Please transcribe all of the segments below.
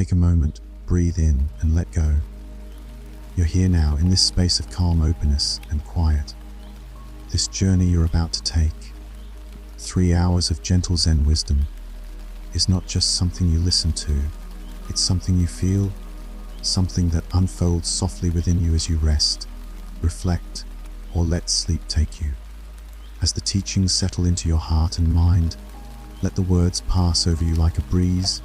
take a moment, breathe in and let go. You're here now in this space of calm openness and quiet. This journey you're about to take, 3 hours of gentle Zen wisdom, is not just something you listen to, it's something you feel, something that unfolds softly within you as you rest, reflect, or let sleep take you. As the teachings settle into your heart and mind, let the words pass over you like a breeze,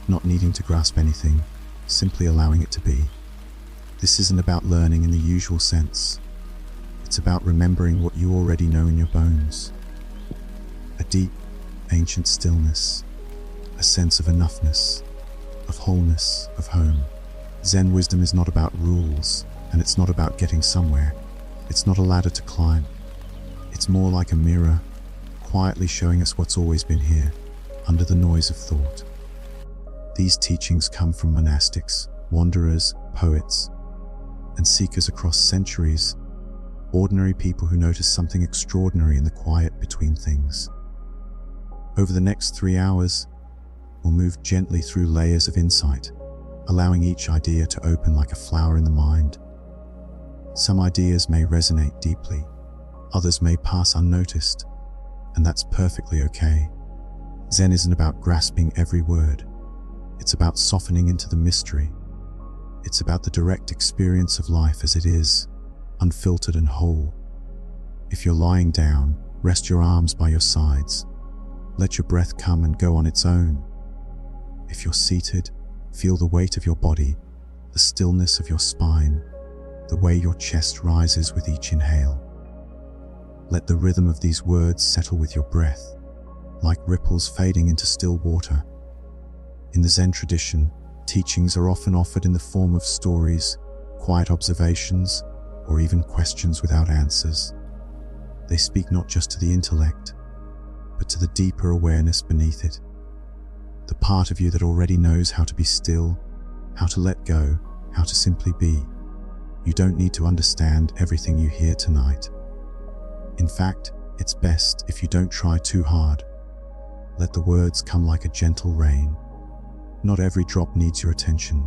not needing to grasp anything, simply allowing it to be. This isn't about learning in the usual sense. It's about remembering what you already know in your bones. A deep, ancient stillness, a sense of enoughness, of wholeness, of home. Zen wisdom is not about rules, and it's not about getting somewhere. It's not a ladder to climb. It's more like a mirror, quietly showing us what's always been here, under the noise of thought. These teachings come from monastics, wanderers, poets, and seekers across centuries, ordinary people who notice something extraordinary in the quiet between things. Over the next 3 hours, we'll move gently through layers of insight, allowing each idea to open like a flower in the mind. Some ideas may resonate deeply, others may pass unnoticed, and that's perfectly okay. Zen isn't about grasping every word. It's about softening into the mystery. It's about the direct experience of life as it is, unfiltered and whole. If you're lying down, rest your arms by your sides. Let your breath come and go on its own. If you're seated, feel the weight of your body, the stillness of your spine, the way your chest rises with each inhale. Let the rhythm of these words settle with your breath, like ripples fading into still water. In the Zen tradition, teachings are often offered in the form of stories, quiet observations, or even questions without answers. They speak not just to the intellect, but to the deeper awareness beneath it. The part of you that already knows how to be still, how to let go, how to simply be. You don't need to understand everything you hear tonight. In fact, it's best if you don't try too hard. Let the words come like a gentle rain. Not every drop needs your attention.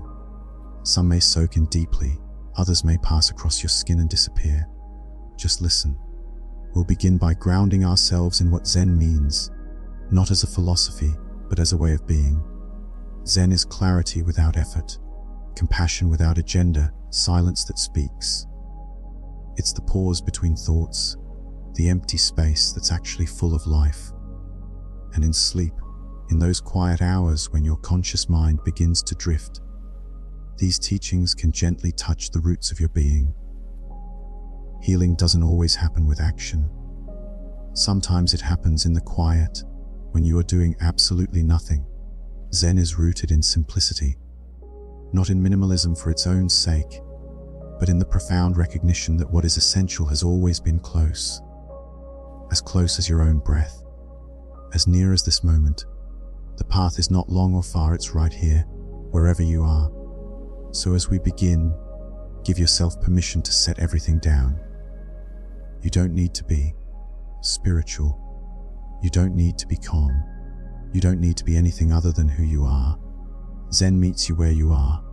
Some may soak in deeply, others may pass across your skin and disappear. Just listen. We'll begin by grounding ourselves in what Zen means, not as a philosophy, but as a way of being. Zen is clarity without effort, compassion without agenda, silence that speaks. It's the pause between thoughts, the empty space that's actually full of life. And in sleep, in those quiet hours when your conscious mind begins to drift, these teachings can gently touch the roots of your being. Healing doesn't always happen with action. Sometimes it happens in the quiet, when you are doing absolutely nothing. Zen is rooted in simplicity, not in minimalism for its own sake, but in the profound recognition that what is essential has always been close. As close as your own breath, as near as this moment. The path is not long or far, it's right here, wherever you are. So as we begin, give yourself permission to set everything down. You don't need to be spiritual. You don't need to be calm. You don't need to be anything other than who you are. Zen meets you where you are,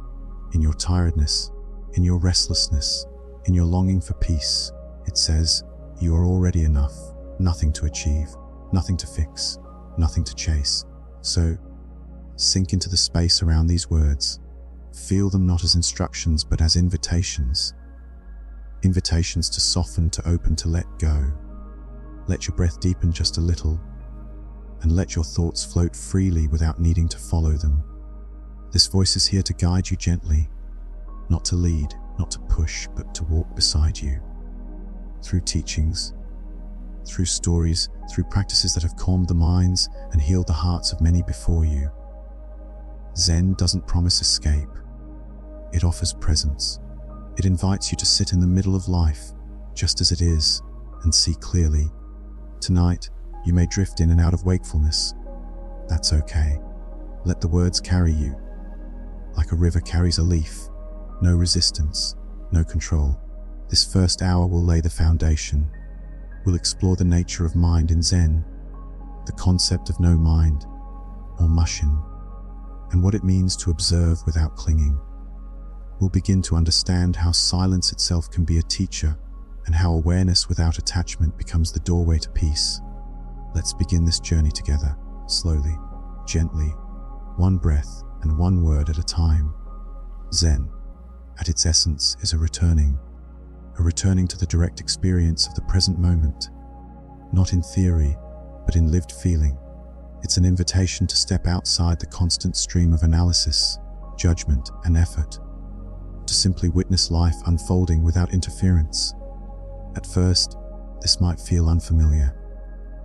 in your tiredness, in your restlessness, in your longing for peace. It says, you are already enough. Nothing to achieve, nothing to fix, nothing to chase. So, sink into the space around these words. Feel them not as instructions, but as invitations. Invitations to soften, to open, to let go. Let your breath deepen just a little, and let your thoughts float freely without needing to follow them. This voice is here to guide you gently, not to lead, not to push, but to walk beside you. Through teachings, through stories, through practices that have calmed the minds and healed the hearts of many before you. Zen doesn't promise escape. It offers presence. It invites you to sit in the middle of life, just as it is, and see clearly. Tonight, you may drift in and out of wakefulness. That's okay. Let the words carry you. Like a river carries a leaf. No resistance, no control. This first hour will lay the foundation. We'll explore the nature of mind in Zen, the concept of no mind, or mushin, and what it means to observe without clinging. We'll begin to understand how silence itself can be a teacher, and how awareness without attachment becomes the doorway to peace. Let's begin this journey together, slowly, gently, one breath and one word at a time. Zen, at its essence, is a returning to the direct experience of the present moment. Not in theory, but in lived feeling. It's an invitation to step outside the constant stream of analysis, judgment, and effort, to simply witness life unfolding without interference. At first, this might feel unfamiliar.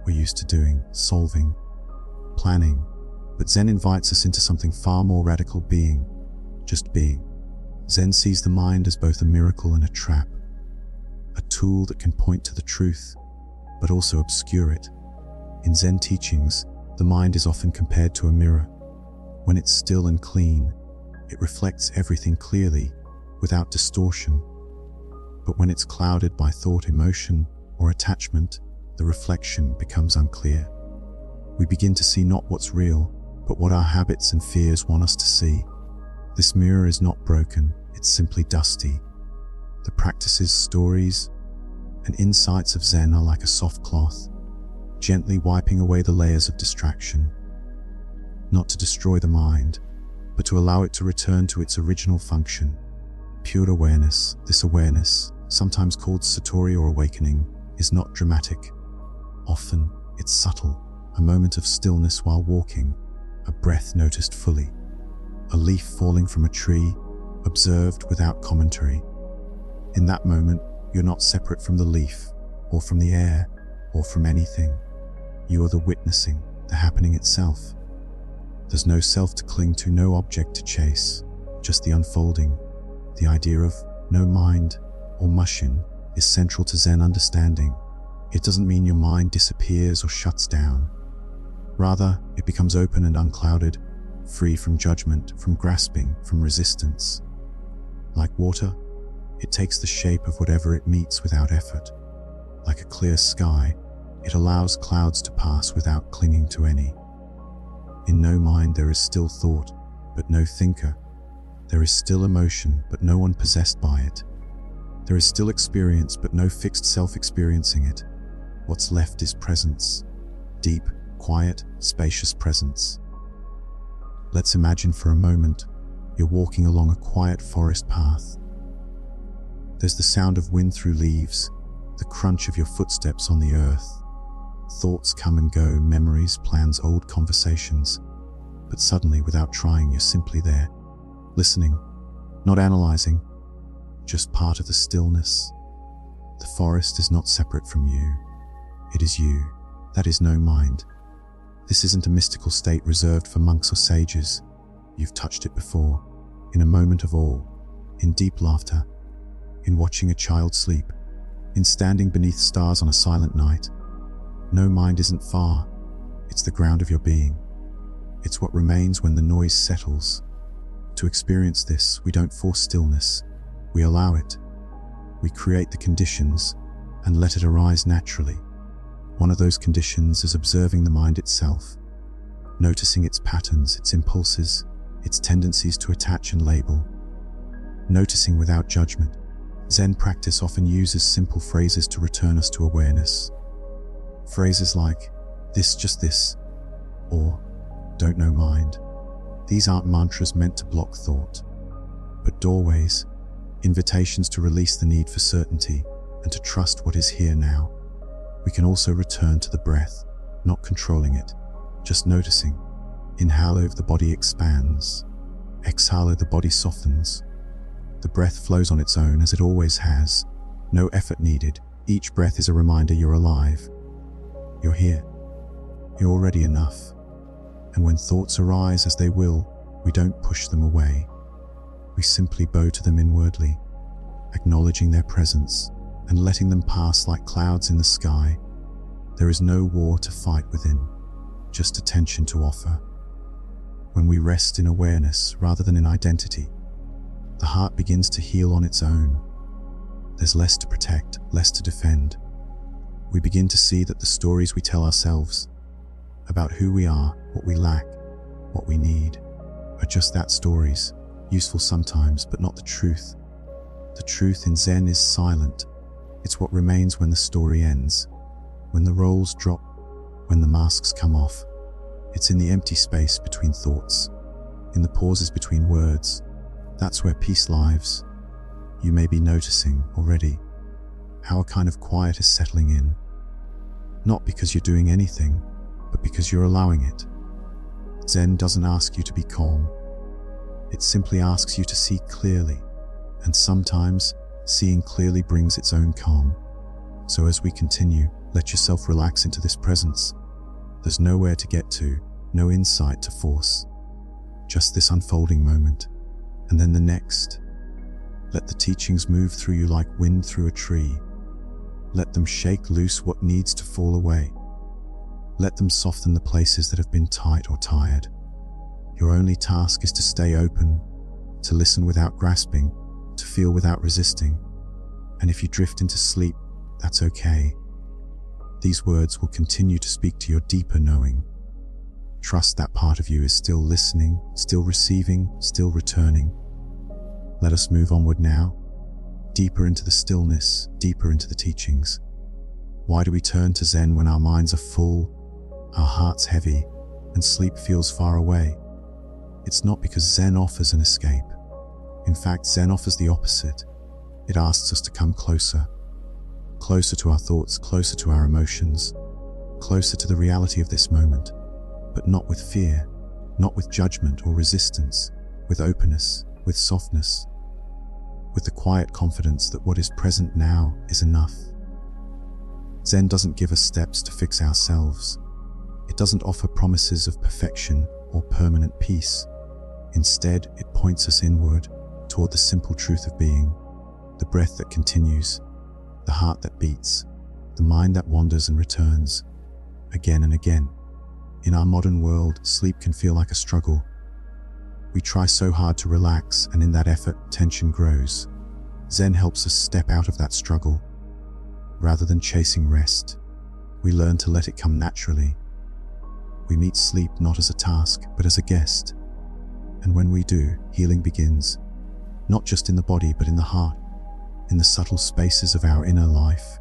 We're used to doing, solving, planning, but Zen invites us into something far more radical: being, just being. Zen sees the mind as both a miracle and a trap, a tool that can point to the truth, but also obscure it. In Zen teachings, the mind is often compared to a mirror. When it's still and clean, it reflects everything clearly, without distortion. But when it's clouded by thought, emotion, or attachment, the reflection becomes unclear. We begin to see not what's real, but what our habits and fears want us to see. This mirror is not broken, it's simply dusty. The practices, stories, and insights of Zen are like a soft cloth, gently wiping away the layers of distraction. Not to destroy the mind, but to allow it to return to its original function. Pure awareness. This awareness, sometimes called satori or awakening, is not dramatic. Often, it's subtle, a moment of stillness while walking, a breath noticed fully, a leaf falling from a tree, observed without commentary. In that moment, you're not separate from the leaf, or from the air, or from anything. You are the witnessing, the happening itself. There's no self to cling to, no object to chase, just the unfolding. The idea of no mind or mushin is central to Zen understanding. It doesn't mean your mind disappears or shuts down. Rather, it becomes open and unclouded, free from judgment, from grasping, from resistance. Like water, it takes the shape of whatever it meets without effort. Like a clear sky, it allows clouds to pass without clinging to any. In no mind there is still thought, but no thinker. There is still emotion, but no one possessed by it. There is still experience, but no fixed self experiencing it. What's left is presence. Deep, quiet, spacious presence. Let's imagine for a moment you're walking along a quiet forest path. There's the sound of wind through leaves, the crunch of your footsteps on the earth. Thoughts come and go, memories, plans, old conversations. But suddenly, without trying, you're simply there, listening, not analyzing, just part of the stillness. The forest is not separate from you. It is you. That is no mind. This isn't a mystical state reserved for monks or sages. You've touched it before, in a moment of awe, in deep laughter, in watching a child sleep, in standing beneath stars on a silent night. No mind isn't far. It's the ground of your being. It's what remains when the noise settles. To experience this, we don't force stillness. We allow it. We create the conditions and let it arise naturally. One of those conditions is observing the mind itself, noticing its patterns, its impulses, its tendencies to attach and label. Noticing without judgment. Zen practice often uses simple phrases to return us to awareness. Phrases like, this, just this, or don't know mind. These aren't mantras meant to block thought, but doorways, invitations to release the need for certainty and to trust what is here now. We can also return to the breath, not controlling it, just noticing. Inhale, the body expands. Exhale, the body softens. The breath flows on its own as it always has. No effort needed. Each breath is a reminder you're alive. You're here. You're already enough. And when thoughts arise, as they will, we don't push them away. We simply bow to them inwardly, acknowledging their presence and letting them pass like clouds in the sky. There is no war to fight within, just attention to offer. When we rest in awareness rather than in identity, the heart begins to heal on its own. There's less to protect, less to defend. We begin to see that the stories we tell ourselves about who we are, what we lack, what we need, are just that, stories, useful sometimes, but not the truth. The truth in Zen is silent. It's what remains when the story ends, when the roles drop, when the masks come off. It's in the empty space between thoughts, in the pauses between words. That's where peace lives. You may be noticing already how a kind of quiet is settling in. Not because you're doing anything, but because you're allowing it. Zen doesn't ask you to be calm. It simply asks you to see clearly, and sometimes seeing clearly brings its own calm. So as we continue, let yourself relax into this presence. There's nowhere to get to, no insight to force. Just this unfolding moment, and then the next. Let the teachings move through you like wind through a tree. Let them shake loose what needs to fall away. Let them soften the places that have been tight or tired. Your only task is to stay open, to listen without grasping, to feel without resisting. And if you drift into sleep, that's okay. These words will continue to speak to your deeper knowing. Trust that part of you is still listening, still receiving, still returning. Let us move onward now, deeper into the stillness, deeper into the teachings. Why do we turn to Zen when our minds are full, our hearts heavy, and sleep feels far away? It's not because Zen offers an escape. In fact, Zen offers the opposite. It asks us to come closer. Closer to our thoughts, closer to our emotions, closer to the reality of this moment, but not with fear, not with judgment or resistance, with openness, with softness, with the quiet confidence that what is present now is enough. Zen doesn't give us steps to fix ourselves. It doesn't offer promises of perfection or permanent peace. Instead, it points us inward, toward the simple truth of being, the breath that continues, the heart that beats, the mind that wanders and returns, again and again. In our modern world, sleep can feel like a struggle. We try so hard to relax, and in that effort, tension grows. Zen helps us step out of that struggle. Rather than chasing rest, we learn to let it come naturally. We meet sleep not as a task, but as a guest. And when we do, healing begins, not just in the body, but in the heart, in the subtle spaces of our inner life.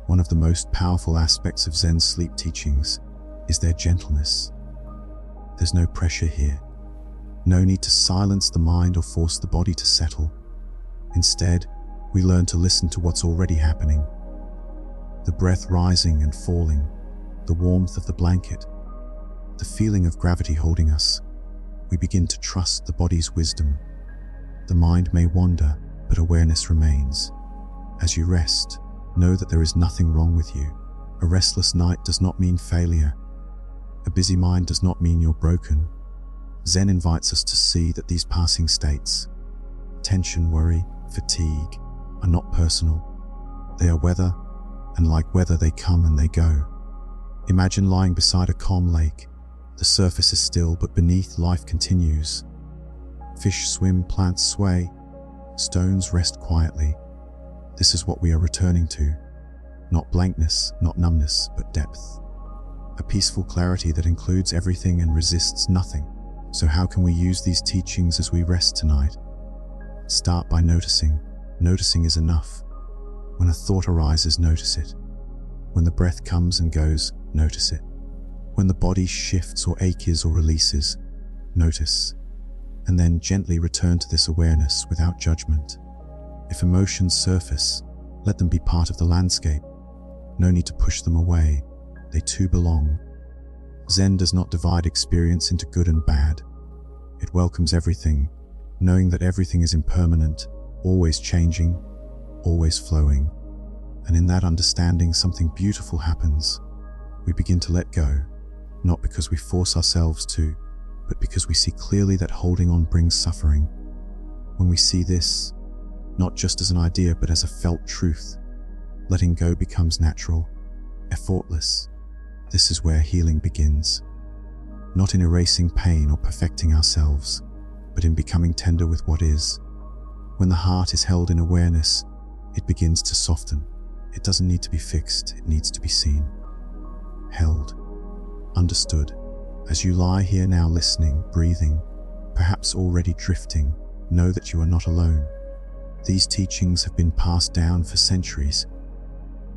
One of the most powerful aspects of Zen's sleep teachings is their gentleness. There's no pressure here. No need to silence the mind or force the body to settle. Instead, we learn to listen to what's already happening. The breath rising and falling, the warmth of the blanket, the feeling of gravity holding us. We begin to trust the body's wisdom. The mind may wander, but awareness remains. As you rest, know that there is nothing wrong with you. A restless night does not mean failure. A busy mind does not mean you're broken. Zen invites us to see that these passing states, tension, worry, fatigue, are not personal. They are weather, and like weather, they come and they go. Imagine lying beside a calm lake. The surface is still, but beneath, life continues. Fish swim, plants sway, stones rest quietly. This is what we are returning to. Not blankness, not numbness, but depth. A peaceful clarity that includes everything and resists nothing. So how can we use these teachings as we rest tonight? Start by noticing. Noticing is enough. When a thought arises, notice it. When the breath comes and goes, notice it. When the body shifts or aches or releases, notice. And then gently return to this awareness without judgment. If emotions surface, let them be part of the landscape. No need to push them away. They too belong. Zen does not divide experience into good and bad. It welcomes everything, knowing that everything is impermanent, always changing, always flowing. And in that understanding, something beautiful happens. We begin to let go, not because we force ourselves to, but because we see clearly that holding on brings suffering. When we see this, not just as an idea, but as a felt truth, letting go becomes natural, effortless. This is where healing begins. Not in erasing pain or perfecting ourselves, but in becoming tender with what is. When the heart is held in awareness, it begins to soften. It doesn't need to be fixed, it needs to be seen. Held. Understood. As you lie here now listening, breathing, perhaps already drifting, know that you are not alone. These teachings have been passed down for centuries.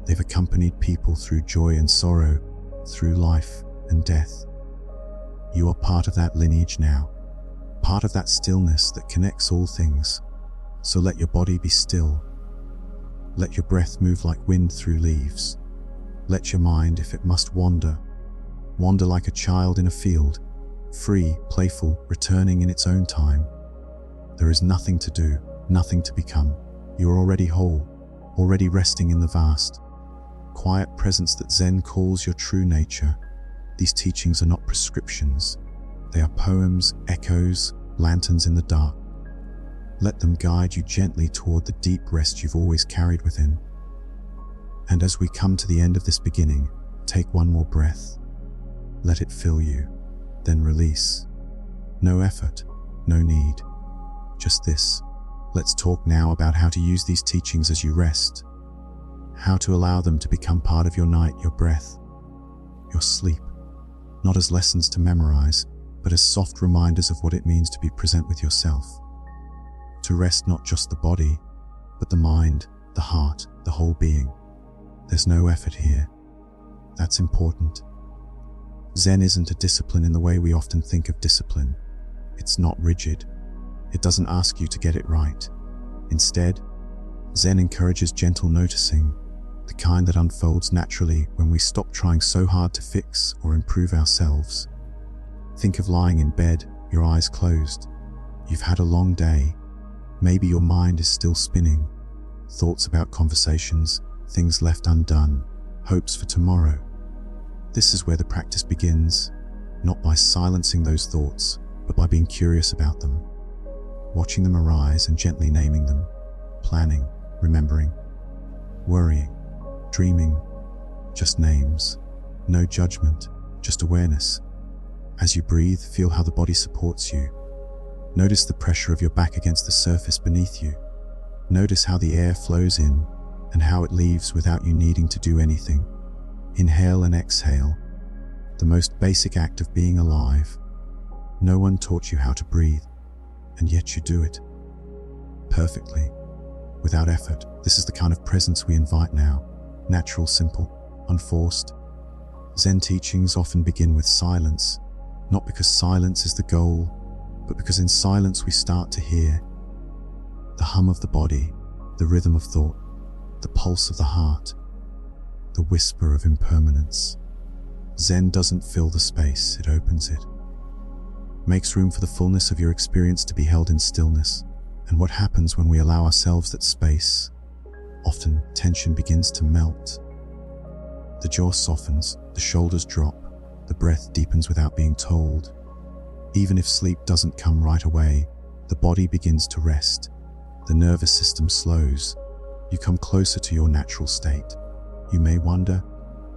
They've accompanied people through joy and sorrow, through life and death. You are part of that lineage now, part of that stillness that connects all things. So let your body be still. Let your breath move like wind through leaves. Let your mind, if it must wander like a child in a field, free, playful, returning in its own time. There is nothing to do, nothing to become. You are already whole, already resting in the vast, quiet presence that Zen calls your true nature. These teachings are not prescriptions. They are poems, echoes, lanterns in the dark. Let them guide you gently toward the deep rest you've always carried within. And as we come to the end of this beginning, take one more breath. Let it fill you, then release. No effort, no need. Just this. Let's talk now about how to use these teachings as you rest. How to allow them to become part of your night, your breath, your sleep. Not as lessons to memorize, but as soft reminders of what it means to be present with yourself. To rest not just the body, but the mind, the heart, the whole being. There's no effort here. That's important. Zen isn't a discipline in the way we often think of discipline. It's not rigid. It doesn't ask you to get it right. Instead, Zen encourages gentle noticing, the kind that unfolds naturally when we stop trying so hard to fix or improve ourselves. Think of lying in bed, your eyes closed. You've had a long day. Maybe your mind is still spinning. Thoughts about conversations, things left undone, hopes for tomorrow. This is where the practice begins, not by silencing those thoughts, but by being curious about them, watching them arise and gently naming them, planning, remembering, worrying, dreaming, just names, no judgment, just awareness. As you breathe, feel how the body supports you. Notice the pressure of your back against the surface beneath you. Notice how the air flows in and how it leaves without you needing to do anything. Inhale and exhale, the most basic act of being alive. No one taught you how to breathe, and yet you do it. Perfectly, without effort. This is the kind of presence we invite now. Natural, simple, unforced. Zen teachings often begin with silence, not because silence is the goal, but because in silence we start to hear the hum of the body, the rhythm of thought, the pulse of the heart, the whisper of impermanence. Zen doesn't fill the space, it opens it. Makes room for the fullness of your experience to be held in stillness. And what happens when we allow ourselves that space? Often, tension begins to melt. The jaw softens, the shoulders drop, the breath deepens without being told. Even if sleep doesn't come right away, the body begins to rest. The nervous system slows. You come closer to your natural state. You may wonder,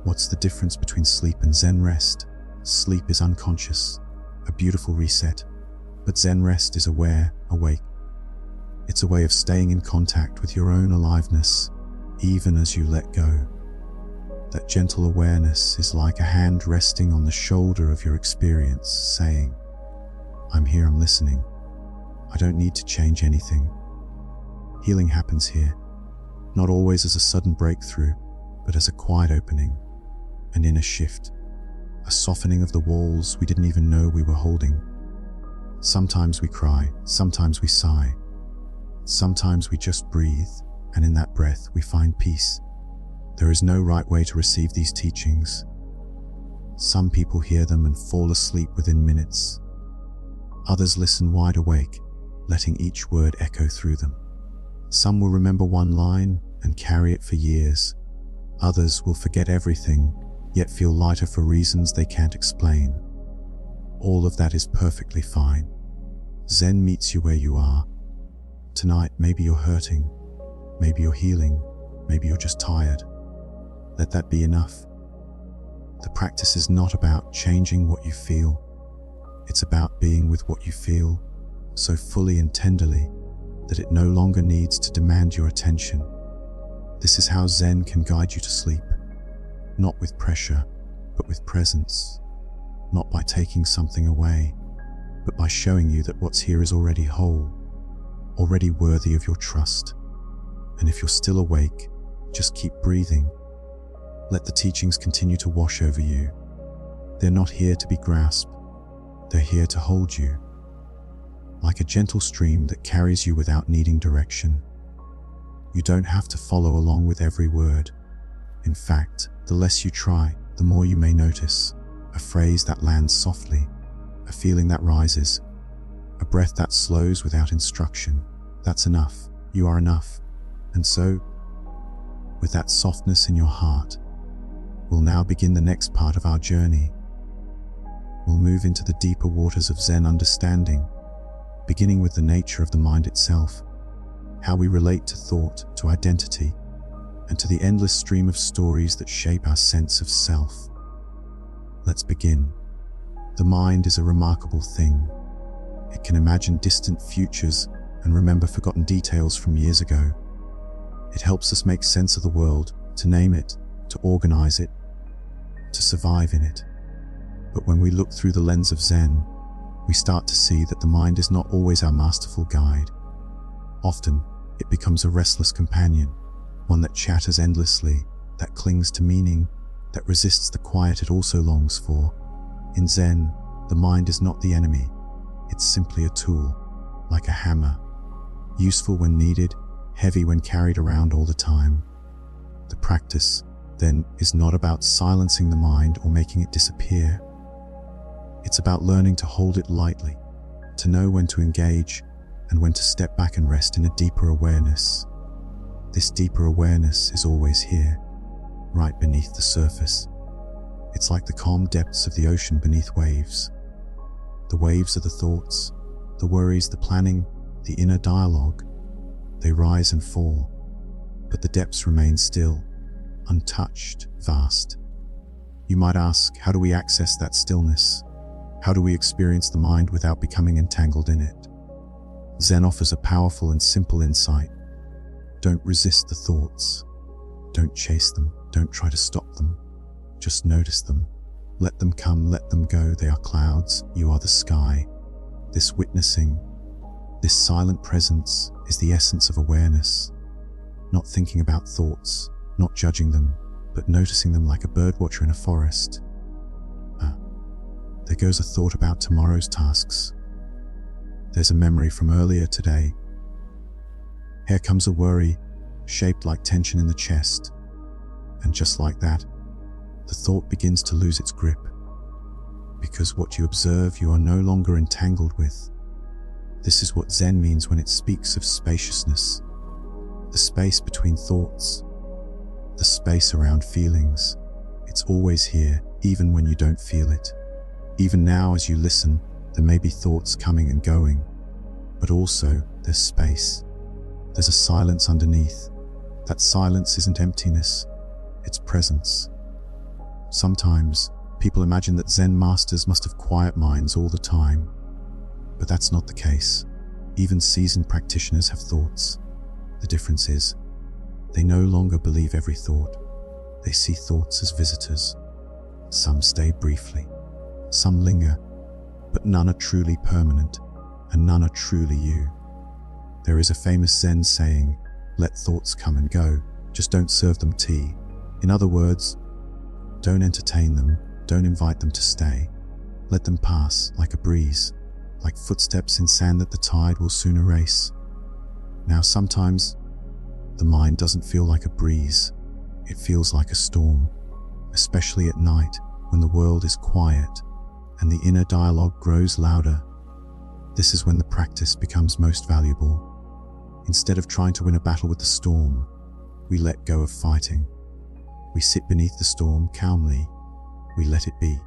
what's the difference between sleep and Zen rest? Sleep is unconscious, a beautiful reset, but Zen rest is aware, awake. It's a way of staying in contact with your own aliveness, even as you let go. That gentle awareness is like a hand resting on the shoulder of your experience, saying, I'm here, I'm listening. I don't need to change anything. Healing happens here, not always as a sudden breakthrough, but as a quiet opening, an inner shift, a softening of the walls we didn't even know we were holding. Sometimes we cry, sometimes we sigh, sometimes we just breathe, and in that breath we find peace. There is no right way to receive these teachings. Some people hear them and fall asleep within minutes. Others listen wide awake, letting each word echo through them. Some will remember one line and carry it for years. Others will forget everything, yet feel lighter for reasons they can't explain. All of that is perfectly fine. Zen meets you where you are. Tonight, maybe you're hurting, maybe you're healing, maybe you're just tired. Let that be enough. The practice is not about changing what you feel. It's about being with what you feel so fully and tenderly that it no longer needs to demand your attention. This is how Zen can guide you to sleep, not with pressure, but with presence, not by taking something away, but by showing you that what's here is already whole, already worthy of your trust. And if you're still awake, just keep breathing. Let the teachings continue to wash over you. They're not here to be grasped. They're here to hold you, like a gentle stream that carries you without needing direction. You don't have to follow along with every word. In fact, the less you try, the more you may notice a phrase that lands softly, a feeling that rises, a breath that slows without instruction. That's enough. You are enough. And so, with that softness in your heart, we'll now begin the next part of our journey. We'll move into the deeper waters of Zen understanding, beginning with the nature of the mind itself, how we relate to thought, to identity, and to the endless stream of stories that shape our sense of self. Let's begin. The mind is a remarkable thing. It can imagine distant futures and remember forgotten details from years ago. It helps us make sense of the world, to name it, to organize it, to survive in it. But when we look through the lens of Zen, we start to see that the mind is not always our masterful guide. Often, it becomes a restless companion, one that chatters endlessly, that clings to meaning, that resists the quiet it also longs for. In Zen, the mind is not the enemy. It's simply a tool, like a hammer, useful when needed, heavy when carried around all the time. The practice, then, is not about silencing the mind or making it disappear. It's about learning to hold it lightly, to know when to engage and when to step back and rest in a deeper awareness. This deeper awareness is always here, right beneath the surface. It's like the calm depths of the ocean beneath waves. The waves are the thoughts, the worries, the planning, the inner dialogue. They rise and fall, but the depths remain still, untouched, vast. You might ask, how do we access that stillness? How do we experience the mind without becoming entangled in it? Zen offers a powerful and simple insight. Don't resist the thoughts. Don't chase them. Don't try to stop them. Just notice them. Let them come, let them go. They are clouds. You are the sky. This witnessing, this silent presence is the essence of awareness. Not thinking about thoughts, not judging them, but noticing them like a birdwatcher in a forest. There goes a thought about tomorrow's tasks. There's a memory from earlier today. Here comes a worry, shaped like tension in the chest. And just like that, the thought begins to lose its grip. Because what you observe, you are no longer entangled with. This is what Zen means when it speaks of spaciousness. The space between thoughts, the space around feelings. It's always here, even when you don't feel it. Even now, as you listen, there may be thoughts coming and going, but also there's space. There's a silence underneath. That silence isn't emptiness, it's presence. Sometimes, people imagine that Zen masters must have quiet minds all the time, but that's not the case. Even seasoned practitioners have thoughts. The difference is, they no longer believe every thought. They see thoughts as visitors. Some stay briefly, some linger, but none are truly permanent, and none are truly you. There is a famous Zen saying, let thoughts come and go, just don't serve them tea. In other words, don't entertain them, don't invite them to stay. Let them pass like a breeze, like footsteps in sand that the tide will soon erase. Now sometimes, the mind doesn't feel like a breeze, it feels like a storm, especially at night when the world is quiet and the inner dialogue grows louder. This is when the practice becomes most valuable. Instead of trying to win a battle with the storm, we let go of fighting. We sit beneath the storm calmly. We let it be.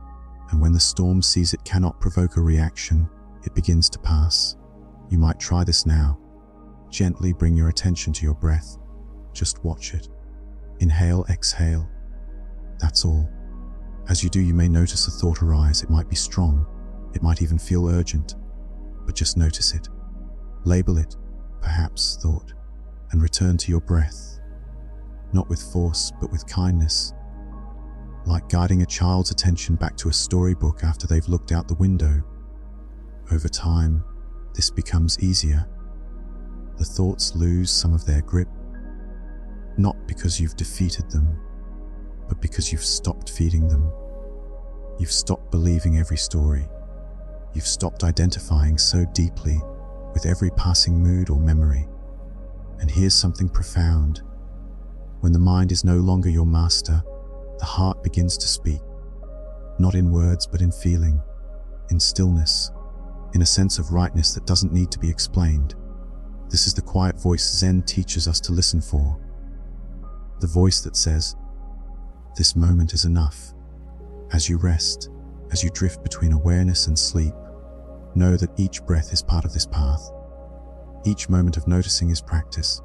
And when the storm sees it cannot provoke a reaction, it begins to pass. You might try this now. Gently bring your attention to your breath. Just watch it. Inhale, exhale. That's all. As you do, you may notice a thought arise. It might be strong. It might even feel urgent. But just notice it. Label it, perhaps thought, and return to your breath. Not with force, but with kindness. Like guiding a child's attention back to a storybook after they've looked out the window. Over time, this becomes easier. The thoughts lose some of their grip, not because you've defeated them, but because you've stopped feeding them. You've stopped believing every story. You've stopped identifying so deeply with every passing mood or memory. And here's something profound. When the mind is no longer your master, the heart begins to speak, not in words but in feeling, in stillness, in a sense of rightness that doesn't need to be explained. This is the quiet voice Zen teaches us to listen for. The voice that says, "This moment is enough." As you rest, as you drift between awareness and sleep, know that each breath is part of this path. Each moment of noticing is practice.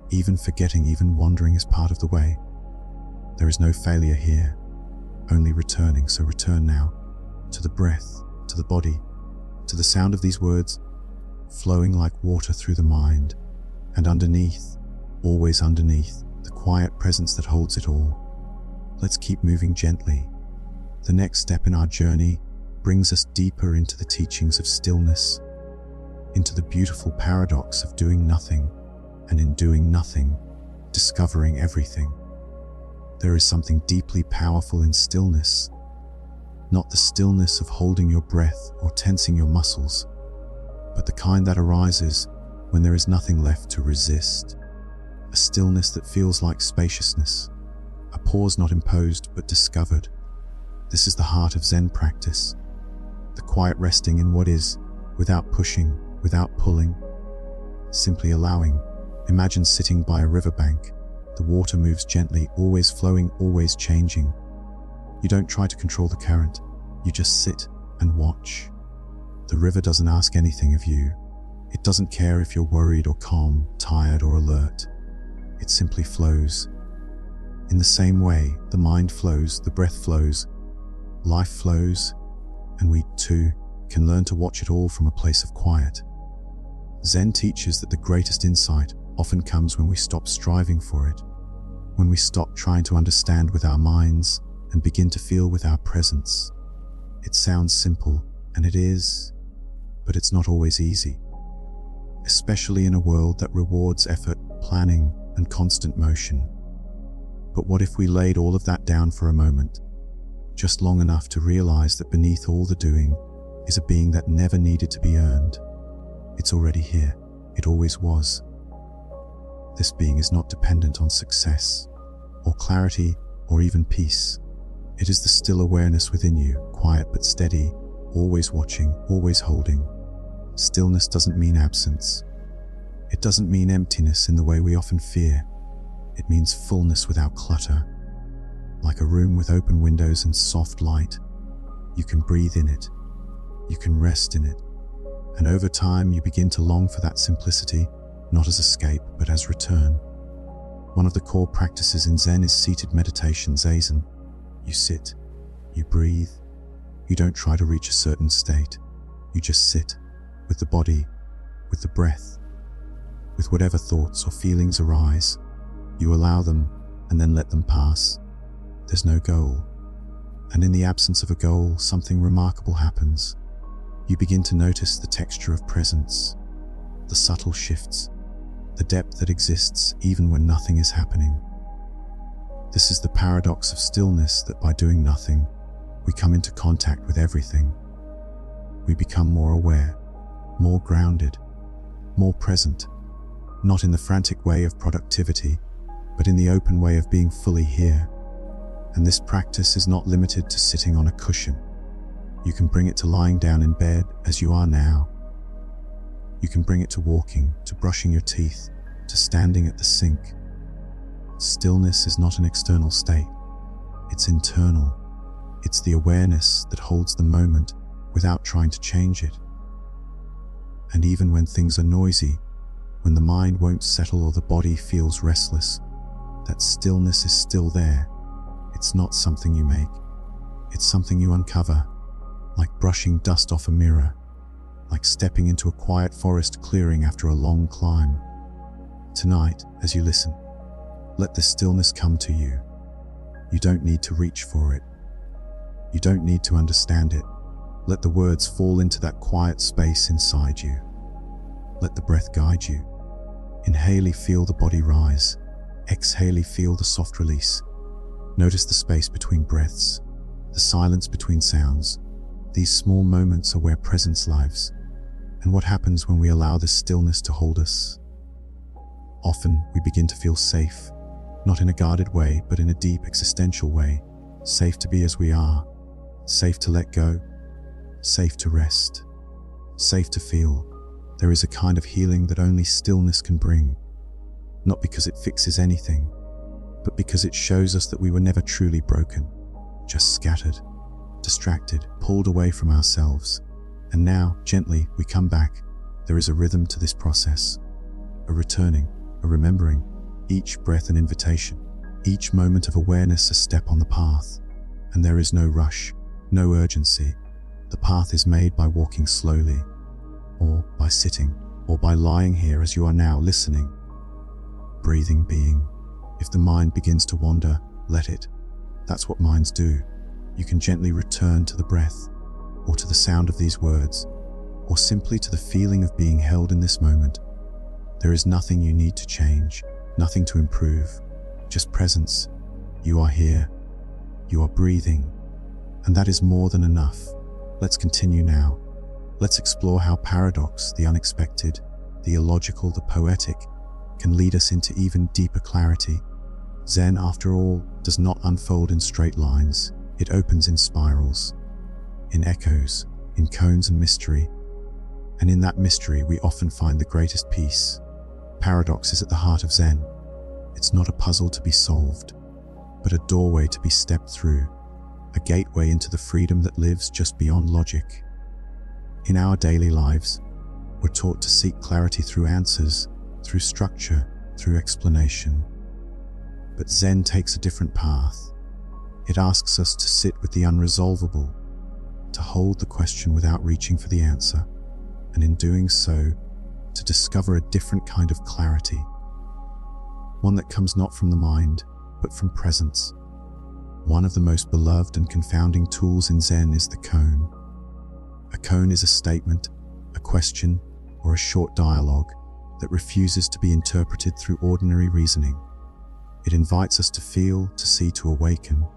Even forgetting, even wandering is part of the way. There is no failure here, only returning. So return now to the breath, to the body, to the sound of these words flowing like water through the mind, and underneath, always underneath, the quiet presence that holds it all. Let's keep moving gently. The next step in our journey brings us deeper into the teachings of stillness, into the beautiful paradox of doing nothing, and in doing nothing, discovering everything. There is something deeply powerful in stillness, not the stillness of holding your breath or tensing your muscles, but the kind that arises when there is nothing left to resist. A stillness that feels like spaciousness, a pause not imposed but discovered. This is the heart of Zen practice, the quiet resting in what is, without pushing, without pulling, simply allowing. Imagine sitting by a riverbank. The water moves gently, always flowing, always changing. You don't try to control the current, you just sit and watch. The river doesn't ask anything of you. It doesn't care if you're worried or calm, tired or alert. It simply flows. In the same way, the mind flows, the breath flows, life flows, and we too can learn to watch it all from a place of quiet. Zen teaches that the greatest insight often comes when we stop striving for it, when we stop trying to understand with our minds and begin to feel with our presence. It sounds simple, and it is, but it's not always easy, especially in a world that rewards effort, planning, and constant motion. But what if we laid all of that down for a moment, just long enough to realize that beneath all the doing is a being that never needed to be earned? It's already here. It always was. This being is not dependent on success, or clarity, or even peace. It is the still awareness within you, quiet but steady, always watching, always holding. Stillness doesn't mean absence. It doesn't mean emptiness in the way we often fear. It means fullness without clutter. Like a room with open windows and soft light, you can breathe in it. You can rest in it. And over time, you begin to long for that simplicity, not as escape, but as return. One of the core practices in Zen is seated meditation, Zazen. You sit, you breathe, you don't try to reach a certain state. You just sit, with the body, with the breath, with whatever thoughts or feelings arise. You allow them, and then let them pass. There's no goal. And in the absence of a goal, something remarkable happens. You begin to notice the texture of presence, the subtle shifts, the depth that exists even when nothing is happening. This is the paradox of stillness, that by doing nothing, we come into contact with everything. We become more aware, more grounded, more present, not in the frantic way of productivity, but in the open way of being fully here. And this practice is not limited to sitting on a cushion. You can bring it to lying down in bed as you are now. You can bring it to walking, to brushing your teeth, to standing at the sink. Stillness is not an external state. It's internal. It's the awareness that holds the moment without trying to change it. And even when things are noisy, when the mind won't settle or the body feels restless, that stillness is still there. It's not something you make. It's something you uncover, like brushing dust off a mirror, like stepping into a quiet forest clearing after a long climb. Tonight, as you listen, let the stillness come to you. You don't need to reach for it. You don't need to understand it. Let the words fall into that quiet space inside you. Let the breath guide you. Inhale, feel the body rise. Exhale, feel the soft release. Notice the space between breaths, the silence between sounds. These small moments are where presence lives. And what happens when we allow this stillness to hold us? Often we begin to feel safe, not in a guarded way, but in a deep existential way. Safe to be as we are, safe to let go, safe to rest, safe to feel. There is a kind of healing that only stillness can bring, not because it fixes anything, but because it shows us that we were never truly broken, just scattered, distracted, pulled away from ourselves. And now, gently, we come back. There is a rhythm to this process, a returning, a remembering, each breath an invitation, each moment of awareness a step on the path. And there is no rush, no urgency. The path is made by walking slowly, or by sitting, or by lying here as you are now listening. Breathing, being. If the mind begins to wander, let it. That's what minds do. You can gently return to the breath, or to the sound of these words, or simply to the feeling of being held in this moment. There is nothing you need to change, nothing to improve, just presence. You are here. You are breathing. And that is more than enough. Let's continue now. Let's explore how paradox, the unexpected, the illogical, the poetic, can lead us into even deeper clarity. Zen, after all, does not unfold in straight lines. It opens in spirals, in echoes, in cones and mystery. And in that mystery, we often find the greatest peace. Paradox is at the heart of Zen. It's not a puzzle to be solved, but a doorway to be stepped through, a gateway into the freedom that lives just beyond logic. In our daily lives, we're taught to seek clarity through answers, through structure, through explanation. But Zen takes a different path. It asks us to sit with the unresolvable, to hold the question without reaching for the answer, and in doing so, to discover a different kind of clarity. One that comes not from the mind, but from presence. One of the most beloved and confounding tools in Zen is the koan. A koan is a statement, a question, or a short dialogue that refuses to be interpreted through ordinary reasoning. It invites us to feel, to see, to awaken,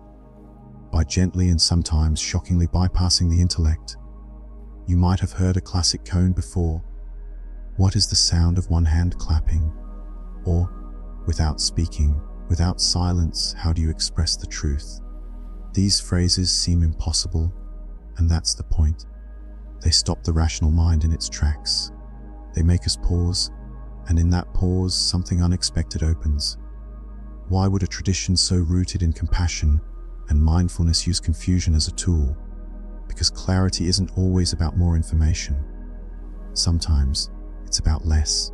by gently and sometimes shockingly bypassing the intellect. You might have heard a classic koan before. What is the sound of one hand clapping? Or, without speaking, without silence, how do you express the truth? These phrases seem impossible, and that's the point. They stop the rational mind in its tracks. They make us pause, and in that pause, something unexpected opens. Why would a tradition so rooted in compassion and mindfulness use confusion as a tool? Because clarity isn't always about more information. Sometimes it's about less.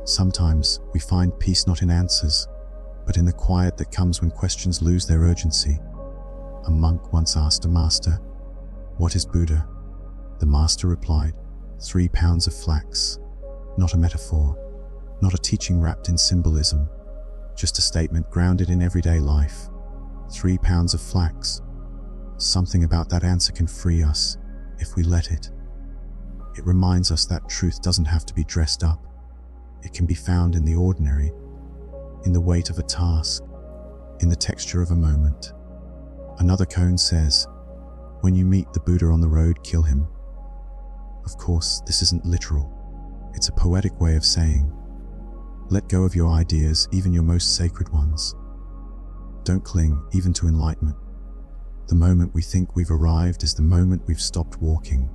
Sometimes we find peace not in answers, but in the quiet that comes when questions lose their urgency. A monk once asked a master, "What is Buddha?" The master replied, 3 pounds of flax. Not a metaphor, not a teaching wrapped in symbolism, just a statement grounded in everyday life. 3 pounds of flax. Something about that answer can free us, if we let it. It reminds us that truth doesn't have to be dressed up. It can be found in the ordinary, in the weight of a task, in the texture of a moment. Another koan says, "When you meet the Buddha on the road, kill him." Of course, this isn't literal. It's a poetic way of saying, let go of your ideas, even your most sacred ones. Don't cling, even to enlightenment. The moment we think we've arrived is the moment we've stopped walking.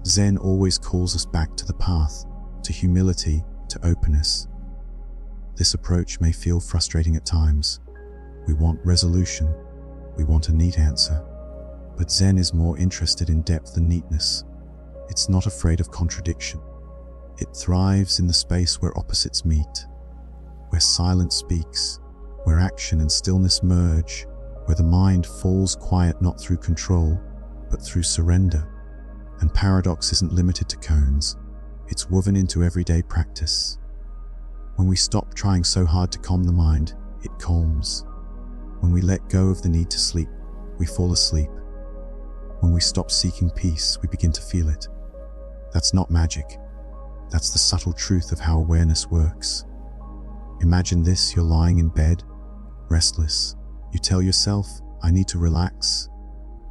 Zen always calls us back to the path, to humility, to openness. This approach may feel frustrating at times. We want resolution. We want a neat answer. But Zen is more interested in depth than neatness. It's not afraid of contradiction. It thrives in the space where opposites meet, where silence speaks, where action and stillness merge, where the mind falls quiet not through control, but through surrender. And paradox isn't limited to koans. It's woven into everyday practice. When we stop trying so hard to calm the mind, it calms. When we let go of the need to sleep, we fall asleep. When we stop seeking peace, we begin to feel it. That's not magic. That's the subtle truth of how awareness works. Imagine this: you're lying in bed, restless. You tell yourself, I need to relax.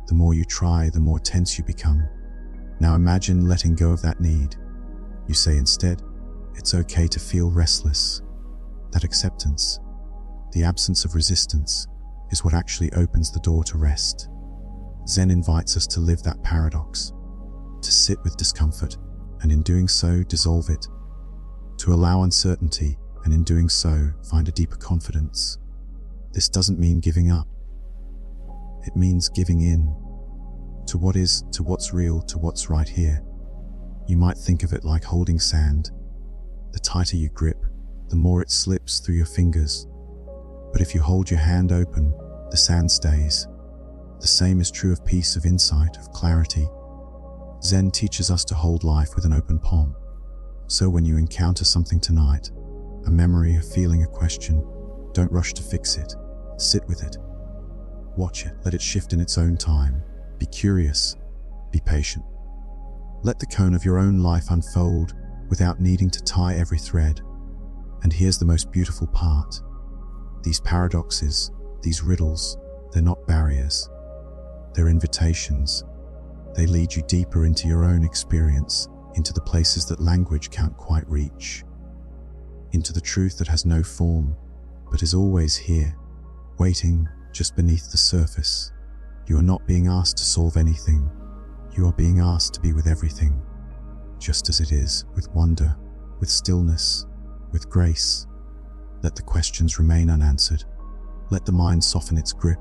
The more you try, the more tense you become. Now imagine letting go of that need. You say instead, it's okay to feel restless. That acceptance, the absence of resistance, is what actually opens the door to rest. Zen invites us to live that paradox, to sit with discomfort, and in doing so, dissolve it, to allow uncertainty, and in doing so, find a deeper confidence. This doesn't mean giving up. It means giving in to what is, to what's real, to what's right here. You might think of it like holding sand. The tighter you grip, the more it slips through your fingers. But if you hold your hand open, the sand stays. The same is true of peace, of insight, of clarity. Zen teaches us to hold life with an open palm. So when you encounter something tonight, a memory, a feeling, a question, don't rush to fix it. Sit with it. Watch it. Let it shift in its own time. Be curious. Be patient. Let the cone of your own life unfold without needing to tie every thread. And here's the most beautiful part. These paradoxes, these riddles, they're not barriers. They're invitations. They lead you deeper into your own experience, into the places that language can't quite reach, into the truth that has no form, but is always here, waiting just beneath the surface. You are not being asked to solve anything. You are being asked to be with everything, just as it is, with wonder, with stillness, with grace. Let the questions remain unanswered. Let the mind soften its grip.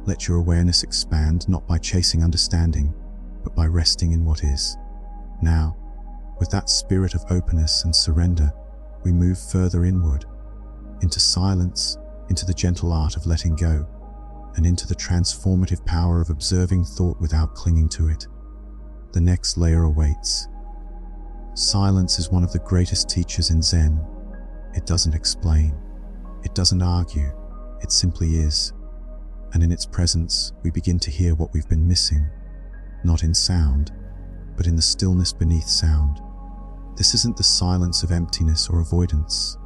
Let your awareness expand, not by chasing understanding, but by resting in what is. Now, with that spirit of openness and surrender, we move further inward, into silence, into the gentle art of letting go, and into the transformative power of observing thought without clinging to it. The next layer awaits. Silence is one of the greatest teachers in Zen. It doesn't explain. It doesn't argue. It simply is. And in its presence, we begin to hear what we've been missing, not in sound, but in the stillness beneath sound. This isn't the silence of emptiness or avoidance.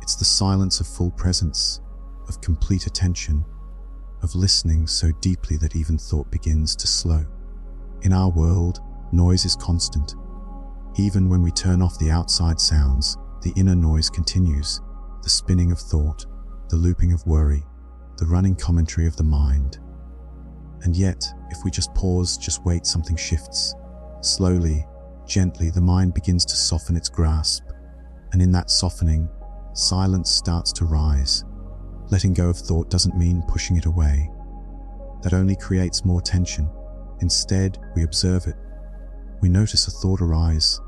It's the silence of full presence, of complete attention, of listening so deeply that even thought begins to slow. In our world, noise is constant. Even when we turn off the outside sounds, the inner noise continues, the spinning of thought, the looping of worry, the running commentary of the mind. And yet, if we just pause, just wait, something shifts. Slowly, gently, the mind begins to soften its grasp. And in that softening, silence starts to rise. Letting go of thought doesn't mean pushing it away. That only creates more tension. Instead, we observe it. We notice a thought arise.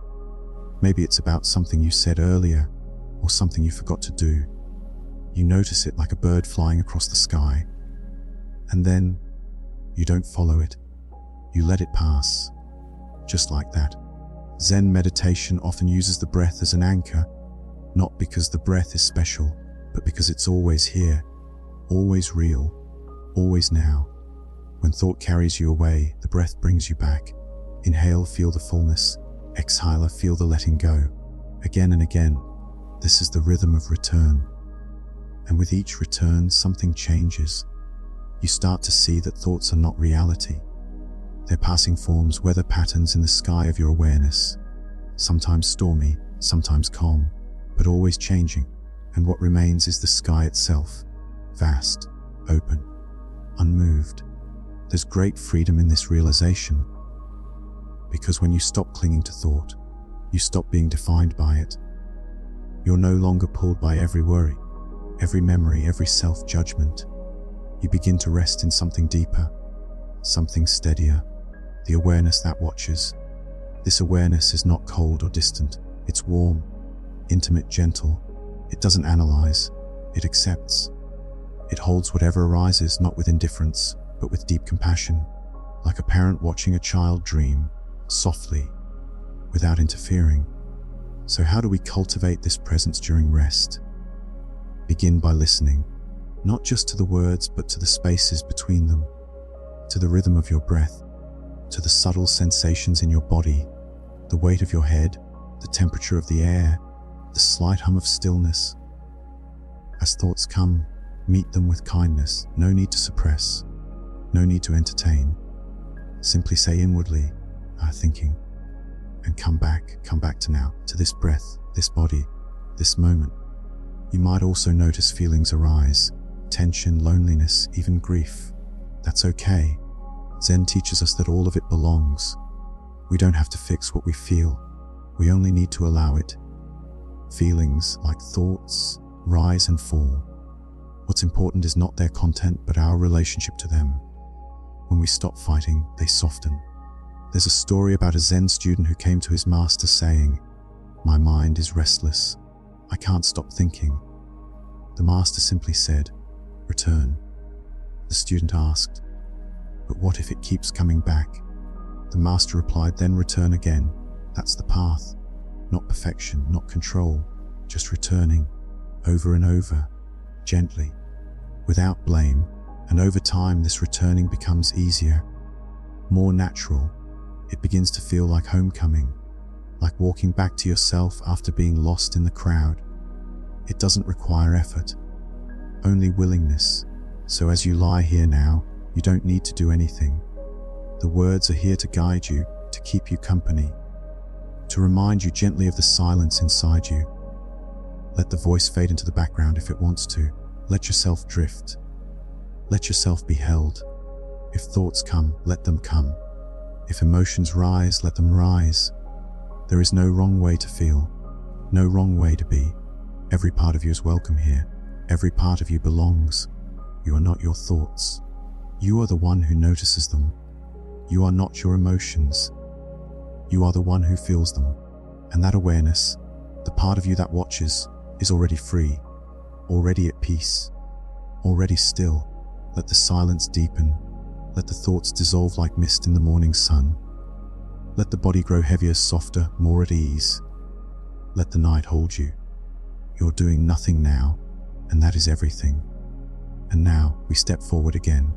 Maybe it's about something you said earlier, or something you forgot to do. You notice it like a bird flying across the sky. And then, you don't follow it. You let it pass. Just like that. Zen meditation often uses the breath as an anchor, not because the breath is special, but because it's always here, always real, always now. When thought carries you away, the breath brings you back. Inhale, feel the fullness. Exhale, feel the letting go. Again and again, this is the rhythm of return. And with each return, something changes. You start to see that thoughts are not reality. They're passing forms, weather patterns in the sky of your awareness. Sometimes stormy, sometimes calm, but always changing. And what remains is the sky itself, vast, open, unmoved. There's great freedom in this realization, because when you stop clinging to thought, you stop being defined by it. You're no longer pulled by every worry, every memory, every self-judgment. You begin to rest in something deeper, something steadier, the awareness that watches. This awareness is not cold or distant. It's warm, intimate, gentle. It doesn't analyze, it accepts. It holds whatever arises, not with indifference, but with deep compassion, like a parent watching a child dream, softly, without interfering. So how do we cultivate this presence during rest? Begin by listening, not just to the words, but to the spaces between them. to the rhythm of your breath, to the subtle sensations in your body, the weight of your head, the temperature of the air, the slight hum of stillness. As thoughts come, meet them with kindness. No need to suppress, no need to entertain. Simply say inwardly, thinking, and come back to now, to this breath, this body, this moment. You might also notice feelings arise, tension, loneliness, even grief. That's okay. Zen teaches us that all of it belongs. We don't have to fix what we feel. We only need to allow it. Feelings, like thoughts, rise and fall. What's important is not their content, but our relationship to them. When we stop fighting, they soften. There's a story about a Zen student who came to his master saying, "My mind is restless. I can't stop thinking." The master simply said, "Return." The student asked, "But what if it keeps coming back?" The master replied, "Then return again. That's the path. Not perfection, not control, just returning, over and over, gently, without blame. And over time, this returning becomes easier, more natural. It begins to feel like homecoming, like walking back to yourself after being lost in the crowd. It doesn't require effort, only willingness. So as you lie here now, you don't need to do anything. The words are here to guide you, to keep you company, to remind you gently of the silence inside you. Let the voice fade into the background if it wants to. Let yourself drift. Let yourself be held. If thoughts come, let them come. If emotions rise, let them rise. There is no wrong way to feel, no wrong way to be. Every part of you is welcome here. Every part of you belongs. You are not your thoughts. You are the one who notices them. You are not your emotions. You are the one who feels them. And that awareness, the part of you that watches, is already free, already at peace, already still. Let the silence deepen. Let the thoughts dissolve like mist in the morning sun. Let the body grow heavier, softer, more at ease. Let the night hold you. You're doing nothing now, and that is everything. And now we step forward again.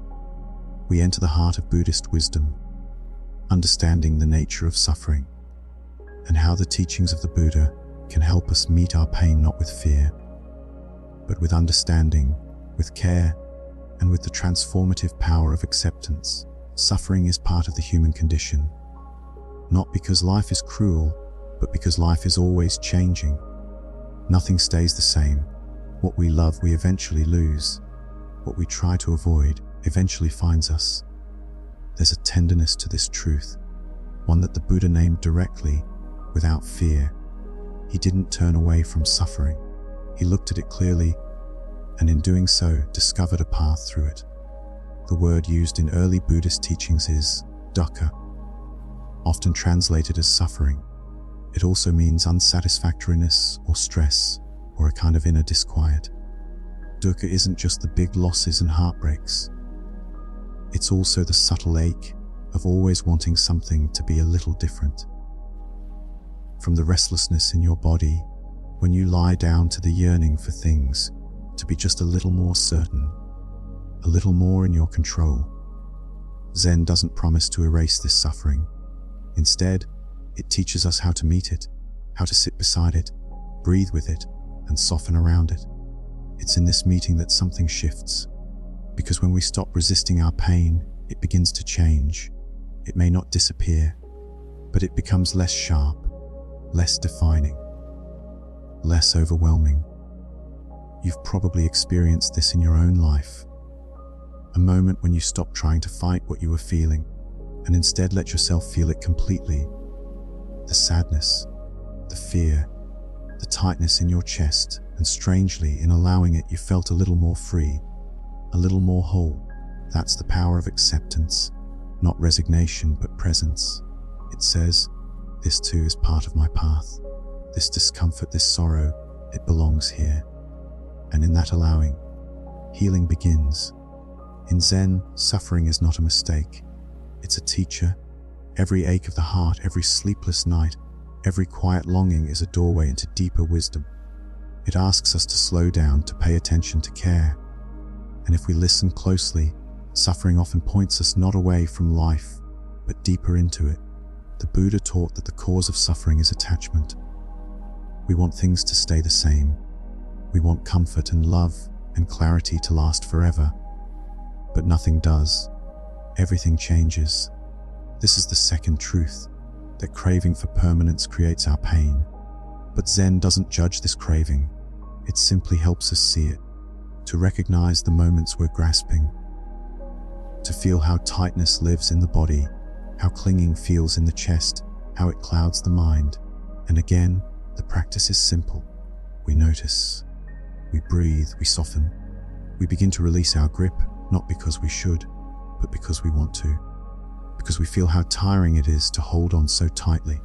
We enter the heart of Buddhist wisdom, understanding the nature of suffering, and how the teachings of the Buddha can help us meet our pain not with fear, but with understanding, with care, and with the transformative power of acceptance. Suffering is part of the human condition, not because life is cruel, but because life is always changing. Nothing stays the same. What we love, we eventually lose. What we try to avoid eventually finds us. There's a tenderness to this truth, one that the Buddha named directly, without fear. He didn't turn away from suffering. He looked at it clearly, and in doing so, discovered a path through it. The word used in early Buddhist teachings is dukkha, often translated as suffering. It also means unsatisfactoriness or stress, or a kind of inner disquiet. Dukkha isn't just the big losses and heartbreaks. It's also the subtle ache of always wanting something to be a little different. From the restlessness in your body when you lie down to the yearning for things to be just a little more certain, a little more in your control. Zen doesn't promise to erase this suffering. Instead, it teaches us how to meet it, how to sit beside it, breathe with it, and soften around it. It's in this meeting that something shifts, because when we stop resisting our pain, it begins to change. It may not disappear, but it becomes less sharp, less defining, less overwhelming. You've probably experienced this in your own life. A moment when you stop trying to fight what you were feeling and instead let yourself feel it completely. The sadness, the fear, the tightness in your chest, and strangely, in allowing it, you felt a little more free, a little more whole. That's the power of acceptance, not resignation, but presence. It says, this too is part of my path. This discomfort, this sorrow, it belongs here. And in that allowing, healing begins. In Zen, suffering is not a mistake. It's a teacher. Every ache of the heart, every sleepless night, every quiet longing is a doorway into deeper wisdom. It asks us to slow down, to pay attention, to care. And if we listen closely, Suffering often points us not away from life, but deeper into it. The Buddha taught that the cause of suffering is attachment. We want things to stay the same. We want comfort and love and clarity to last forever. But nothing does. Everything changes. This is the second truth, that craving for permanence creates our pain. But Zen doesn't judge this craving. It simply helps us see it, to recognize the moments we're grasping, to feel how tightness lives in the body, how clinging feels in the chest, how it clouds the mind. And again, the practice is simple. We notice, we breathe, we soften. We begin to release our grip, not because we should, but because we want to. Because we feel how tiring it is to hold on so tightly.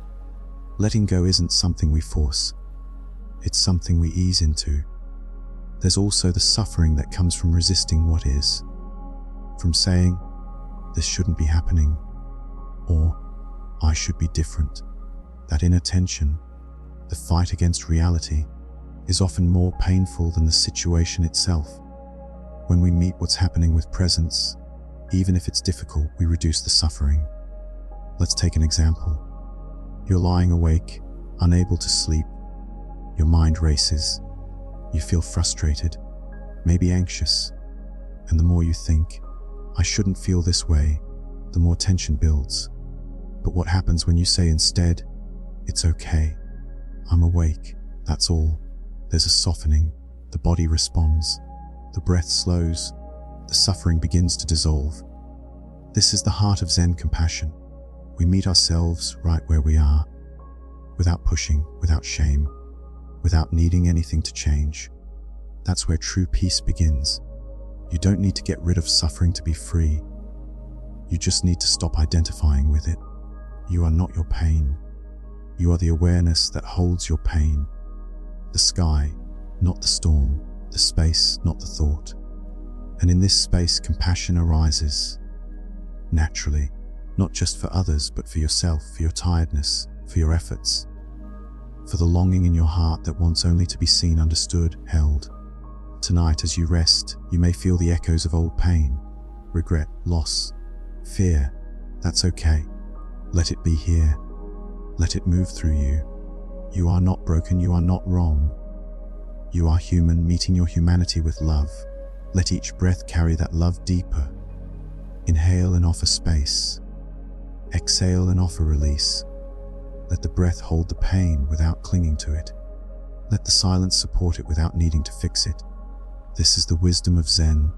Letting go isn't something we force. It's something we ease into. There's also the suffering that comes from resisting what is. From saying, this shouldn't be happening, or I should be different. That inner tension, the fight against reality, is often more painful than the situation itself. When we meet what's happening with presence, even if it's difficult, we reduce the suffering. Let's take an example. You're lying awake, unable to sleep. Your mind races. You feel frustrated, maybe anxious. And the more you think, I shouldn't feel this way, the more tension builds. But what happens when you say instead, it's okay, I'm awake, that's all? There's a softening, the body responds, the breath slows, the suffering begins to dissolve. This is the heart of Zen compassion. We meet ourselves right where we are, without pushing, without shame, without needing anything to change. That's where true peace begins. You don't need to get rid of suffering to be free. You just need to stop identifying with it. You are not your pain. You are the awareness that holds your pain. The sky, not the storm. The space, not the thought. And in this space, compassion arises. Naturally, not just for others, but for yourself, for your tiredness, for your efforts, for the longing in your heart that wants only to be seen, understood, held. Tonight, as you rest, you may feel the echoes of old pain, regret, loss, fear. That's okay. Let it be here. Let it move through you. You are not broken, you are not wrong. You are human, meeting your humanity with love. Let each breath carry that love deeper. Inhale and offer space. Exhale and offer release. Let the breath hold the pain without clinging to it. Let the silence support it without needing to fix it. This is the wisdom of Zen,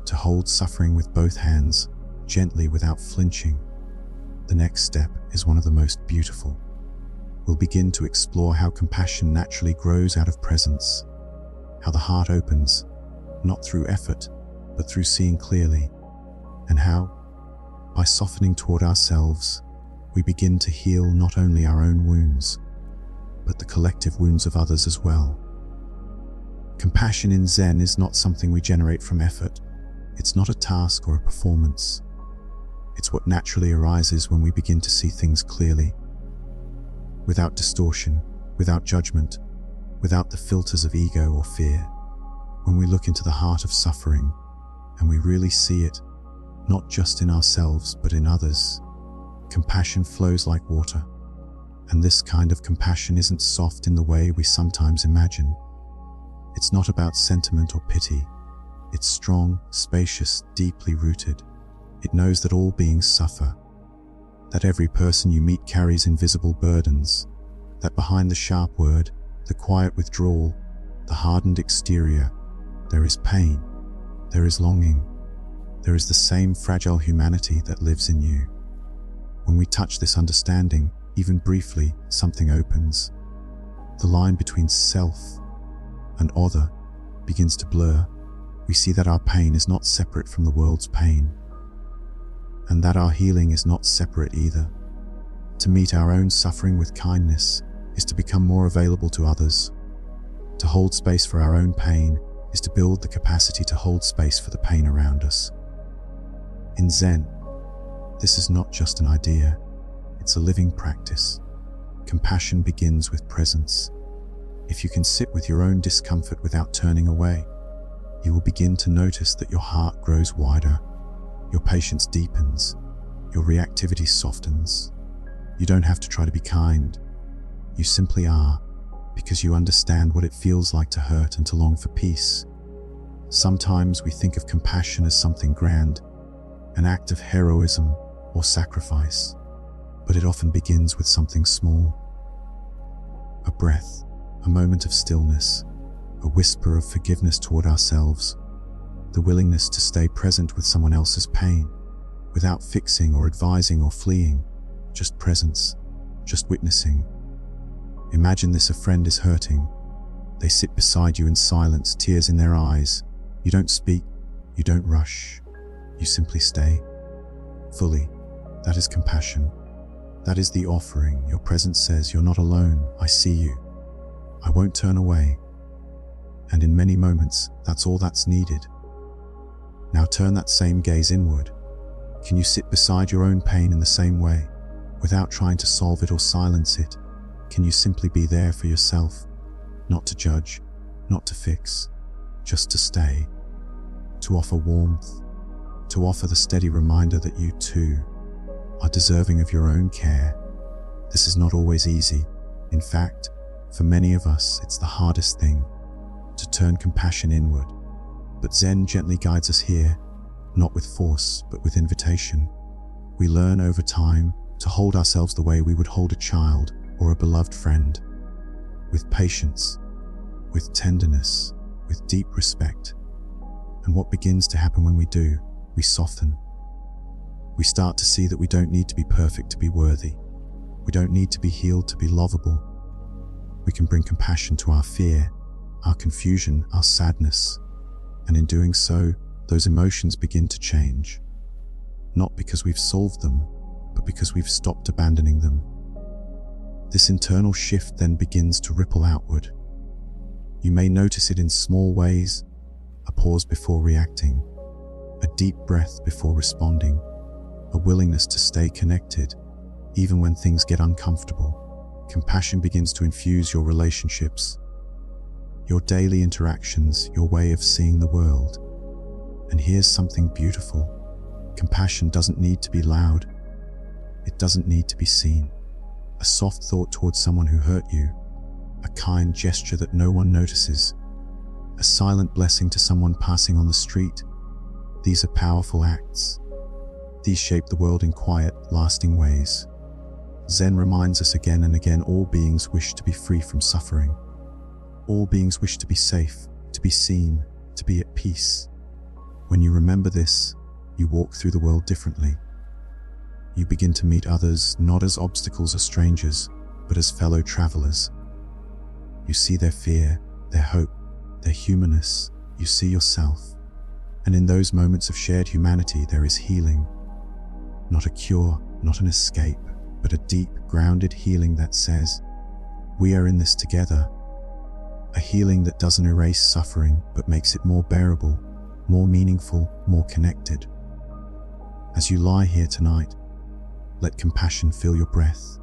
to hold suffering with both hands, gently without flinching. The next step is one of the most beautiful. We'll begin to explore how compassion naturally grows out of presence, how the heart opens, not through effort, but through seeing clearly, and how, by softening toward ourselves, we begin to heal not only our own wounds, but the collective wounds of others as well. Compassion in Zen is not something we generate from effort. It's not a task or a performance. It's what naturally arises when we begin to see things clearly, without distortion, without judgment, without the filters of ego or fear. When we look into the heart of suffering, and we really see it, not just in ourselves, but in others, compassion flows like water. And this kind of compassion isn't soft in the way we sometimes imagine. It's not about sentiment or pity. It's strong, spacious, deeply rooted. It knows that all beings suffer, that every person you meet carries invisible burdens, that behind the sharp word, the quiet withdrawal, the hardened exterior, there is pain, there is longing, there is the same fragile humanity that lives in you. When we touch this understanding, even briefly, something opens. The line between self and other begins to blur. We see that our pain is not separate from the world's pain, and that our healing is not separate either. To meet our own suffering with kindness is to become more available to others. To hold space for our own pain is to build the capacity to hold space for the pain around us. In Zen, this is not just an idea, it's a living practice. Compassion begins with presence. If you can sit with your own discomfort without turning away, you will begin to notice that your heart grows wider, your patience deepens, your reactivity softens. You don't have to try to be kind. You simply are, because you understand what it feels like to hurt and to long for peace. Sometimes we think of compassion as something grand, an act of heroism or sacrifice, but it often begins with something small. A breath, a moment of stillness, a whisper of forgiveness toward ourselves, the willingness to stay present with someone else's pain, without fixing or advising or fleeing, just presence, just witnessing. Imagine this: a friend is hurting. They sit beside you in silence, tears in their eyes. You don't speak, you don't rush, you simply stay. Fully. That is compassion. That is the offering. Your presence says, you're not alone, I see you. I won't turn away. And in many moments, that's all that's needed. Now turn that same gaze inward. Can you sit beside your own pain in the same way, without trying to solve it or silence it? Can you simply be there for yourself, not to judge, not to fix, just to stay, to offer warmth, to offer the steady reminder that you too are deserving of your own care? This is not always easy. In fact, for many of us, it's the hardest thing, to turn compassion inward. But Zen gently guides us here, not with force, but with invitation. We learn over time to hold ourselves the way we would hold a child or a beloved friend, with patience, with tenderness, with deep respect. And what begins to happen when we do, we soften. We start to see that we don't need to be perfect to be worthy. We don't need to be healed to be lovable. We can bring compassion to our fear, our confusion, our sadness. And in doing so, those emotions begin to change. Not because we've solved them, but because we've stopped abandoning them. This internal shift then begins to ripple outward. You may notice it in small ways: a pause before reacting, a deep breath before responding, a willingness to stay connected, even when things get uncomfortable. Compassion begins to infuse your relationships, your daily interactions, your way of seeing the world. And here's something beautiful. Compassion doesn't need to be loud. It doesn't need to be seen. A soft thought towards someone who hurt you, a kind gesture that no one notices, a silent blessing to someone passing on the street. These are powerful acts. These shape the world in quiet, lasting ways. Zen reminds us again and again, all beings wish to be free from suffering. All beings wish to be safe, to be seen, to be at peace. When you remember this, you walk through the world differently. You begin to meet others not as obstacles or strangers, but as fellow travelers. You see their fear, their hope, their humanness. You see yourself. And in those moments of shared humanity, there is healing. Not a cure, not an escape, but a deep, grounded healing that says, we are in this together. A healing that doesn't erase suffering, but makes it more bearable, more meaningful, more connected. As you lie here tonight, let compassion fill your breath.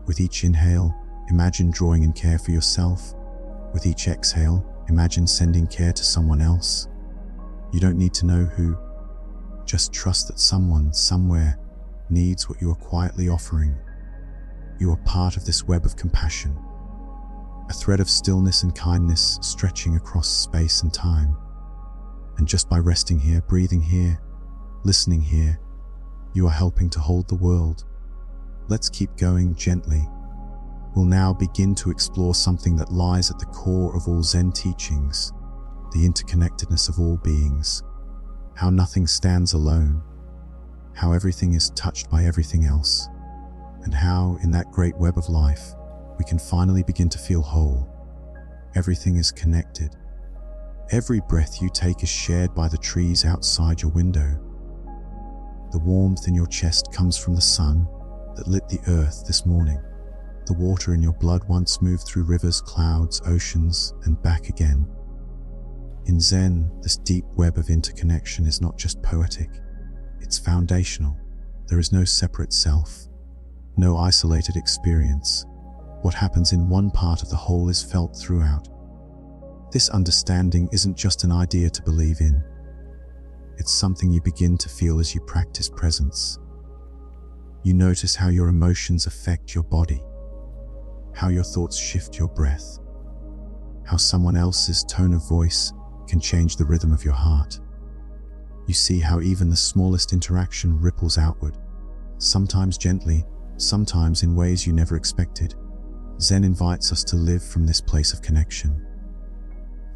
With each inhale, imagine drawing in care for yourself. With each exhale, imagine sending care to someone else. You don't need to know who. Just trust that someone, somewhere, needs what you are quietly offering. You are part of this web of compassion, a thread of stillness and kindness stretching across space and time. And just by resting here, breathing here, listening here, you are helping to hold the world. Let's keep going gently. We'll now begin to explore something that lies at the core of all Zen teachings, the interconnectedness of all beings, how nothing stands alone, how everything is touched by everything else, and how, in that great web of life, we can finally begin to feel whole. Everything is connected. Every breath you take is shared by the trees outside your window. The warmth in your chest comes from the sun that lit the earth this morning. The water in your blood once moved through rivers, clouds, oceans, and back again. In Zen, this deep web of interconnection is not just poetic, it's foundational. There is no separate self, no isolated experience. What happens in one part of the whole is felt throughout. This understanding isn't just an idea to believe in. It's something you begin to feel as you practice presence. You notice how your emotions affect your body, how your thoughts shift your breath, how someone else's tone of voice can change the rhythm of your heart. You see how even the smallest interaction ripples outward, sometimes gently, sometimes in ways you never expected. Zen invites us to live from this place of connection,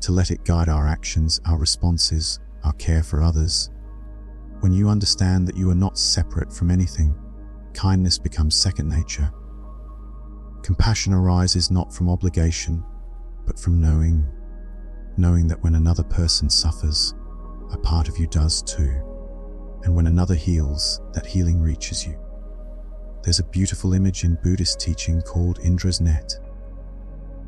to let it guide our actions, our responses, our care for others. When you understand that you are not separate from anything, kindness becomes second nature. Compassion arises not from obligation, but from knowing that when another person suffers, a part of you does too. And when another heals, that healing reaches you. There's a beautiful image in Buddhist teaching called Indra's net.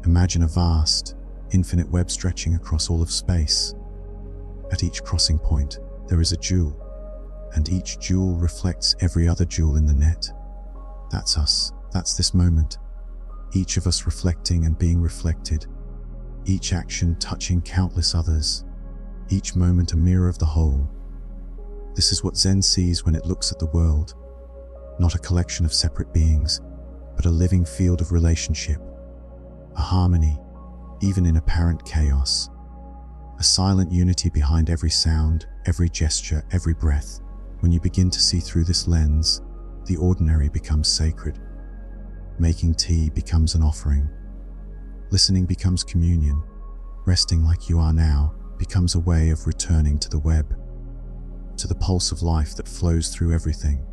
Imagine a vast, infinite web stretching across all of space. At each crossing point, there is a jewel, and each jewel reflects every other jewel in the net. That's us. That's this moment. Each of us reflecting and being reflected. Each action touching countless others. Each moment a mirror of the whole. This is what Zen sees when it looks at the world. Not a collection of separate beings, but a living field of relationship. A harmony, even in apparent chaos. A silent unity behind every sound, every gesture, every breath. When you begin to see through this lens, the ordinary becomes sacred. Making tea becomes an offering. Listening becomes communion. Resting like you are now becomes a way of returning to the web, to the pulse of life that flows through everything.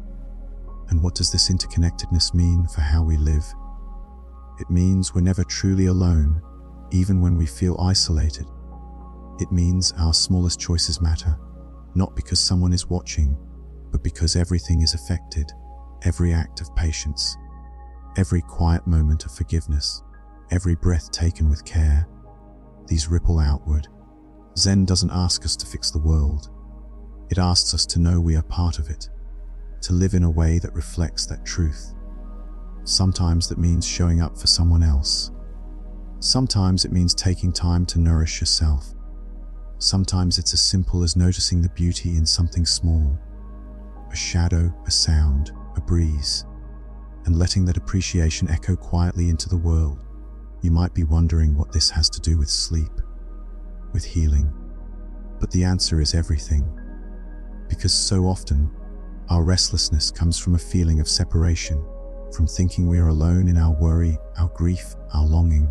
And what does this interconnectedness mean for how we live? It means we're never truly alone, even when we feel isolated. It means our smallest choices matter, not because someone is watching, but because everything is affected. Every act of patience, every quiet moment of forgiveness, every breath taken with care. These ripple outward. Zen doesn't ask us to fix the world. It asks us to know we are part of it, to live in a way that reflects that truth. Sometimes that means showing up for someone else. Sometimes it means taking time to nourish yourself. Sometimes it's as simple as noticing the beauty in something small, a shadow, a sound, a breeze, and letting that appreciation echo quietly into the world. You might be wondering what this has to do with sleep, with healing, but the answer is everything. Because so often, our restlessness comes from a feeling of separation, from thinking we are alone in our worry, our grief, our longing.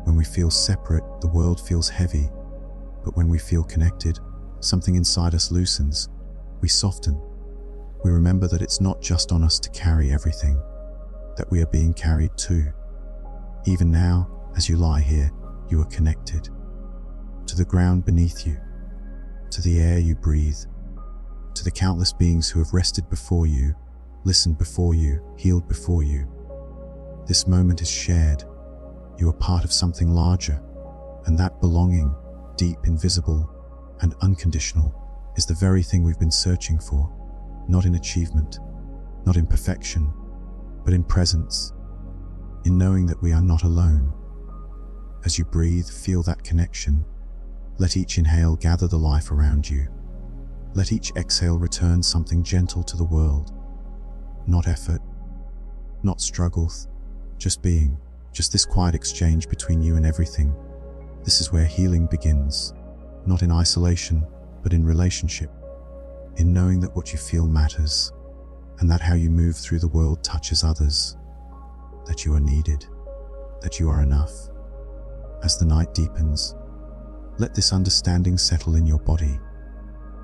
When we feel separate, the world feels heavy, but when we feel connected, something inside us loosens. We soften. We remember that it's not just on us to carry everything, that we are being carried too. Even now, as you lie here, you are connected to the ground beneath you, to the air you breathe, to the countless beings who have rested before you, listened before you, healed before you. This moment is shared. You are part of something larger, and that belonging, deep, invisible, and unconditional, is the very thing we've been searching for, not in achievement, not in perfection, but in presence, in knowing that we are not alone. As you breathe, feel that connection. Let each inhale gather the life around you. Let each exhale return something gentle to the world. Not effort, not struggle, just being, just this quiet exchange between you and everything. This is where healing begins, not in isolation, but in relationship, in knowing that what you feel matters, and that how you move through the world touches others, that you are needed, that you are enough. As the night deepens, let this understanding settle in your body.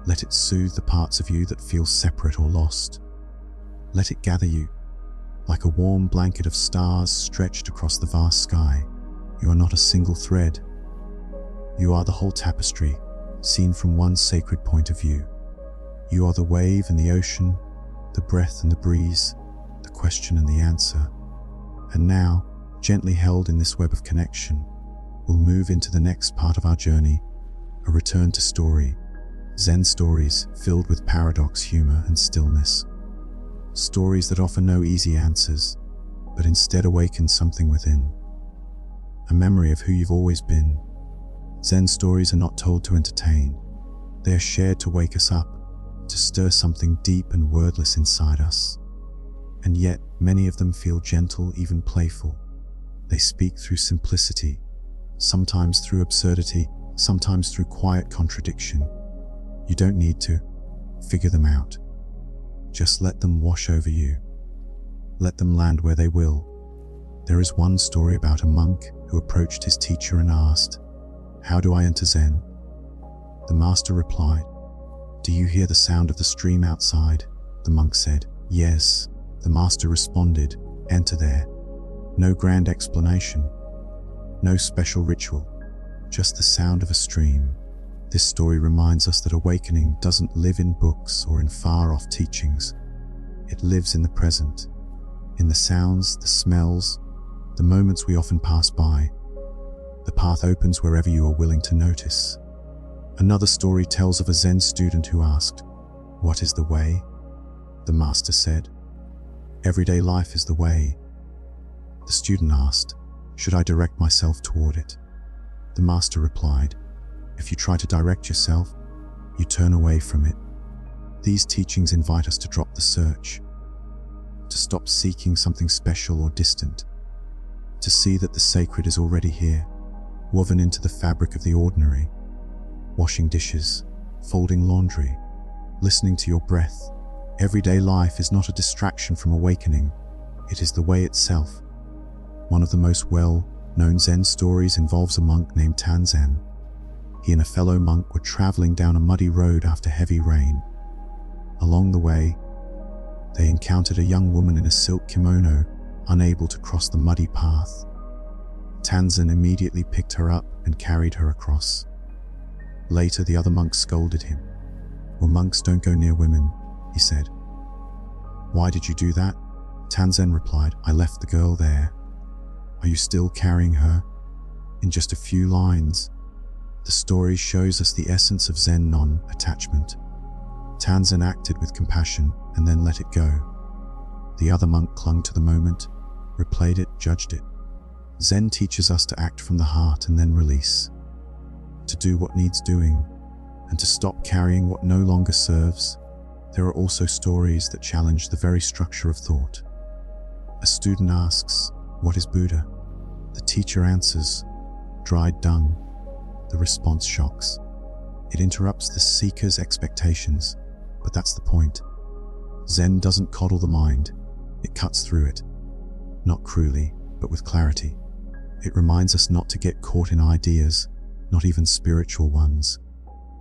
Let it soothe the parts of you that feel separate or lost. Let it gather you, like a warm blanket of stars stretched across the vast sky. You are not a single thread. You are the whole tapestry, seen from one sacred point of view. You are the wave and the ocean, the breath and the breeze, the question and the answer. And now, gently held in this web of connection, we'll move into the next part of our journey, a return to story. Zen stories filled with paradox, humor, and stillness. Stories that offer no easy answers, but instead awaken something within. A memory of who you've always been. Zen stories are not told to entertain. They are shared to wake us up, to stir something deep and wordless inside us. And yet, many of them feel gentle, even playful. They speak through simplicity, sometimes through absurdity, sometimes through quiet contradiction. You don't need to figure them out. Just let them wash over you. Let them land where they will. There is one story about a monk who approached his teacher and asked, "How do I enter Zen?" The master replied, "Do you hear the sound of the stream outside?" The monk said, "Yes." The master responded, "Enter there." No grand explanation, no special ritual, just the sound of a stream. This story reminds us that awakening doesn't live in books or in far-off teachings. It lives in the present, in the sounds, the smells, the moments we often pass by. The path opens wherever you are willing to notice. Another story tells of a Zen student who asked, "What is the way?" The master said, "Everyday life is the way." The student asked, "Should I direct myself toward it?" The master replied, "If you try to direct yourself, you turn away from it." These teachings invite us to drop the search, to stop seeking something special or distant, to see that the sacred is already here, woven into the fabric of the ordinary. Washing dishes, folding laundry, listening to your breath. Everyday life is not a distraction from awakening, it is the way itself. One of the most well-known Zen stories involves a monk named Tanzen. He and a fellow monk were traveling down a muddy road after heavy rain. Along the way, they encountered a young woman in a silk kimono, unable to cross the muddy path. Tanzen immediately picked her up and carried her across. Later, the other monk scolded him. "Well, monks don't go near women," he said. "Why did you do that?" Tanzen replied, "I left the girl there." "Are you still carrying her?" In just a few lines, the story shows us the essence of Zen non-attachment. Tanzen acted with compassion and then let it go. The other monk clung to the moment, replayed it, judged it. Zen teaches us to act from the heart and then release, to do what needs doing, and to stop carrying what no longer serves. There are also stories that challenge the very structure of thought. A student asks, "What is Buddha?" The teacher answers, "Dried dung." The response shocks. It interrupts the seeker's expectations, but that's the point. Zen doesn't coddle the mind, it cuts through it. Not cruelly, but with clarity. It reminds us not to get caught in ideas, not even spiritual ones.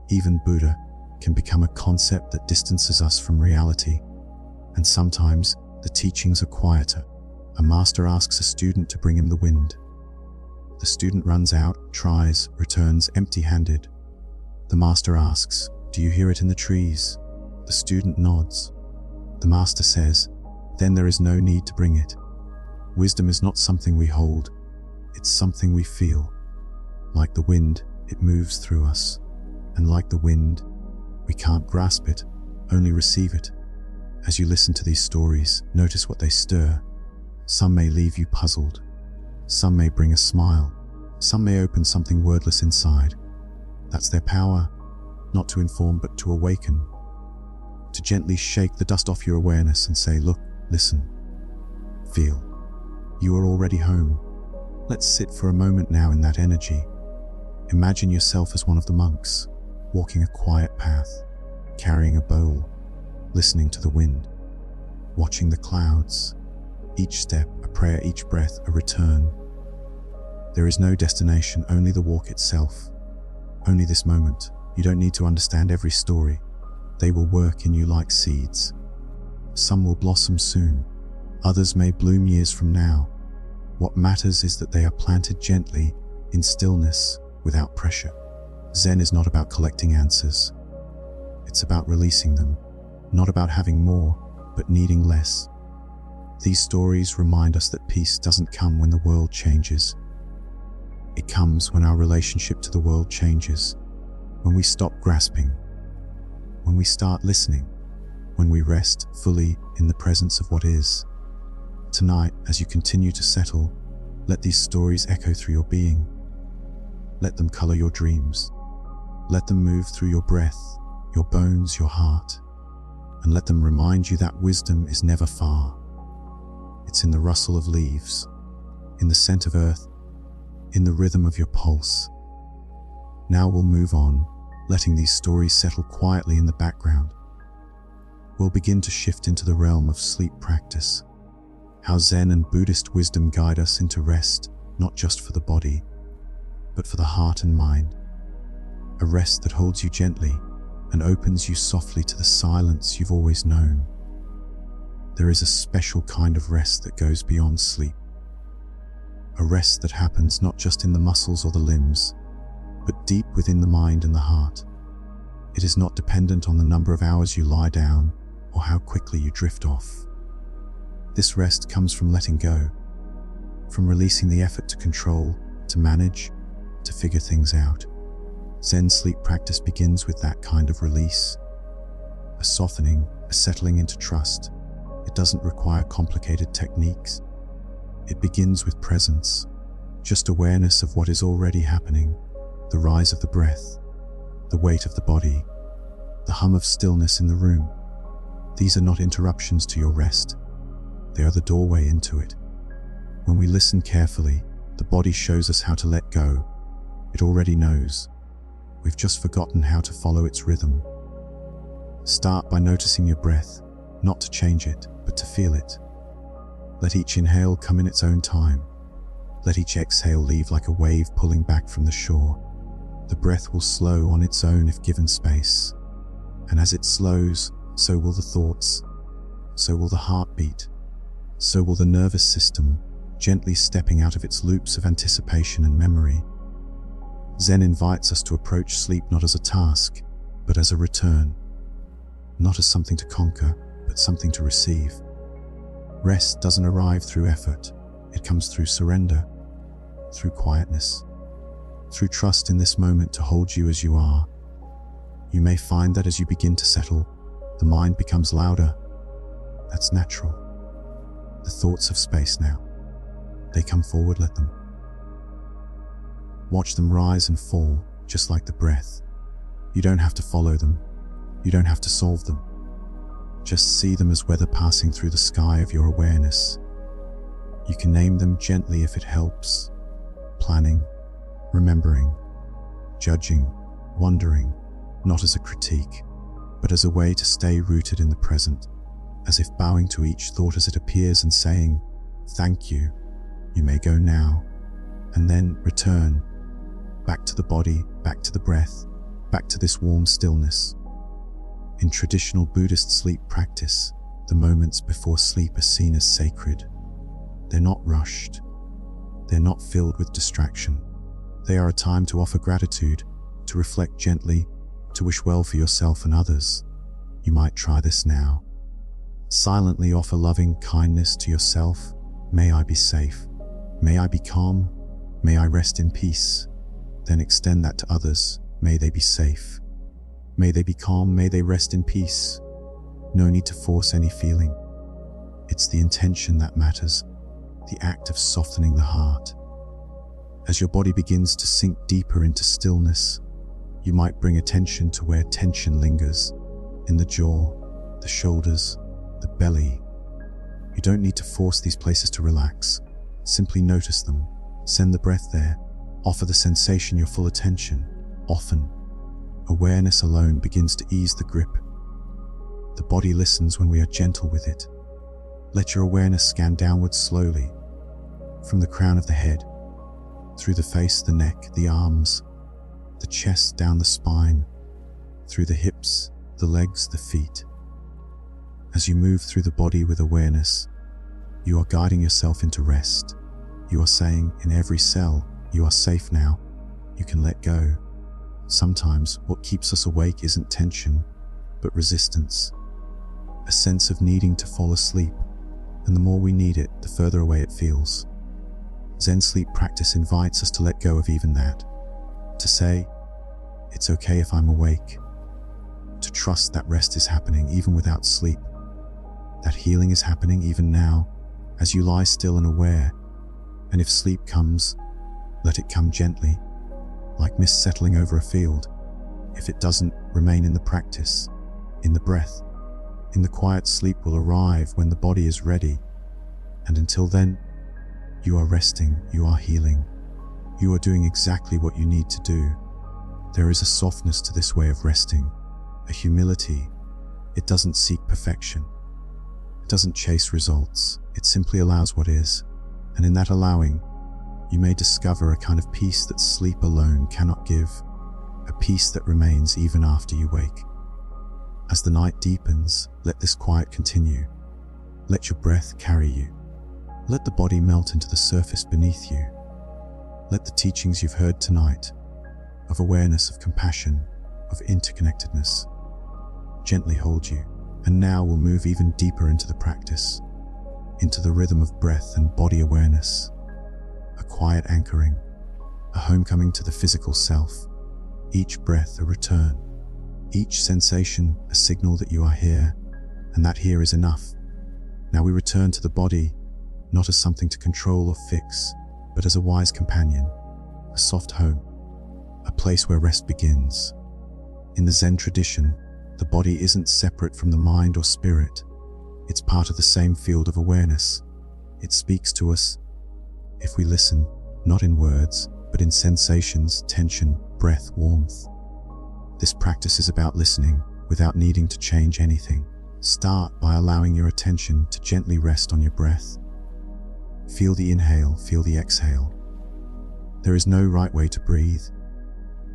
Even Buddha can become a concept that distances us from reality. And sometimes, the teachings are quieter. A master asks a student to bring him the wind. The student runs out, tries, returns empty-handed. The master asks, "Do you hear it in the trees?" The student nods. The master says, "Then there is no need to bring it." Wisdom is not something we hold, it's something we feel. Like the wind, it moves through us. And like the wind, we can't grasp it, only receive it. As you listen to these stories, notice what they stir. Some may leave you puzzled. Some may bring a smile. Some may open something wordless inside. That's their power, not to inform but to awaken. To gently shake the dust off your awareness and say, "Look, listen, feel. You are already home." Let's sit for a moment now in that energy. Imagine yourself as one of the monks, walking a quiet path, carrying a bowl, listening to the wind, watching the clouds. Each step, a prayer, each breath, a return. There is no destination, only the walk itself. Only this moment. You don't need to understand every story. They will work in you like seeds. Some will blossom soon. Others may bloom years from now. What matters is that they are planted gently, in stillness, without pressure. Zen is not about collecting answers. It's about releasing them. Not about having more, but needing less. These stories remind us that peace doesn't come when the world changes. It comes when our relationship to the world changes, when we stop grasping, when we start listening, when we rest fully in the presence of what is. Tonight, as you continue to settle, let these stories echo through your being. Let them color your dreams. Let them move through your breath, your bones, your heart, and let them remind you that wisdom is never far. It's in the rustle of leaves, in the scent of earth, in the rhythm of your pulse. Now we'll move on, letting these stories settle quietly in the background. We'll begin to shift into the realm of sleep practice, how Zen and Buddhist wisdom guide us into rest, not just for the body, but for the heart and mind. A rest that holds you gently and opens you softly to the silence you've always known. There is a special kind of rest that goes beyond sleep. A rest that happens not just in the muscles or the limbs, but deep within the mind and the heart. It is not dependent on the number of hours you lie down or how quickly you drift off. This rest comes from letting go, from releasing the effort to control, to manage, to figure things out. Zen sleep practice begins with that kind of release, a softening, a settling into trust. It doesn't require complicated techniques. It begins with presence, just awareness of what is already happening, the rise of the breath, the weight of the body, the hum of stillness in the room. These are not interruptions to your rest. They are the doorway into it. When we listen carefully, the body shows us how to let go. It already knows. We've just forgotten how to follow its rhythm. Start by noticing your breath, not to change it, but to feel it. Let each inhale come in its own time. Let each exhale leave like a wave pulling back from the shore. The breath will slow on its own if given space. And as it slows, so will the thoughts, so will the heartbeat, so will the nervous system, gently stepping out of its loops of anticipation and memory. Zen invites us to approach sleep not as a task, but as a return. Not as something to conquer, but something to receive. Rest doesn't arrive through effort. It comes through surrender, through quietness, through trust in this moment to hold you as you are. You may find that as you begin to settle, the mind becomes louder. That's natural. The thoughts have space now. They come forward, let them. Watch them rise and fall, just like the breath. You don't have to follow them. You don't have to solve them. Just see them as weather passing through the sky of your awareness. You can name them gently if it helps. Planning, remembering, judging, wondering, not as a critique, but as a way to stay rooted in the present, as if bowing to each thought as it appears and saying, "Thank you, you may go now," and then return, back to the body, back to the breath, back to this warm stillness. In traditional Buddhist sleep practice, the moments before sleep are seen as sacred. They're not rushed. They're not filled with distraction. They are a time to offer gratitude, to reflect gently, to wish well for yourself and others. You might try this now. Silently offer loving kindness to yourself. May I be safe. May I be calm. May I rest in peace. Then extend that to others. May they be safe. May they be calm. May they rest in peace. No need to force any feeling. It's the intention that matters, the act of softening the heart. As your body begins to sink deeper into stillness, you might bring attention to where tension lingers, in the jaw, the shoulders, the belly. You don't need to force these places to relax. Simply notice them. Send the breath there. Offer the sensation your full attention. Often, awareness alone begins to ease the grip. The body listens when we are gentle with it. Let your awareness scan downwards slowly, from the crown of the head, through the face, the neck, the arms, the chest, down the spine, through the hips, the legs, the feet. As you move through the body with awareness, you are guiding yourself into rest. You are saying, in every cell, you are safe now. You can let go. Sometimes what keeps us awake isn't tension, but resistance. A sense of needing to fall asleep, and the more we need it, the further away it feels. Zen sleep practice invites us to let go of even that. To say, it's okay if I'm awake. To trust that rest is happening even without sleep. That healing is happening even now, as you lie still and aware. And if sleep comes, let it come gently, like mist settling over a field. If it doesn't, remain in the practice, in the breath, in the quiet. Sleep will arrive when the body is ready. And until then, you are resting, you are healing. You are doing exactly what you need to do. There is a softness to this way of resting, a humility. It doesn't seek perfection. It doesn't chase results. It simply allows what is. And in that allowing, you may discover a kind of peace that sleep alone cannot give, a peace that remains even after you wake. As the night deepens, let this quiet continue. Let your breath carry you. Let the body melt into the surface beneath you. Let the teachings you've heard tonight, of awareness, of compassion, of interconnectedness, gently hold you. And now we'll move even deeper into the practice, into the rhythm of breath and body awareness, a quiet anchoring, a homecoming to the physical self, each breath a return, each sensation a signal that you are here, and that here is enough. Now we return to the body, not as something to control or fix, but as a wise companion, a soft home, a place where rest begins. In the Zen tradition, the body isn't separate from the mind or spirit. It's part of the same field of awareness. It speaks to us if we listen, not in words, but in sensations, tension, breath, warmth. This practice is about listening without needing to change anything. Start by allowing your attention to gently rest on your breath. Feel the inhale, feel the exhale. There is no right way to breathe.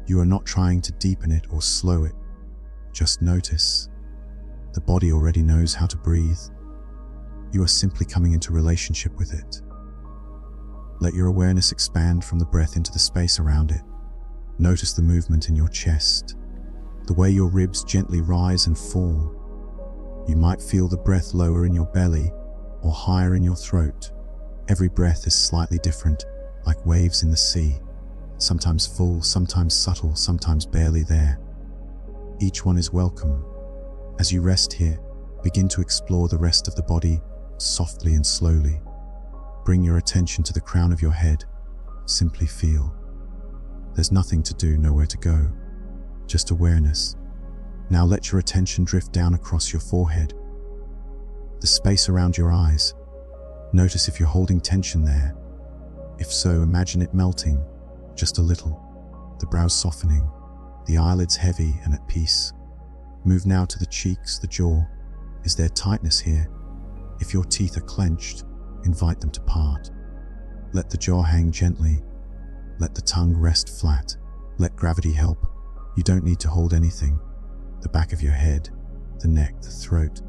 You are not trying to deepen it or slow it. Just notice. The body already knows how to breathe. You are simply coming into relationship with it. Let your awareness expand from the breath into the space around it. Notice the movement in your chest, the way your ribs gently rise and fall. You might feel the breath lower in your belly or higher in your throat. Every breath is slightly different, like waves in the sea, sometimes full, sometimes subtle, sometimes barely there. Each one is welcome. As you rest here, begin to explore the rest of the body softly and slowly. Bring your attention to the crown of your head. Simply feel. There's nothing to do, nowhere to go, just awareness. Now let your attention drift down across your forehead, the space around your eyes. Notice if you're holding tension there. If so, imagine it melting, just a little, the brows softening, the eyelids heavy and at peace. Move now to the cheeks, the jaw. Is there tightness here? If your teeth are clenched, invite them to part. Let the jaw hang gently. Let the tongue rest flat. Let gravity help. You don't need to hold anything. The back of your head, the neck, the throat.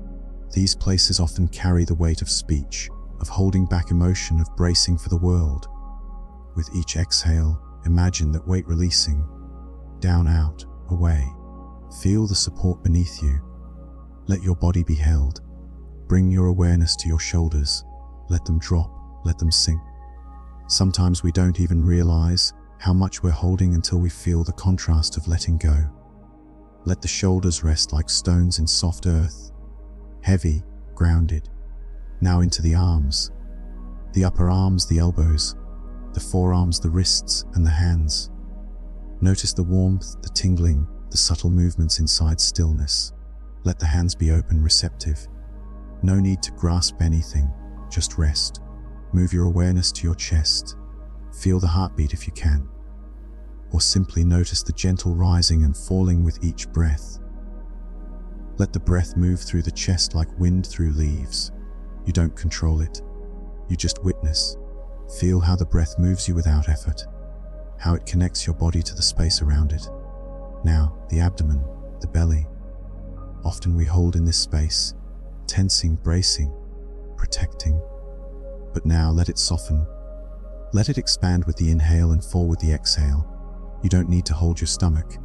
These places often carry the weight of speech, of holding back emotion, of bracing for the world. With each exhale, imagine that weight releasing. Down, out, away. Feel the support beneath you. Let your body be held. Bring your awareness to your shoulders. Let them drop, let them sink. Sometimes we don't even realize how much we're holding until we feel the contrast of letting go. Let the shoulders rest like stones in soft earth, heavy, grounded. Now into the arms. The upper arms, the elbows, the forearms, the wrists, and the hands. Notice the warmth, the tingling, the subtle movements inside stillness. Let the hands be open, receptive. No need to grasp anything, just rest. Move your awareness to your chest. Feel the heartbeat if you can. Or simply notice the gentle rising and falling with each breath. Let the breath move through the chest like wind through leaves. You don't control it. You just witness. Feel how the breath moves you without effort, how it connects your body to the space around it. Now, the abdomen, the belly. Often we hold in this space, tensing, bracing, protecting. But now let it soften. Let it expand with the inhale and fall with the exhale. You don't need to hold your stomach.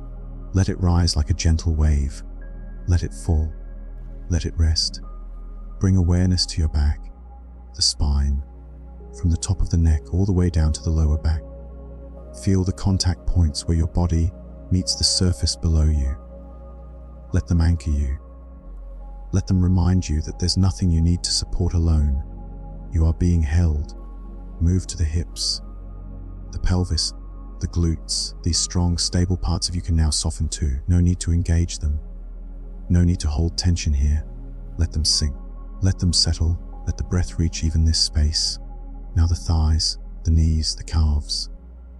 Let it rise like a gentle wave. Let it fall. Let it rest. Bring awareness to your back, the spine, from the top of the neck all the way down to the lower back. Feel the contact points where your body meets the surface below you. Let them anchor you. Let them remind you that there's nothing you need to support alone. You are being held. Move to the hips, the pelvis, the glutes, these strong, stable parts of you can now soften too. No need to engage them. No need to hold tension here. Let them sink. Let them settle. Let the breath reach even this space. Now the thighs, the knees, the calves.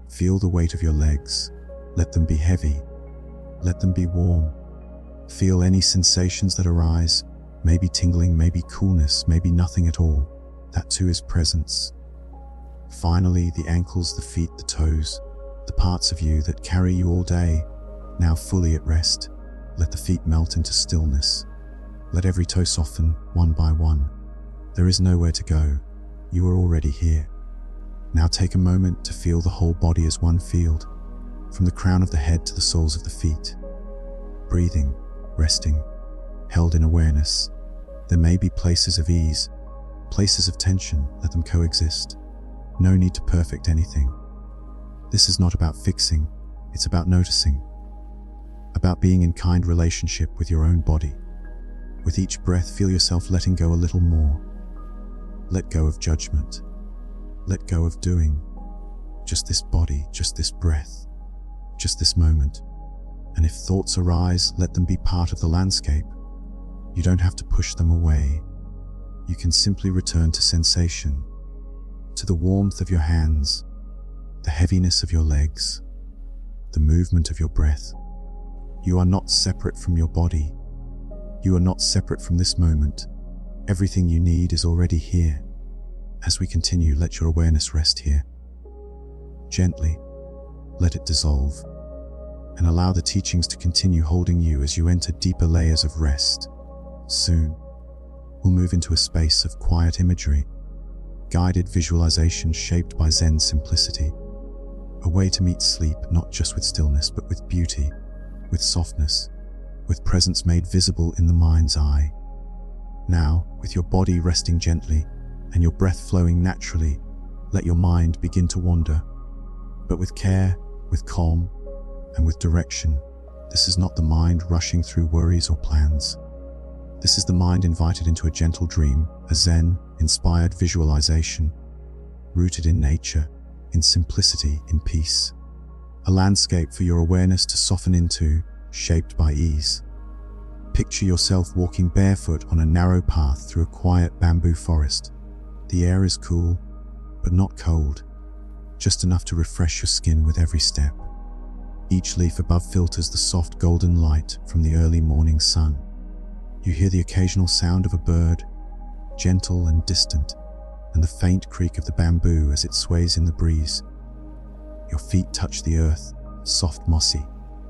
Feel the weight of your legs. Let them be heavy. Let them be warm. Feel any sensations that arise. Maybe tingling, maybe coolness, maybe nothing at all. That too is presence. Finally, the ankles, the feet, the toes, the parts of you that carry you all day, now fully at rest. Let the feet melt into stillness. Let every toe soften, one by one. There is nowhere to go. You are already here. Now take a moment to feel the whole body as one field, from the crown of the head to the soles of the feet. Breathing, resting, held in awareness. There may be places of ease, places of tension. Let them coexist. No need to perfect anything. This is not about fixing, it's about noticing. About being in kind relationship with your own body. With each breath, feel yourself letting go a little more. Let go of judgment. Let go of doing. Just this body, just this breath, just this moment. And if thoughts arise, let them be part of the landscape. You don't have to push them away. You can simply return to sensation, to the warmth of your hands, the heaviness of your legs, the movement of your breath. You are not separate from your body. You are not separate from this moment. Everything you need is already here. As we continue, let your awareness rest here. Gently, let it dissolve, and allow the teachings to continue holding you as you enter deeper layers of rest. Soon, we'll move into a space of quiet imagery, guided visualization shaped by Zen simplicity. A way to meet sleep, not just with stillness, but with beauty, with softness, with presence made visible in the mind's eye. Now, with your body resting gently and your breath flowing naturally, let your mind begin to wander. But with care, with calm, and with direction. This is not the mind rushing through worries or plans. This is the mind invited into a gentle dream, a Zen-inspired visualization, rooted in nature, in simplicity, in peace. A landscape for your awareness to soften into, shaped by ease. Picture yourself walking barefoot on a narrow path through a quiet bamboo forest. The air is cool, but not cold, just enough to refresh your skin with every step. Each leaf above filters the soft golden light from the early morning sun. You hear the occasional sound of a bird, gentle and distant, and the faint creak of the bamboo as it sways in the breeze. Your feet touch the earth, soft, mossy,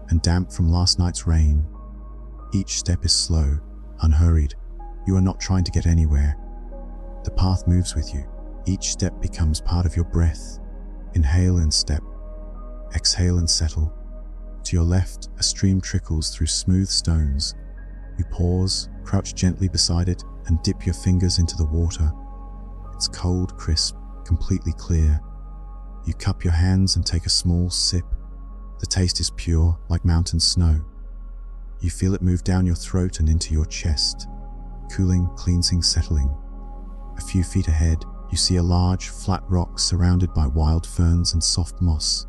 and damp from last night's rain. Each step is slow, unhurried. You are not trying to get anywhere. The path moves with you. Each step becomes part of your breath. Inhale and step. Exhale and settle. To your left, a stream trickles through smooth stones. You pause, crouch gently beside it, and dip your fingers into the water. It's cold, crisp, completely clear. You cup your hands and take a small sip. The taste is pure, like mountain snow. You feel it move down your throat and into your chest, cooling, cleansing, settling. A few feet ahead, you see a large, flat rock surrounded by wild ferns and soft moss.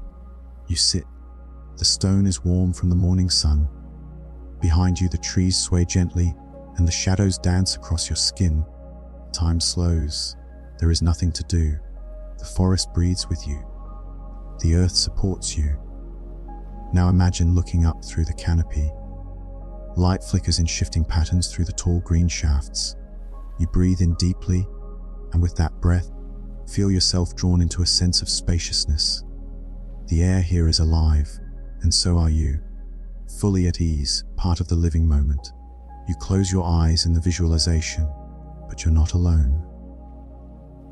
You sit. The stone is warm from the morning sun. Behind you, the trees sway gently, and the shadows dance across your skin. Time slows. There is nothing to do. The forest breathes with you. The earth supports you. Now imagine looking up through the canopy. Light flickers in shifting patterns through the tall green shafts. You breathe in deeply, and with that breath, feel yourself drawn into a sense of spaciousness. The air here is alive, and so are you. Fully at ease, part of the living moment. You close your eyes in the visualization, but you're not alone.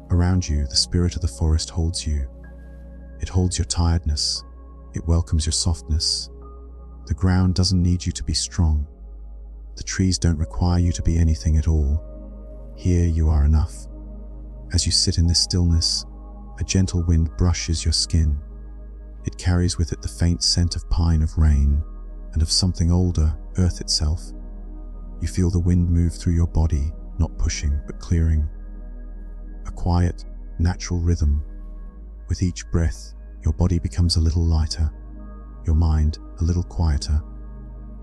Around you, the spirit of the forest holds you. It holds your tiredness. It welcomes your softness. The ground doesn't need you to be strong. The trees don't require you to be anything at all. Here you are enough. As you sit in this stillness, a gentle wind brushes your skin. It carries with it the faint scent of pine, of rain, and of something older, earth itself. You feel the wind move through your body, not pushing, but clearing. A quiet, natural rhythm. With each breath, Your body becomes a little lighter, your mind a little quieter.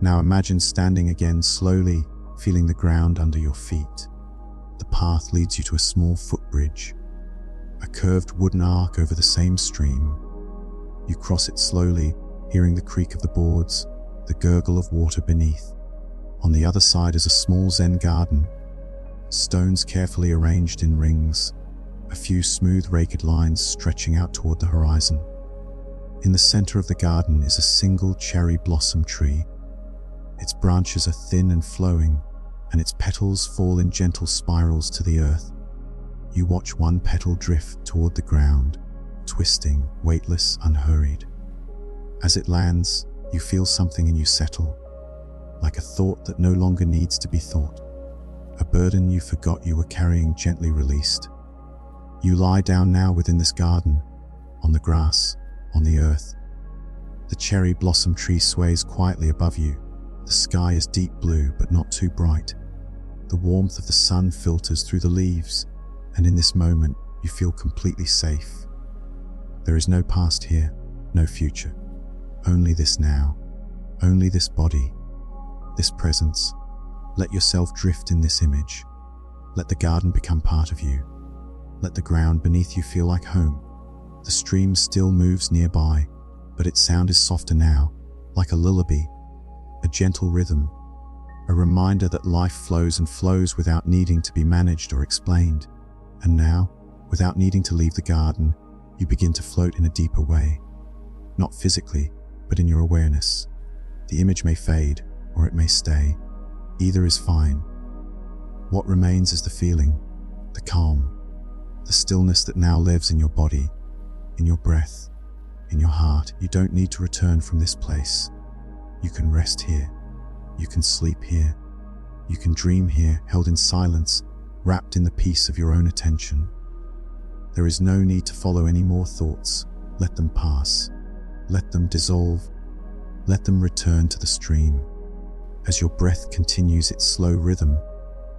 Now imagine standing again slowly, feeling the ground under your feet. The path leads you to a small footbridge, a curved wooden arc over the same stream. You cross it slowly, hearing the creak of the boards, the gurgle of water beneath. On the other side is a small Zen garden, stones carefully arranged in rings, a few smooth ragged lines stretching out toward the horizon. In the center of the garden is a single cherry blossom tree. Its branches are thin and flowing, and its petals fall in gentle spirals to the earth. You watch one petal drift toward the ground, twisting, weightless, unhurried. As it lands, you feel something in you settle, like a thought that no longer needs to be thought, a burden you forgot you were carrying gently released. You lie down now within this garden, on the grass, on the earth. The cherry blossom tree sways quietly above you. The sky is deep blue but not too bright. The warmth of the sun filters through the leaves, and in this moment you feel completely safe. There is no past here, no future. Only this now, only this body, this presence. Let yourself drift in this image. Let the garden become part of you. Let the ground beneath you feel like home. The stream still moves nearby, but its sound is softer now, like a lullaby, a gentle rhythm, a reminder that life flows and flows without needing to be managed or explained. And now, without needing to leave the garden, you begin to float in a deeper way. Not physically, but in your awareness. The image may fade, or it may stay. Either is fine. What remains is the feeling, the calm, the stillness that now lives in your body, in your breath, in your heart. You don't need to return from this place. You can rest here. You can sleep here. You can dream here, held in silence, wrapped in the peace of your own attention. There is no need to follow any more thoughts. Let them pass. Let them dissolve. Let them return to the stream. As your breath continues its slow rhythm,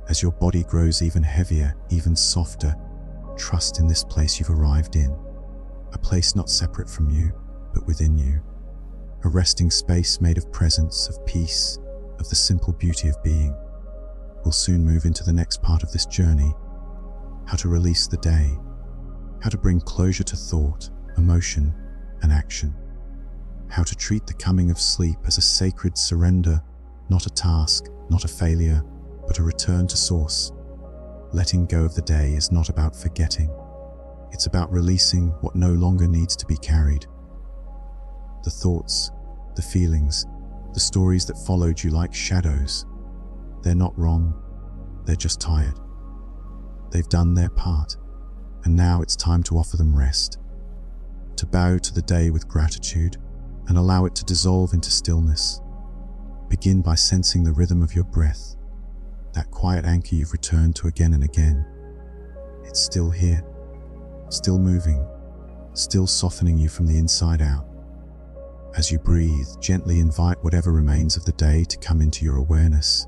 as your body grows even heavier, even softer, trust in this place you've arrived in. A place not separate from you, but within you. A resting space made of presence, of peace, of the simple beauty of being. We'll soon move into the next part of this journey. How to release the day. How to bring closure to thought, emotion, and action. How to treat the coming of sleep as a sacred surrender, not a task, not a failure, but a return to source. Letting go of the day is not about forgetting. It's about releasing what no longer needs to be carried. The thoughts, the feelings, the stories that followed you like shadows, they're not wrong, they're just tired. They've done their part, and now it's time to offer them rest. To bow to the day with gratitude and allow it to dissolve into stillness. Begin by sensing the rhythm of your breath, that quiet anchor you've returned to again and again. It's still here, still moving, still softening you from the inside out. As you breathe, gently invite whatever remains of the day to come into your awareness.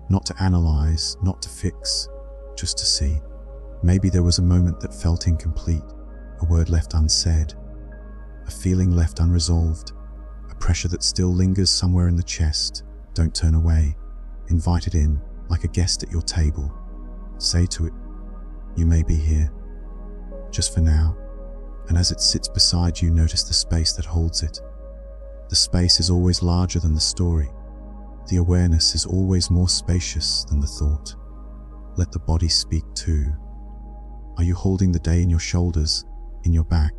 Not to analyze, not to fix, just to see. Maybe there was a moment that felt incomplete, a word left unsaid, a feeling left unresolved, a pressure that still lingers somewhere in the chest. Don't turn away. Invite it in, like a guest at your table. Say to it, you may be here, just for now. And as it sits beside you, notice the space that holds it. The space is always larger than the story. The awareness is always more spacious than the thought. Let the body speak too. Are you holding the day in your shoulders, in your back,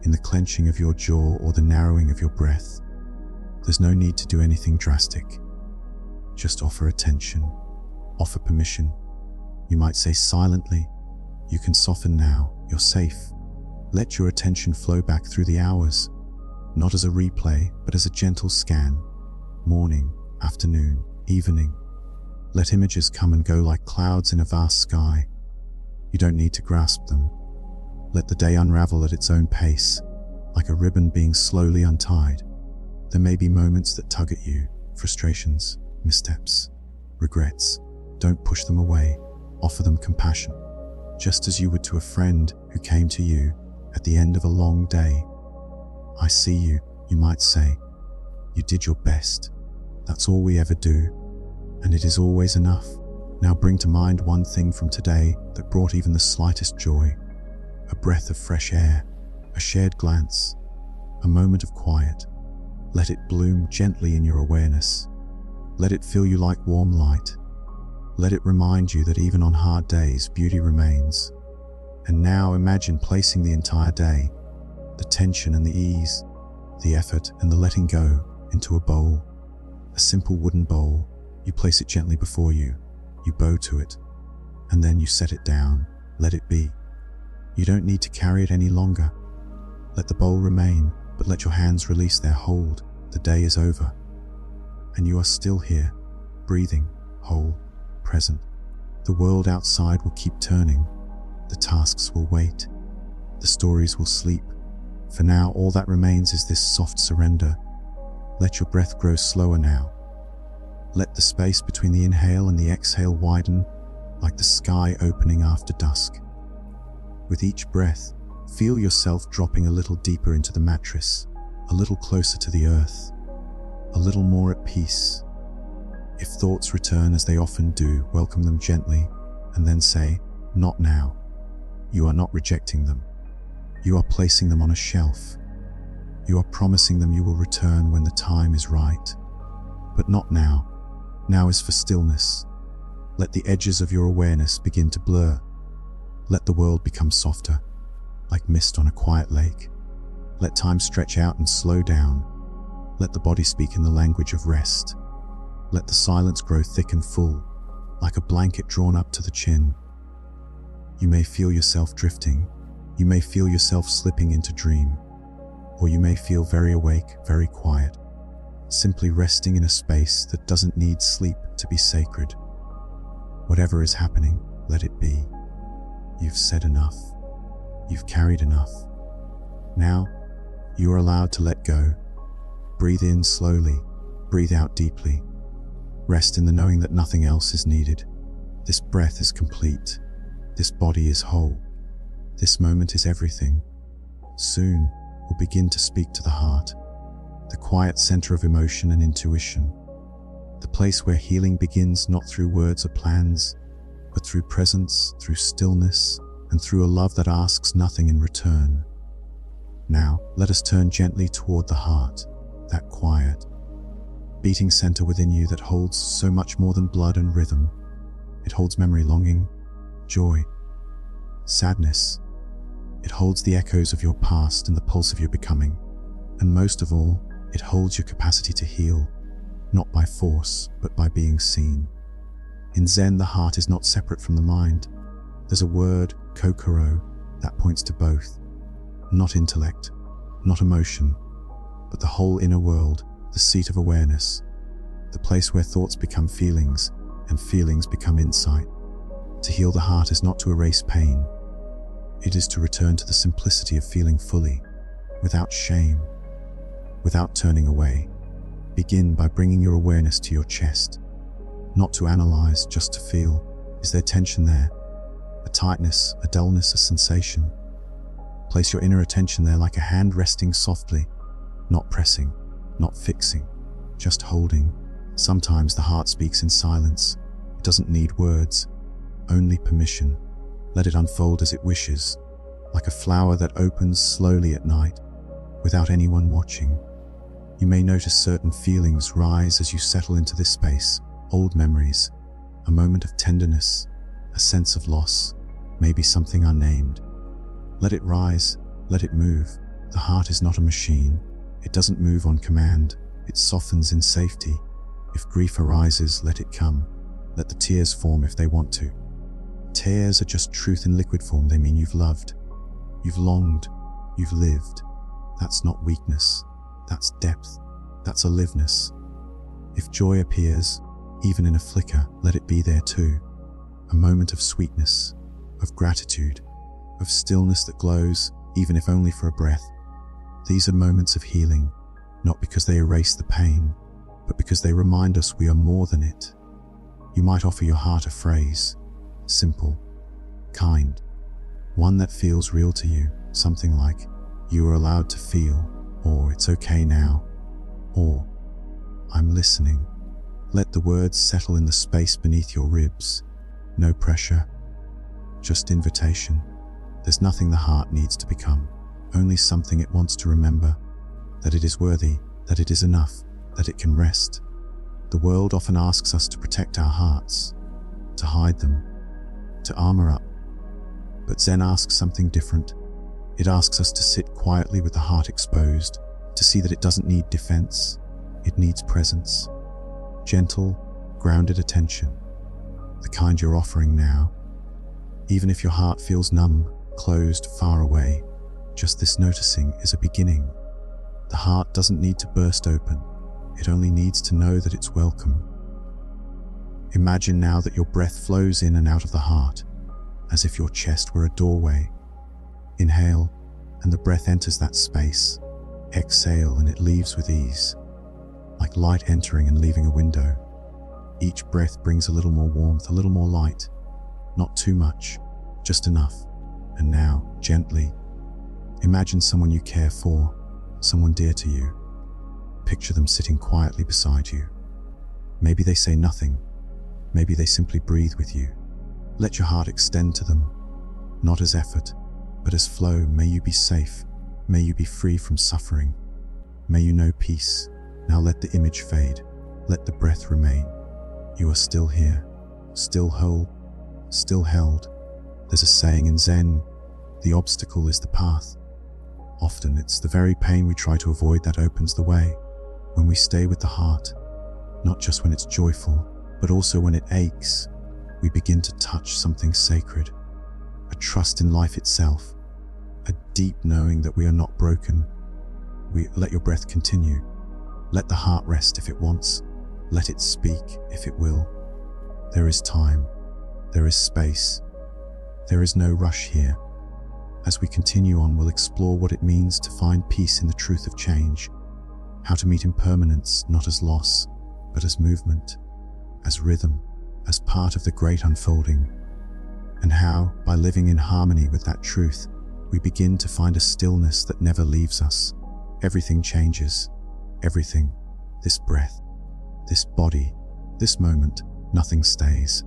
in the clenching of your jaw or the narrowing of your breath? There's no need to do anything drastic. Just offer attention, offer permission. You might say silently, you can soften now, you're safe. Let your attention flow back through the hours, not as a replay, but as a gentle scan. Morning, afternoon, evening. Let images come and go like clouds in a vast sky. You don't need to grasp them. Let the day unravel at its own pace, like a ribbon being slowly untied. There may be moments that tug at you, frustrations, missteps, regrets. Don't push them away. Offer them compassion, just as you would to a friend who came to you At the end of a long day, I see you, you might say. You did your best. That's all we ever do, and it is always enough. Now bring to mind one thing from today that brought even the slightest joy. A breath of fresh air, a shared glance, a moment of quiet. Let it bloom gently in your awareness. Let it fill you like warm light. Let it remind you that even on hard days, beauty remains. And now imagine placing the entire day, the tension and the ease, the effort and the letting go, into a bowl. A simple wooden bowl. You place it gently before you. You bow to it, and then you set it down. Let it be. You don't need to carry it any longer. Let the bowl remain, but let your hands release their hold. The day is over, and you are still here, breathing, whole, present. The world outside will keep turning. The tasks will wait. The stories will sleep. For now, all that remains is this soft surrender. Let your breath grow slower now. Let the space between the inhale and the exhale widen, like the sky opening after dusk. With each breath, feel yourself dropping a little deeper into the mattress, a little closer to the earth, a little more at peace. If thoughts return, as they often do, welcome them gently, and then say, "Not now." You are not rejecting them. You are placing them on a shelf. You are promising them you will return when the time is right. But not now. Now is for stillness. Let the edges of your awareness begin to blur. Let the world become softer, like mist on a quiet lake. Let time stretch out and slow down. Let the body speak in the language of rest. Let the silence grow thick and full, like a blanket drawn up to the chin. You may feel yourself drifting. You may feel yourself slipping into dream. Or you may feel very awake, very quiet, simply resting in a space that doesn't need sleep to be sacred. Whatever is happening, let it be. You've said enough. You've carried enough. Now, you are allowed to let go. Breathe in slowly, breathe out deeply. Rest in the knowing that nothing else is needed. This breath is complete. This body is whole. This moment is everything. Soon, we'll begin to speak to the heart, the quiet center of emotion and intuition, the place where healing begins not through words or plans, but through presence, through stillness, and through a love that asks nothing in return. Now, let us turn gently toward the heart, that quiet, beating center within you that holds so much more than blood and rhythm. It holds memory, longing, joy, sadness. It holds the echoes of your past and the pulse of your becoming. And most of all, it holds your capacity to heal, not by force, but by being seen. In Zen, the heart is not separate from the mind. There's a word, kokoro, that points to both. Not intellect, not emotion, but the whole inner world, the seat of awareness, the place where thoughts become feelings and feelings become insight. To heal the heart is not to erase pain. It is to return to the simplicity of feeling fully, without shame, without turning away. Begin by bringing your awareness to your chest, not to analyze, just to feel. Is there tension there? A tightness, a dullness, a sensation? Place your inner attention there like a hand resting softly, not pressing, not fixing, just holding. Sometimes the heart speaks in silence. It doesn't need words, only permission. Let it unfold as it wishes, like a flower that opens slowly at night, without anyone watching. You may notice certain feelings rise as you settle into this space. Old memories, a moment of tenderness, a sense of loss, maybe something unnamed. Let it rise, let it move. The heart is not a machine. It doesn't move on command. It softens in safety. If grief arises, let it come. Let the tears form if they want to. Tears are just truth in liquid form. They mean you've loved, you've longed, you've lived. That's not weakness. That's depth. That's aliveness. If joy appears, even in a flicker, let it be there too. A moment of sweetness, of gratitude, of stillness that glows, even if only for a breath. These are moments of healing, not because they erase the pain, but because they remind us we are more than it. You might offer your heart a phrase, simple, kind, one that feels real to you. Something like, "You are allowed to feel," or "It's okay now," or "I'm listening." Let the words settle in the space beneath your ribs. No pressure, just invitation. There's nothing the heart needs to become, only something it wants to remember, that it is worthy, that it is enough, that it can rest. The world often asks us to protect our hearts, to hide them, to armor up. But Zen asks something different. It asks us to sit quietly with the heart exposed, to see that it doesn't need defense, it needs presence. Gentle, grounded attention, the kind you're offering now. Even if your heart feels numb, closed, far away, just this noticing is a beginning. The heart doesn't need to burst open, it only needs to know that it's welcome. Imagine now that your breath flows in and out of the heart, as if your chest were a doorway. Inhale, and the breath enters that space. Exhale, and it leaves with ease, like light entering and leaving a window. Each breath brings a little more warmth, a little more light. Not too much, just enough. And now, gently, imagine someone you care for, someone dear to you. Picture them sitting quietly beside you. Maybe they say nothing. Maybe they simply breathe with you. Let your heart extend to them, not as effort, but as flow. May you be safe. May you be free from suffering. May you know peace. Now let the image fade. Let the breath remain. You are still here, still whole, still held. There's a saying in Zen, the obstacle is the path. Often it's the very pain we try to avoid that opens the way. When we stay with the heart, not just when it's joyful, but also when it aches, we begin to touch something sacred. A trust in life itself, a deep knowing that we are not broken. We let your breath continue. Let the heart rest if it wants. Let it speak if it will. There is time. There is space. There is no rush here. As we continue on, we'll explore what it means to find peace in the truth of change, how to meet impermanence not as loss, but as movement, as rhythm, as part of the great unfolding, and how, by living in harmony with that truth, we begin to find a stillness that never leaves us. Everything changes. Everything. This breath, this body, this moment, nothing stays.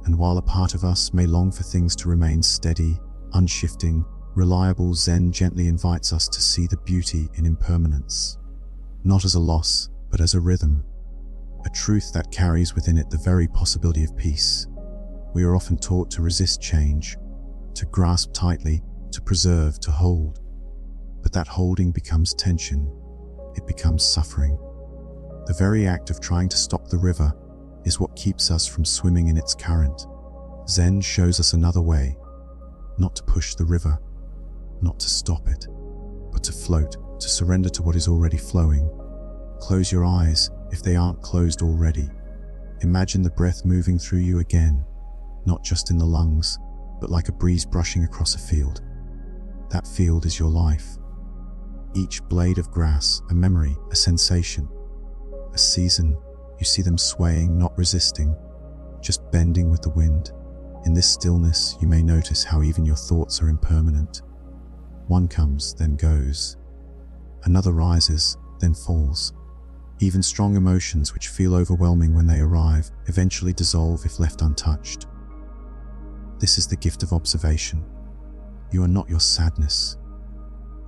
And while a part of us may long for things to remain steady, unshifting, reliable, Zen gently invites us to see the beauty in impermanence, not as a loss, but as a rhythm, a truth that carries within it the very possibility of peace. We are often taught to resist change, to grasp tightly, to preserve, to hold. But that holding becomes tension. It becomes suffering. The very act of trying to stop the river is what keeps us from swimming in its current. Zen shows us another way, not to push the river, not to stop it, but to float, to surrender to what is already flowing. Close your eyes if they aren't closed already. Imagine the breath moving through you again, not just in the lungs, but like a breeze brushing across a field. That field is your life. Each blade of grass, a memory, a sensation, a season. You see them swaying, not resisting, just bending with the wind. In this stillness, you may notice how even your thoughts are impermanent. One comes, then goes. Another rises, then falls. Even strong emotions which feel overwhelming when they arrive, eventually dissolve if left untouched. This is the gift of observation. You are not your sadness.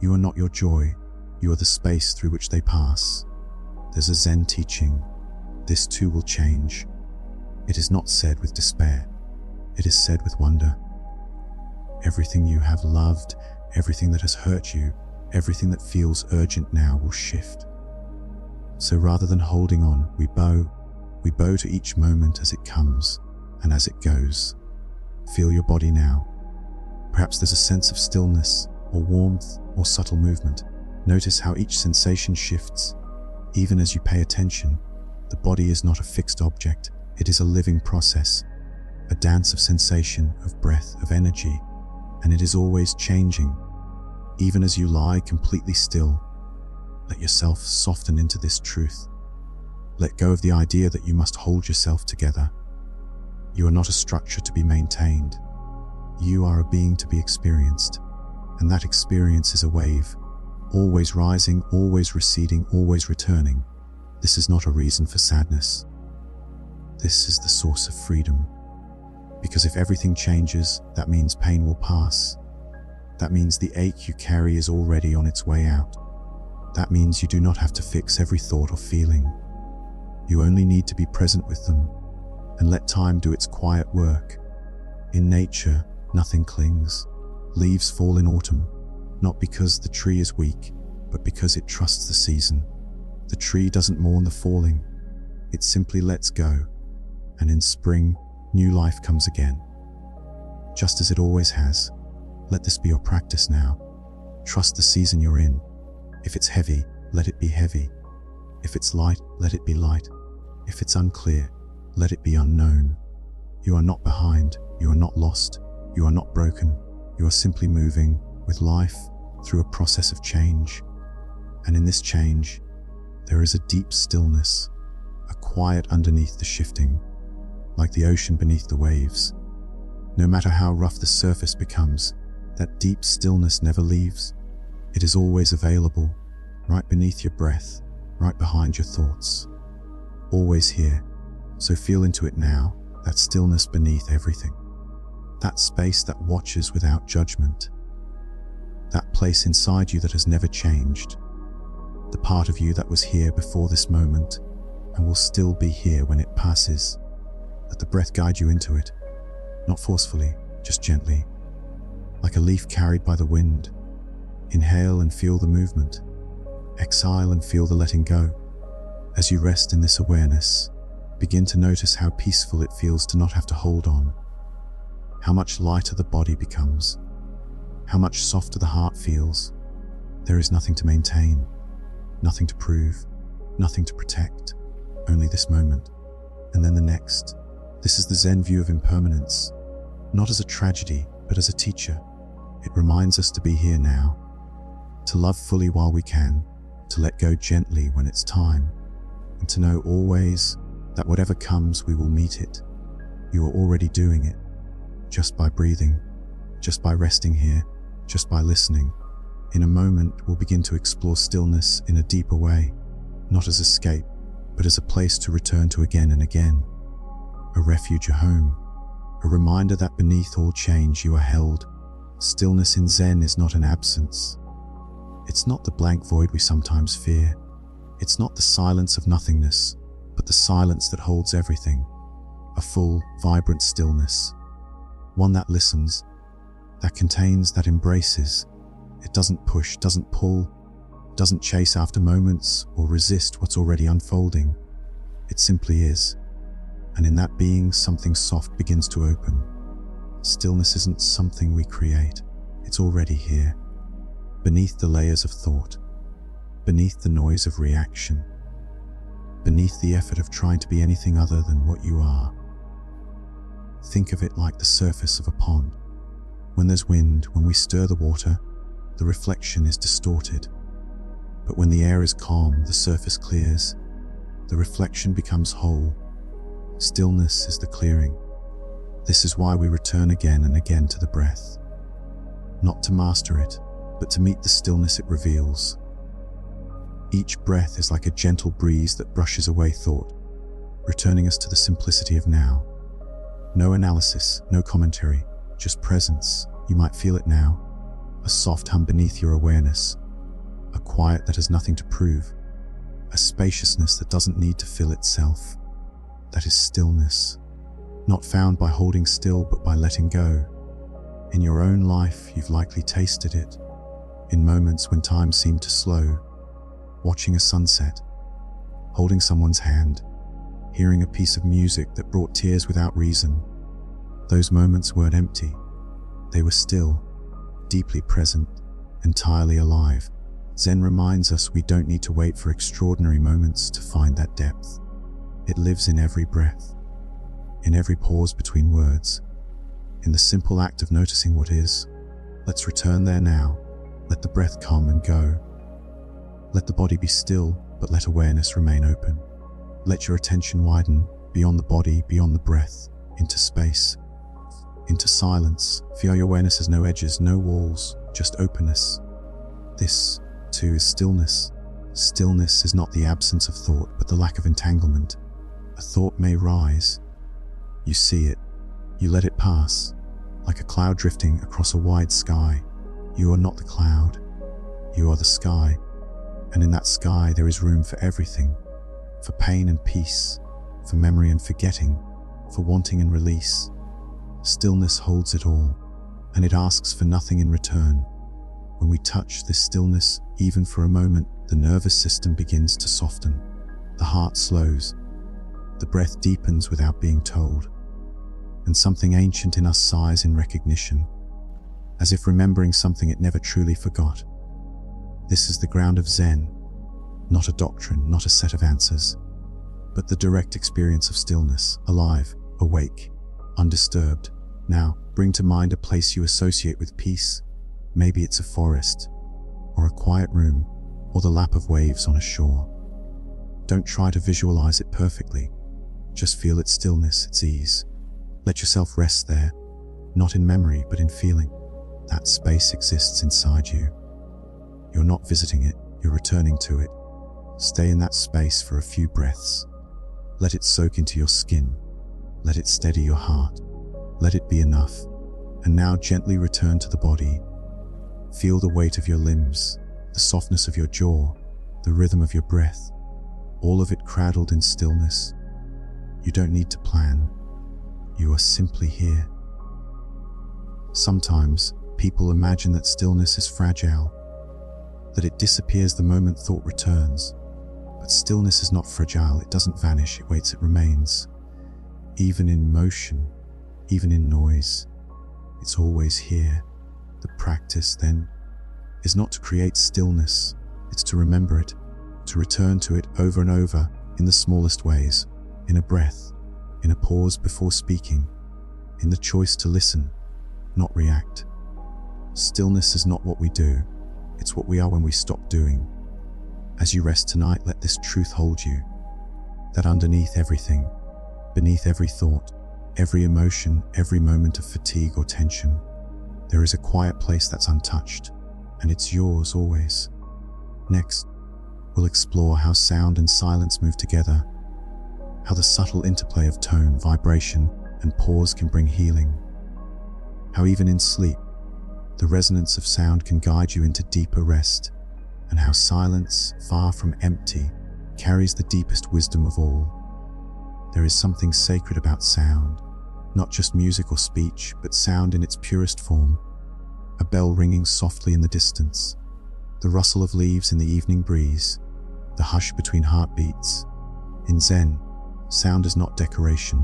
You are not your joy. You are the space through which they pass. There's a Zen teaching. This too will change. It is not said with despair. It is said with wonder. Everything you have loved, everything that has hurt you, everything that feels urgent now will shift. So rather than holding on, we bow to each moment as it comes and as it goes. Feel your body now. Perhaps there's a sense of stillness or warmth or subtle movement. Notice how each sensation shifts. Even as you pay attention, the body is not a fixed object. It is a living process, a dance of sensation, of breath, of energy, and it is always changing. Even as you lie completely still, let yourself soften into this truth. Let go of the idea that you must hold yourself together. You are not a structure to be maintained. You are a being to be experienced. And that experience is a wave, always rising, always receding, always returning. This is not a reason for sadness. This is the source of freedom. Because if everything changes, that means pain will pass. That means the ache you carry is already on its way out. That means you do not have to fix every thought or feeling. You only need to be present with them and let time do its quiet work. In nature, nothing clings. Leaves fall in autumn, not because the tree is weak, but because it trusts the season. The tree doesn't mourn the falling. It simply lets go. And in spring, new life comes again. Just as it always has. Let this be your practice now. Trust the season you're in. If it's heavy, let it be heavy. If it's light, let it be light. If it's unclear, let it be unknown. You are not behind. You are not lost. You are not broken. You are simply moving with life through a process of change. And in this change, there is a deep stillness, a quiet underneath the shifting, like the ocean beneath the waves. No matter how rough the surface becomes, that deep stillness never leaves. It is always available, right beneath your breath, right behind your thoughts. Always here. So feel into it now, that stillness beneath everything. That space that watches without judgment. That place inside you that has never changed. The part of you that was here before this moment and will still be here when it passes. Let the breath guide you into it, not forcefully, just gently, like a leaf carried by the wind. Inhale and feel the movement. Exhale and feel the letting go. As you rest in this awareness, begin to notice how peaceful it feels to not have to hold on. How much lighter the body becomes. How much softer the heart feels. There is nothing to maintain, nothing to prove, nothing to protect, only this moment, and then the next. This is the Zen view of impermanence, not as a tragedy, but as a teacher. It reminds us to be here now, to love fully while we can, to let go gently when it's time, and to know always that whatever comes, we will meet it. You are already doing it, just by breathing, just by resting here, just by listening. In a moment, we'll begin to explore stillness in a deeper way, not as escape, but as a place to return to again and again. A refuge, a home, a reminder that beneath all change you are held. Stillness in Zen is not an absence. It's not the blank void we sometimes fear. It's not the silence of nothingness, but the silence that holds everything. A full, vibrant stillness. One that listens, that contains, that embraces. It doesn't push, doesn't pull, doesn't chase after moments or resist what's already unfolding. It simply is. And in that being, something soft begins to open. Stillness isn't something we create. It's already here. Beneath the layers of thought. Beneath the noise of reaction. Beneath the effort of trying to be anything other than what you are. Think of it like the surface of a pond. When there's wind, when we stir the water, the reflection is distorted. But when the air is calm, the surface clears. The reflection becomes whole. Stillness is the clearing. This is why we return again and again to the breath. Not to master it, but to meet the stillness it reveals. Each breath is like a gentle breeze that brushes away thought, returning us to the simplicity of now. No analysis, no commentary, just presence. You might feel it now. A soft hum beneath your awareness. A quiet that has nothing to prove. A spaciousness that doesn't need to fill itself. That is stillness. Not found by holding still, but by letting go. In your own life, you've likely tasted it. In moments when time seemed to slow. Watching a sunset. Holding someone's hand. Hearing a piece of music that brought tears without reason. Those moments weren't empty. They were still, deeply present, entirely alive. Zen reminds us we don't need to wait for extraordinary moments to find that depth. It lives in every breath, in every pause between words, in the simple act of noticing what is. Let's return there now. Let the breath come and go. Let the body be still, but let awareness remain open. Let your attention widen, beyond the body, beyond the breath, into space, into silence. Feel your awareness has no edges, no walls, just openness. This, too, is stillness. Stillness is not the absence of thought, but the lack of entanglement. A thought may rise. You see it. You let it pass, like a cloud drifting across a wide sky. You are not the cloud. You are the sky. And in that sky there is room for everything. For pain and peace. For memory and forgetting. For wanting and release. Stillness holds it all, and it asks for nothing in return. When we touch this stillness, even for a moment, the nervous system begins to soften. The heart slows. The breath deepens without being told. And something ancient in us sighs in recognition, as if remembering something it never truly forgot. This is the ground of Zen, not a doctrine, not a set of answers, but the direct experience of stillness, alive, awake, undisturbed. Now, bring to mind a place you associate with peace. Maybe it's a forest, or a quiet room, or the lap of waves on a shore. Don't try to visualize it perfectly. Just feel its stillness, its ease. Let yourself rest there, not in memory, but in feeling. That space exists inside you. You're not visiting it, you're returning to it. Stay in that space for a few breaths. Let it soak into your skin. Let it steady your heart. Let it be enough. And now gently return to the body. Feel the weight of your limbs, the softness of your jaw, the rhythm of your breath, all of it cradled in stillness. You don't need to plan. You are simply here. Sometimes people imagine that stillness is fragile, that it disappears the moment thought returns. But stillness is not fragile. It doesn't vanish, it waits, it remains. Even in motion, even in noise, it's always here. The practice, then, is not to create stillness, it's to remember it, to return to it over and over in the smallest ways, in a breath, in a pause before speaking, in the choice to listen, not react. Stillness is not what we do, it's what we are when we stop doing. As you rest tonight, let this truth hold you, that underneath everything, beneath every thought, every emotion, every moment of fatigue or tension, there is a quiet place that's untouched, and it's yours always. Next, we'll explore how sound and silence move together, how the subtle interplay of tone, vibration, and pause can bring healing, how even in sleep, the resonance of sound can guide you into deeper rest, and how silence, far from empty, carries the deepest wisdom of all. There is something sacred about sound, not just music or speech, but sound in its purest form. A bell ringing softly in the distance, the rustle of leaves in the evening breeze, the hush between heartbeats. In Zen, sound is not decoration,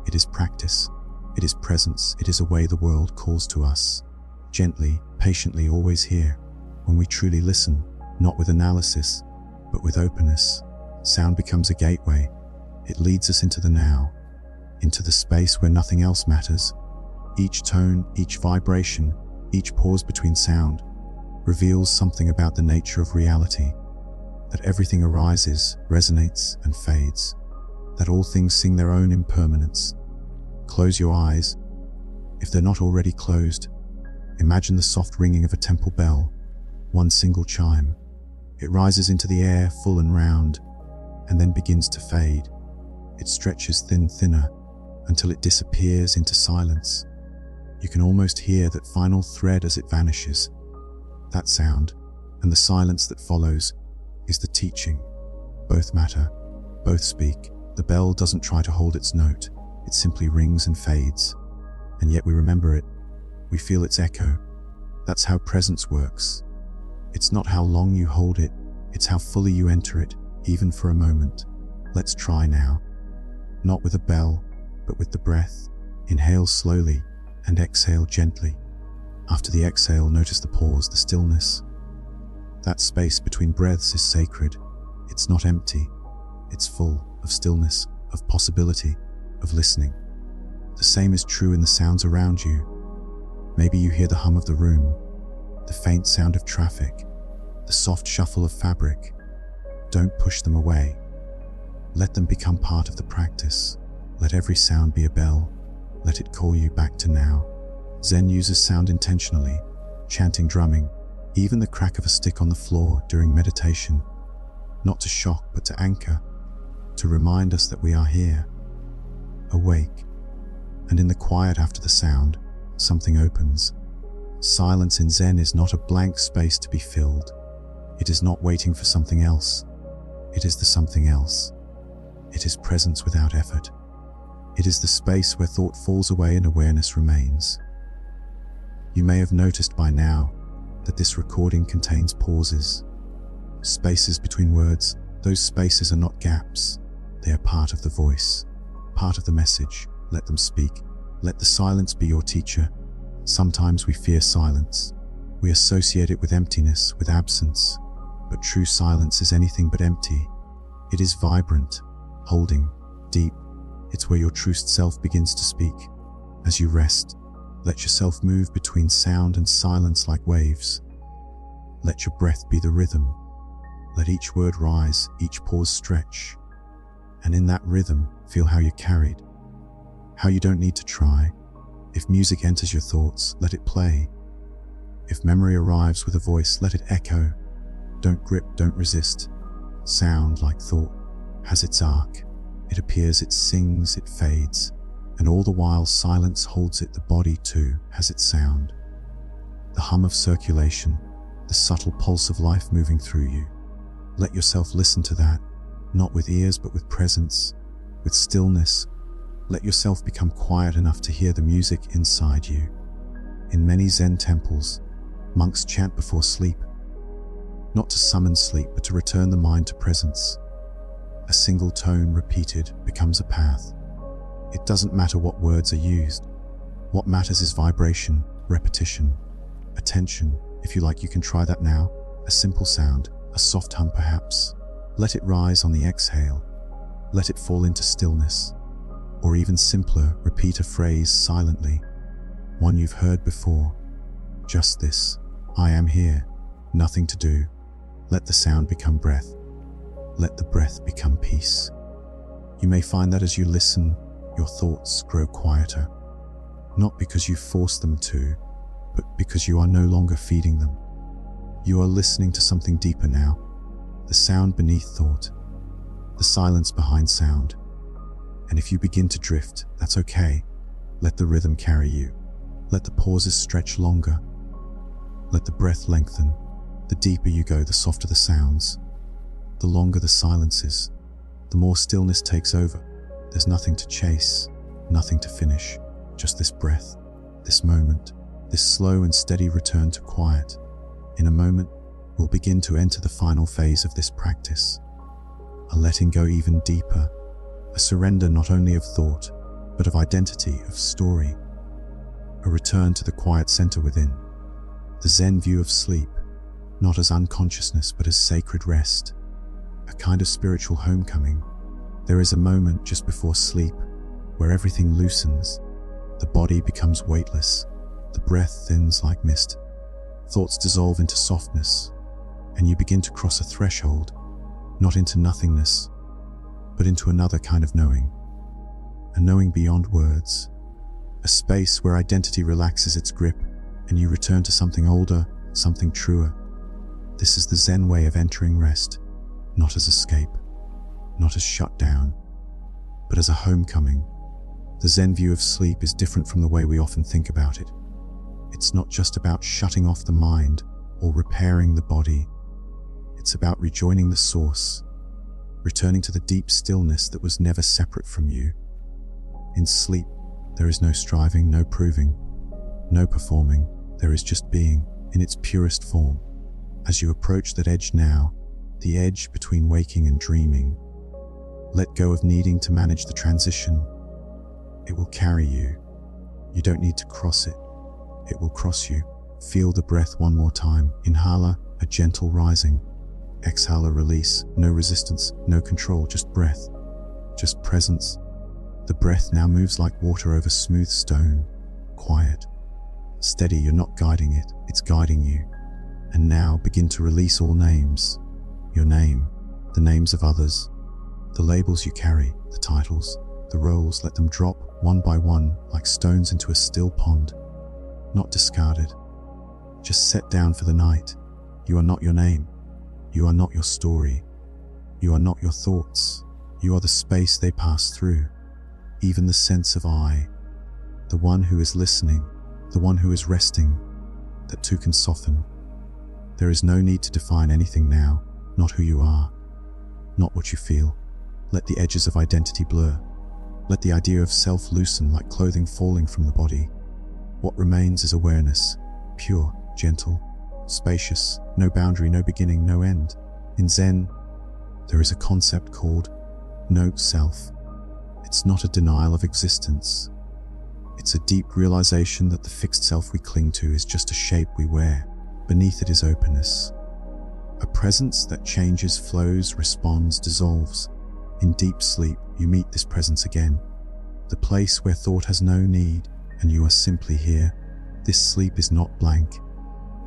it is practice, it is presence, it is a way the world calls to us. Gently, patiently, always here. When we truly listen, not with analysis, but with openness, sound becomes a gateway. It leads us into the now, into the space where nothing else matters. Each tone, each vibration, each pause between sound reveals something about the nature of reality, that everything arises, resonates, and fades, that all things sing their own impermanence. Close your eyes, if they're not already closed. Imagine the soft ringing of a temple bell, one single chime. It rises into the air, full and round, and then begins to fade. It stretches thinner, until it disappears into silence. You can almost hear that final thread as it vanishes. That sound, and the silence that follows, is the teaching. Both matter, both speak. The bell doesn't try to hold its note, it simply rings and fades. And yet we remember it, we feel its echo. That's how presence works. It's not how long you hold it, it's how fully you enter it, even for a moment. Let's try now. Not with a bell, but with the breath. Inhale slowly and exhale gently. After the exhale, notice the pause, the stillness. That space between breaths is sacred. It's not empty. It's full of stillness, of possibility, of listening. The same is true in the sounds around you. Maybe you hear the hum of the room, the faint sound of traffic, the soft shuffle of fabric. Don't push them away. Let them become part of the practice. Let every sound be a bell. Let it call you back to now. Zen uses sound intentionally, chanting, drumming, even the crack of a stick on the floor during meditation, not to shock but to anchor, to remind us that we are here, awake. And in the quiet after the sound, something opens. Silence in Zen is not a blank space to be filled. It is not waiting for something else. It is the something else. It is presence without effort. It is the space where thought falls away and awareness remains. You may have noticed by now that this recording contains pauses, spaces between words. Those spaces are not gaps. They are part of the voice, part of the message. Let them speak. Let the silence be your teacher. Sometimes we fear silence. We associate it with emptiness, with absence. But true silence is anything but empty. It is vibrant, holding, deep. It's where your true self begins to speak. As you rest, let yourself move between sound and silence like waves. Let your breath be the rhythm. Let each word rise, each pause stretch. And in that rhythm, feel how you're carried. How you don't need to try. If music enters your thoughts, let it play. If memory arrives with a voice, let it echo. Don't grip, don't resist. Sound, like thought, has its arc. It appears, it sings, it fades. And all the while silence holds it. The body too has its sound. The hum of circulation, the subtle pulse of life moving through you. Let yourself listen to that, not with ears but with presence, with stillness. Let yourself become quiet enough to hear the music inside you. In many Zen temples, monks chant before sleep, not to summon sleep but to return the mind to presence. A single tone repeated becomes a path. It doesn't matter what words are used. What matters is vibration, repetition, attention. If you like, you can try that now. A simple sound, a soft hum perhaps. Let it rise on the exhale. Let it fall into stillness. Or even simpler, repeat a phrase silently, one you've heard before. Just this: I am here, nothing to do. Let the sound become breath. Let the breath become peace. You may find that as you listen, your thoughts grow quieter. Not because you force them to, but because you are no longer feeding them. You are listening to something deeper now. The sound beneath thought. The silence behind sound. And if you begin to drift, that's okay. Let the rhythm carry you. Let the pauses stretch longer. Let the breath lengthen. The deeper you go, the softer the sounds. The longer the silences, the more stillness takes over. There's nothing to chase, nothing to finish. Just this breath, this moment, this slow and steady return to quiet. In a moment, we'll begin to enter the final phase of this practice. A letting go even deeper. A surrender not only of thought, but of identity, of story. A return to the quiet center within. The Zen view of sleep, not as unconsciousness but as sacred rest. A kind of spiritual homecoming. There is a moment just before sleep where everything loosens. The body becomes weightless. The breath thins like mist. Thoughts dissolve into softness, and you begin to cross a threshold, not into nothingness, but into another kind of knowing. A knowing beyond words. A space where identity relaxes its grip, and you return to something older, something truer. This is the Zen way of entering rest, not as escape, not as shutdown, but as a homecoming. The Zen view of sleep is different from the way we often think about it. It's not just about shutting off the mind or repairing the body. It's about rejoining the source, returning to the deep stillness that was never separate from you. In sleep, there is no striving, no proving, no performing. There is just being in its purest form. As you approach that edge now, the edge between waking and dreaming, let go of needing to manage the transition. It will carry you. You don't need to cross it. It will cross you. Feel the breath one more time. Inhala, a gentle rising. Exhale, a release. No resistance, no control, just breath, just presence. The breath now moves like water over smooth stone. Quiet, steady. You're not guiding it, it's guiding you. And now begin to release all names. Your name, the names of others, the labels you carry, the titles, the roles. Let them drop one by one like stones into a still pond. Not discarded, Just set down for the night. You are not your name. You are not your story. You are not your thoughts. You are the space they pass through. Even the sense of I, the one who is listening, the one who is resting, that too can soften. There is no need to define anything now, not who you are, not what you feel. Let the edges of identity blur. Let the idea of self loosen like clothing falling from the body. What remains is awareness, pure, gentle, spacious, no boundary, no beginning, no end. In Zen, there is a concept called no self. It's not a denial of existence. It's a deep realization that the fixed self we cling to is just a shape we wear. Beneath it is openness. A presence that changes, flows, responds, dissolves. In deep sleep, you meet this presence again. The place where thought has no need, and you are simply here. This sleep is not blank.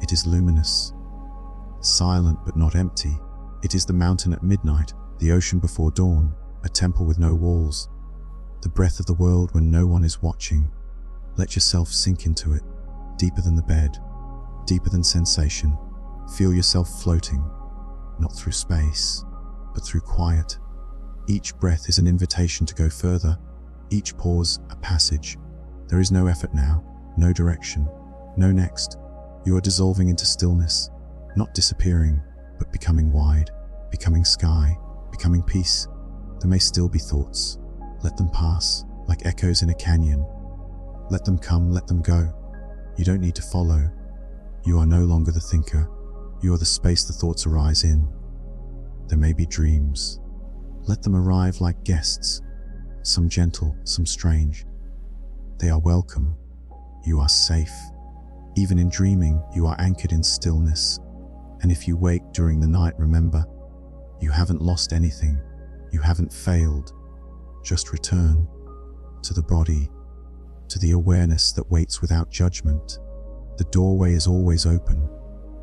It is luminous. Silent but not empty. It is the mountain at midnight, the ocean before dawn, a temple with no walls. The breath of the world when no one is watching. Let yourself sink into it, deeper than the bed, deeper than sensation. Feel yourself floating, not through space, but through quiet. Each breath is an invitation to go further, each pause a passage. There is no effort now, no direction, no next. You are dissolving into stillness, not disappearing, but becoming wide, becoming sky, becoming peace. There may still be thoughts. Let them pass, like echoes in a canyon. Let them come, let them go. You don't need to follow. You are no longer the thinker. You are the space the thoughts arise in. There may be dreams. Let them arrive like guests, some gentle, some strange. They are welcome. You are safe. Even in dreaming, you are anchored in stillness. And if you wake during the night, remember, you haven't lost anything. You haven't failed. Just return to the body, to the awareness that waits without judgment. The doorway is always open,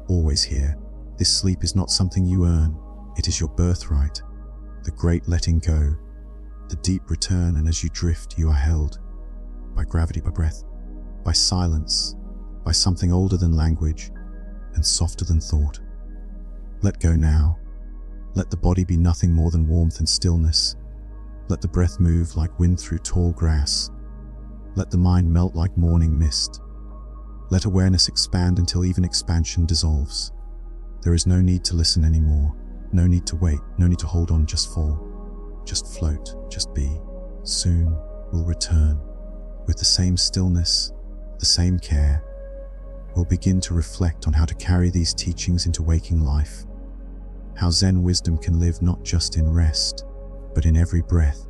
always here. This sleep is not something you earn. It is your birthright. The great letting go, the deep return, and as you drift, you are held by gravity, by breath, by silence, by something older than language and softer than thought. Let go now. Let the body be nothing more than warmth and stillness. Let the breath move like wind through tall grass. Let the mind melt like morning mist. Let awareness expand until even expansion dissolves. There is no need to listen anymore. No need to wait. No need to hold on. Just fall. Just float. Just be. Soon we'll return. With the same stillness, the same care, we'll begin to reflect on how to carry these teachings into waking life. How Zen wisdom can live not just in rest, but in every breath,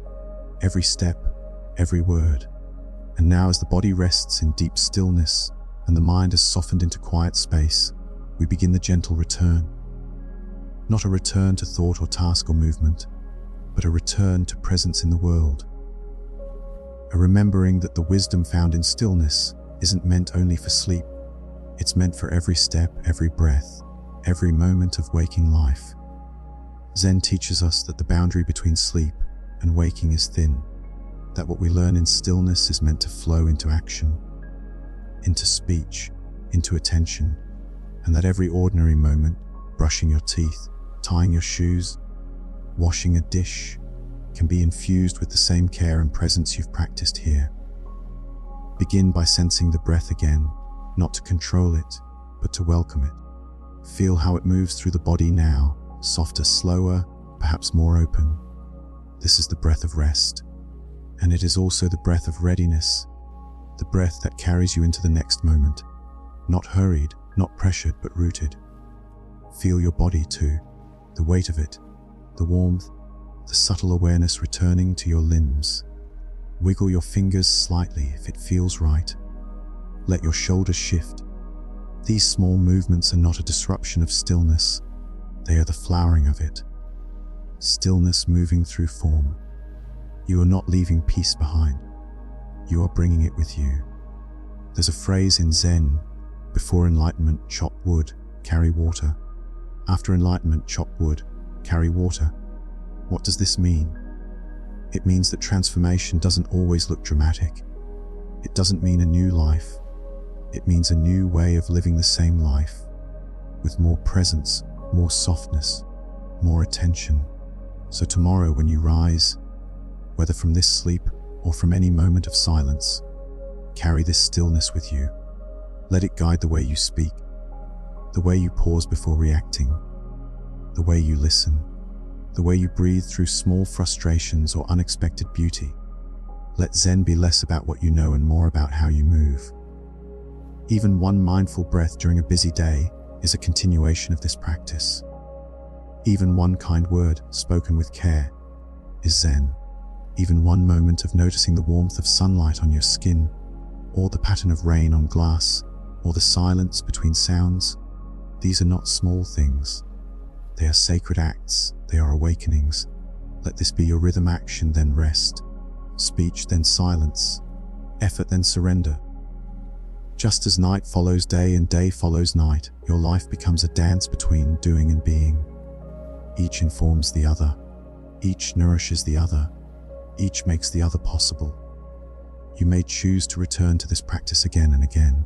every step, every word. And now as the body rests in deep stillness and the mind has softened into quiet space, we begin the gentle return. Not a return to thought or task or movement, but a return to presence in the world. A remembering that the wisdom found in stillness isn't meant only for sleep. It's meant for every step, every breath, every moment of waking life. Zen teaches us that the boundary between sleep and waking is thin, that what we learn in stillness is meant to flow into action, into speech, into attention, and that every ordinary moment, brushing your teeth, tying your shoes, washing a dish, can be infused with the same care and presence you've practiced here. Begin by sensing the breath again, not to control it, but to welcome it. Feel how it moves through the body now, softer, slower, perhaps more open. This is the breath of rest, and it is also the breath of readiness, the breath that carries you into the next moment. Not hurried, not pressured, but rooted. Feel your body too, the weight of it, the warmth, the subtle awareness returning to your limbs. Wiggle your fingers slightly if it feels right. Let your shoulders shift. These small movements are not a disruption of stillness. They are the flowering of it. Stillness moving through form. You are not leaving peace behind. You are bringing it with you. There's a phrase in Zen, before enlightenment, chop wood, carry water. After enlightenment, chop wood, carry water. What does this mean? It means that transformation doesn't always look dramatic. It doesn't mean a new life. It means a new way of living the same life, with more presence, more softness, more attention. So tomorrow when you rise, whether from this sleep or from any moment of silence, carry this stillness with you. Let it guide the way you speak, the way you pause before reacting, the way you listen, the way you breathe through small frustrations or unexpected beauty. Let Zen be less about what you know and more about how you move. Even one mindful breath during a busy day is a continuation of this practice. Even one kind word spoken with care is Zen. Even one moment of noticing the warmth of sunlight on your skin, or the pattern of rain on glass, or the silence between sounds, these are not small things. They are sacred acts, they are awakenings. Let this be your rhythm: action, then rest, speech, then silence, effort, then surrender. Just as night follows day and day follows night, your life becomes a dance between doing and being. Each informs the other, each nourishes the other, each makes the other possible. You may choose to return to this practice again and again.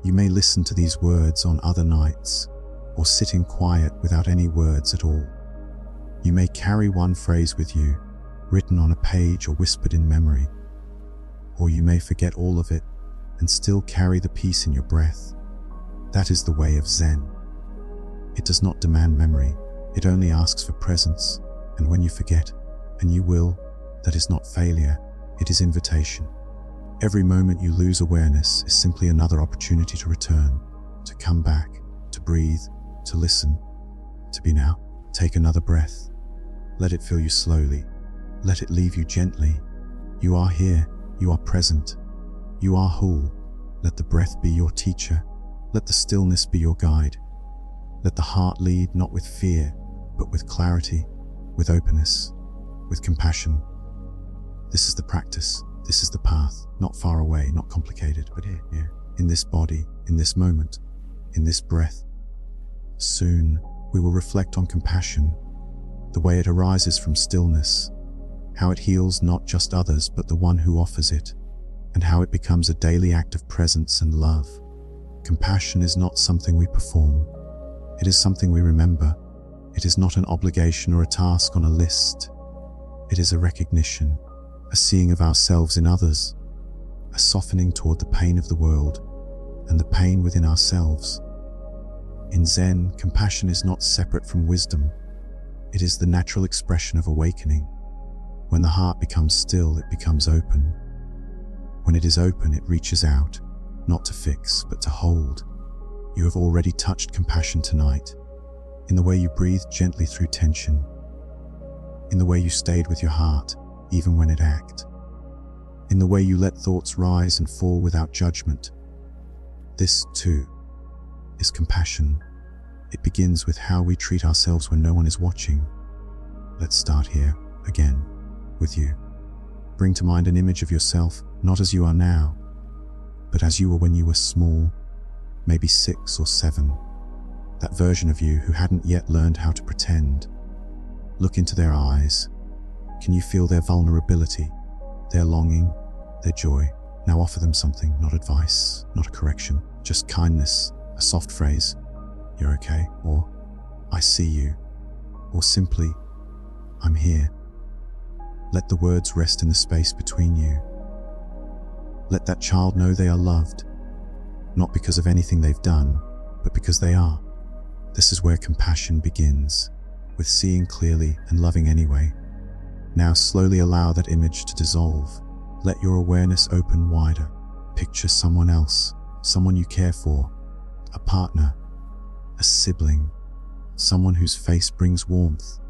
You may listen to these words on other nights, or sit in quiet without any words at all. You may carry one phrase with you, written on a page or whispered in memory. Or you may forget all of it and still carry the peace in your breath. That is the way of Zen. It does not demand memory, it only asks for presence. And when you forget, and you will, that is not failure, it is invitation. Every moment you lose awareness is simply another opportunity to return, to come back, to breathe, to listen, to be now. Take another breath. Let it fill you slowly. Let it leave you gently. You are here. You are present. You are whole. Let the breath be your teacher. Let the stillness be your guide. Let the heart lead not with fear, but with clarity, with openness, with compassion. This is the practice. This is the path. Not far away, not complicated, but here, in this body, in this moment, in this breath. Soon, we will reflect on compassion, the way it arises from stillness, how it heals not just others but the one who offers it, and how it becomes a daily act of presence and love. Compassion is not something we perform. It is something we remember. It is not an obligation or a task on a list. It is a recognition, a seeing of ourselves in others, a softening toward the pain of the world and the pain within ourselves. In Zen, compassion is not separate from wisdom. It is the natural expression of awakening. When the heart becomes still, it becomes open. When it is open, it reaches out, not to fix, but to hold. You have already touched compassion tonight, in the way you breathed gently through tension, in the way you stayed with your heart, even when it ached, in the way you let thoughts rise and fall without judgment. This, too, is compassion. It begins with how we treat ourselves when no one is watching. Let's start here, again, with you. Bring to mind an image of yourself, not as you are now, but as you were when you were small, maybe 6 or 7. That version of you who hadn't yet learned how to pretend. Look into their eyes. Can you feel their vulnerability, their longing, their joy? Now offer them something, not advice, not a correction, just kindness, a soft phrase, "You're okay," or "I see you," or simply, "I'm here." Let the words rest in the space between you. Let that child know they are loved, not because of anything they've done, but because they are. This is where compassion begins, with seeing clearly and loving anyway. Now slowly allow that image to dissolve. Let your awareness open wider. Picture someone else, someone you care for, a partner, a sibling, someone whose face brings warmth.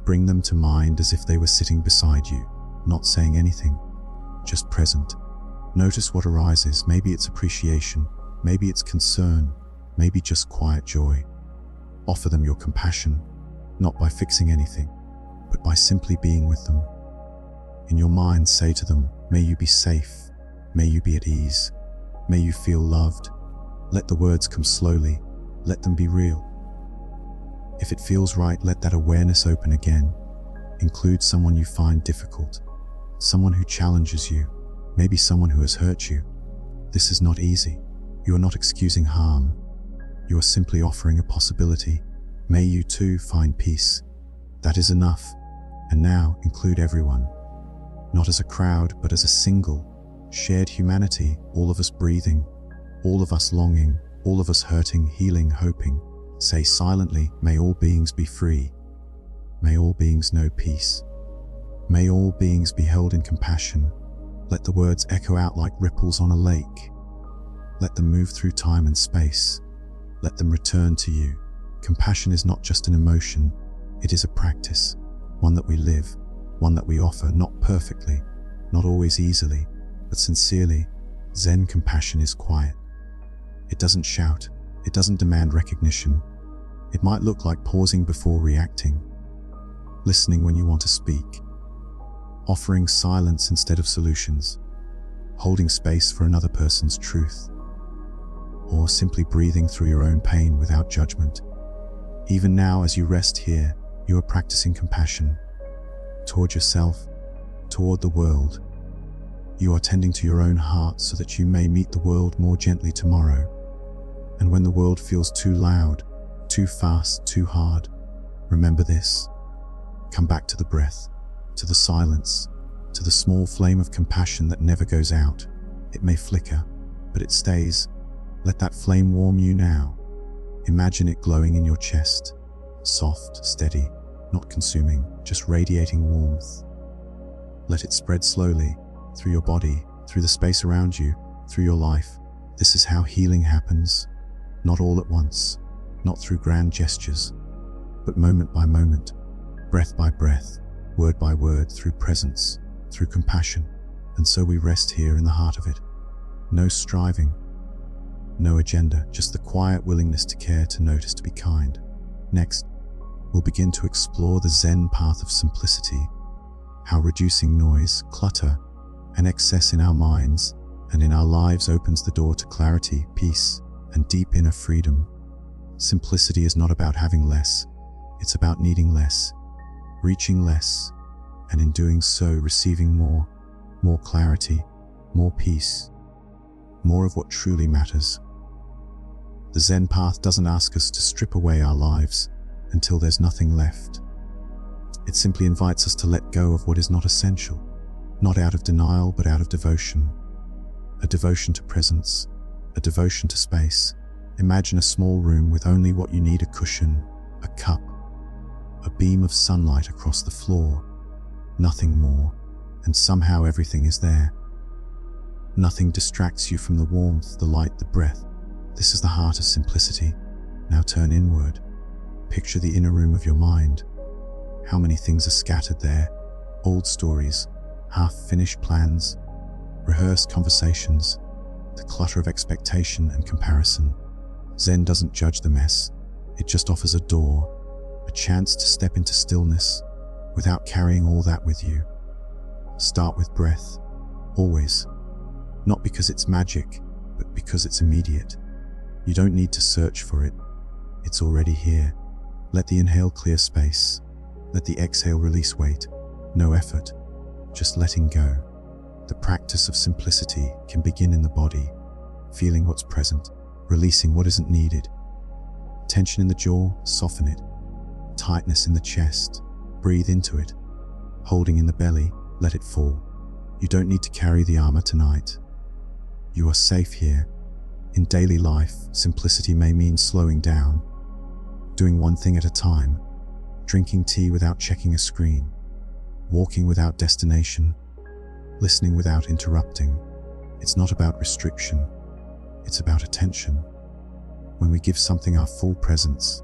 Bring them to mind as if they were sitting beside you, not saying anything, just present. Notice what arises. Maybe it's appreciation, maybe it's concern, maybe just quiet joy. Offer them your compassion, not by fixing anything, but by simply being with them. In your mind, say to them, "May you be safe, may you be at ease, may you feel loved." Let the words come slowly, let them be real. If it feels right, let that awareness open again. Include someone you find difficult, someone who challenges you, maybe someone who has hurt you. This is not easy. You are not excusing harm. You are simply offering a possibility. May you too find peace. That is enough. And now include everyone. Not as a crowd, but as a single, shared humanity, all of us breathing, all of us longing, all of us hurting, healing, hoping. Say silently, may all beings be free. May all beings know peace. May all beings be held in compassion. Let the words echo out like ripples on a lake. Let them move through time and space. Let them return to you. Compassion is not just an emotion, it is a practice, one that we live, one that we offer, not perfectly, not always easily, but sincerely. Zen compassion is quiet. It doesn't shout, it doesn't demand recognition. It might look like pausing before reacting, listening when you want to speak, offering silence instead of solutions, holding space for another person's truth, or simply breathing through your own pain without judgment. Even now, as you rest here, you are practicing compassion toward yourself, toward the world. You are tending to your own heart so that you may meet the world more gently tomorrow. And when the world feels too loud, too fast, too hard, remember this. Come back to the breath, to the silence, to the small flame of compassion that never goes out. It may flicker, but it stays. Let that flame warm you now. Imagine it glowing in your chest, soft, steady, not consuming, just radiating warmth. Let it spread slowly, through your body, through the space around you, through your life. This is how healing happens, not all at once, not through grand gestures, but moment by moment, breath by breath, word by word, through presence, through compassion. And so we rest here in the heart of it. No striving, no agenda, just the quiet willingness to care, to notice, to be kind. Next, we'll begin to explore the Zen path of simplicity, how reducing noise, clutter, and excess in our minds and in our lives opens the door to clarity, peace, and deep inner freedom. Simplicity is not about having less, it's about needing less, reaching less, and in doing so receiving more clarity, more peace, more of what truly matters. The Zen path doesn't ask us to strip away our lives until there's nothing left. It simply invites us to let go of what is not essential, not out of denial, but out of devotion. A devotion to presence, a devotion to space. Imagine a small room with only what you need: a cushion, a cup, a beam of sunlight across the floor, nothing more, and somehow everything is there. Nothing distracts you from the warmth, the light, the breath. This is the heart of simplicity. Now turn inward. Picture the inner room of your mind. How many things are scattered there? Old stories, half-finished plans, rehearsed conversations, the clutter of expectation and comparison. Zen doesn't judge the mess. It just offers a door, a chance to step into stillness without carrying all that with you. Start with breath, always. Not because it's magic, but because it's immediate. You don't need to search for it. It's already here. Let the inhale clear space. Let the exhale release weight. No effort, just letting go. The practice of simplicity can begin in the body, feeling what's present, releasing what isn't needed. Tension in the jaw, soften it. Tightness in the chest, breathe into it. Holding in the belly, let it fall. You don't need to carry the armor tonight. You are safe here. In daily life, simplicity may mean slowing down, doing one thing at a time, drinking tea without checking a screen, walking without destination, listening without interrupting. It's not about restriction, it's about attention. When we give something our full presence,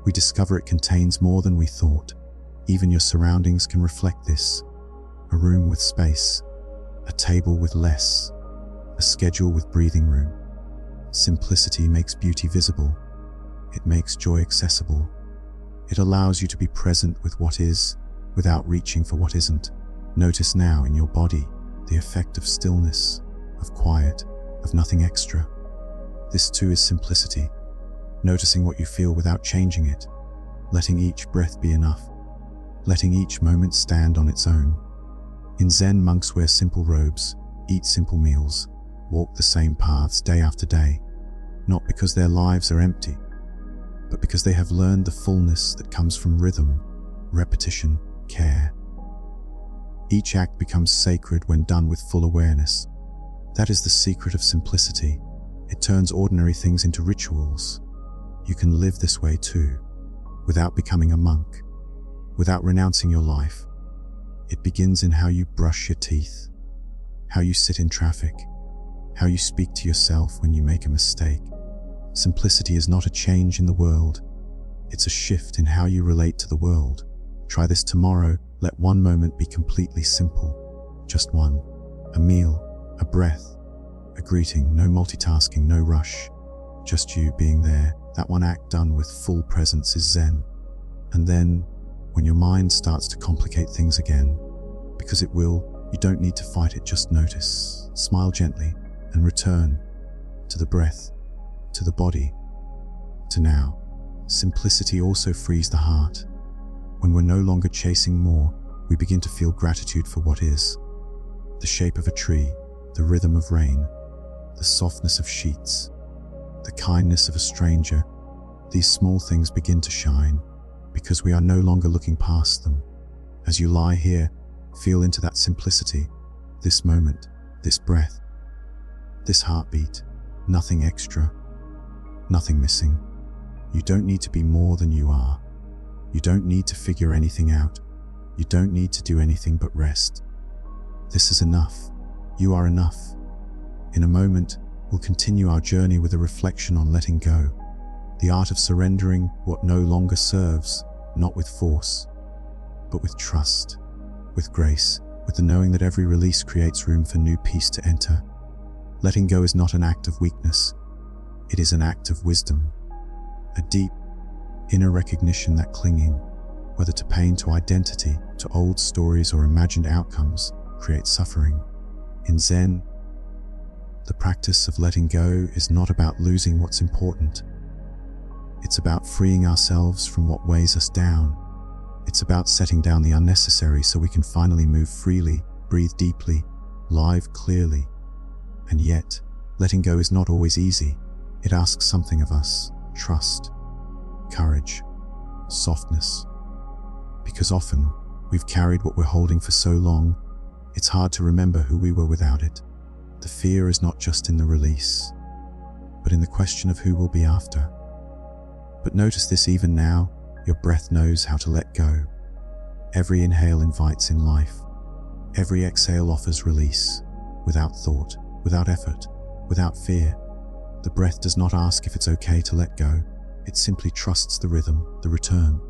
we discover it contains more than we thought. Even your surroundings can reflect this. A room with space, a table with less, a schedule with breathing room. Simplicity makes beauty visible. It makes joy accessible. It allows you to be present with what is, without reaching for what isn't. Notice now in your body the effect of stillness, of quiet, of nothing extra. This too is simplicity. Noticing what you feel without changing it. Letting each breath be enough. Letting each moment stand on its own. In Zen, monks wear simple robes, eat simple meals, walk the same paths day after day, not because their lives are empty, but because they have learned the fullness that comes from rhythm, repetition, care. Each act becomes sacred when done with full awareness. That is the secret of simplicity. It turns ordinary things into rituals. You can live this way too, without becoming a monk, without renouncing your life. It begins in how you brush your teeth, how you sit in traffic, how you speak to yourself when you make a mistake. Simplicity is not a change in the world. It's a shift in how you relate to the world. Try this tomorrow. Let one moment be completely simple. Just one. A meal, a breath, a greeting, no multitasking, no rush. Just you being there. That one act done with full presence is Zen. And then, when your mind starts to complicate things again, because it will, you don't need to fight it, just notice, smile gently, and return to the breath, to the body, to now. Simplicity also frees the heart. When we're no longer chasing more, we begin to feel gratitude for what is. The shape of a tree, the rhythm of rain, the softness of sheets, the kindness of a stranger. These small things begin to shine because we are no longer looking past them. As you lie here, feel into that simplicity, this moment, this breath, this heartbeat, nothing extra, nothing missing. You don't need to be more than you are. You don't need to figure anything out. You don't need to do anything but rest. This is enough. You are enough. In a moment, we'll continue our journey with a reflection on letting go, the art of surrendering what no longer serves, not with force, but with trust, with grace, with the knowing that every release creates room for new peace to enter. Letting go is not an act of weakness. It is an act of wisdom, a deep, inner recognition that clinging, whether to pain, to identity, to old stories or imagined outcomes, creates suffering. In Zen, the practice of letting go is not about losing what's important. It's about freeing ourselves from what weighs us down. It's about setting down the unnecessary so we can finally move freely, breathe deeply, live clearly. And yet, letting go is not always easy. It asks something of us: trust, courage, softness. Because often, we've carried what we're holding for so long, it's hard to remember who we were without it. The fear is not just in the release, but in the question of who will be after. But notice this: even now, your breath knows how to let go. Every inhale invites in life. Every exhale offers release, without thought, without effort, without fear. The breath does not ask if it's okay to let go. It simply trusts the rhythm, the return.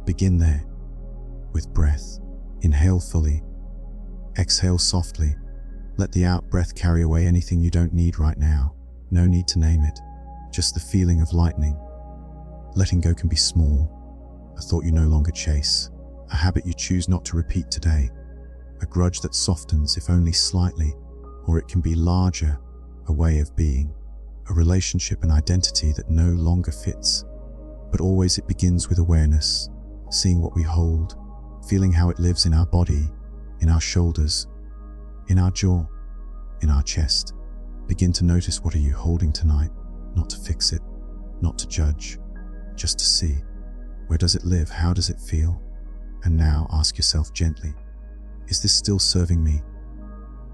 Begin there, with breath. Inhale fully. Exhale softly. Let the out-breath carry away anything you don't need right now. No need to name it, just the feeling of lightening. Letting go can be small, a thought you no longer chase, a habit you choose not to repeat today, a grudge that softens if only slightly, or it can be larger, a way of being, a relationship and identity that no longer fits. But always it begins with awareness, seeing what we hold, feeling how it lives in our body, in our shoulders, in our jaw, in our chest. Begin to notice, what are you holding tonight? Not to fix it, not to judge, just to see. Where does it live? How does it feel? And now ask yourself gently, is this still serving me?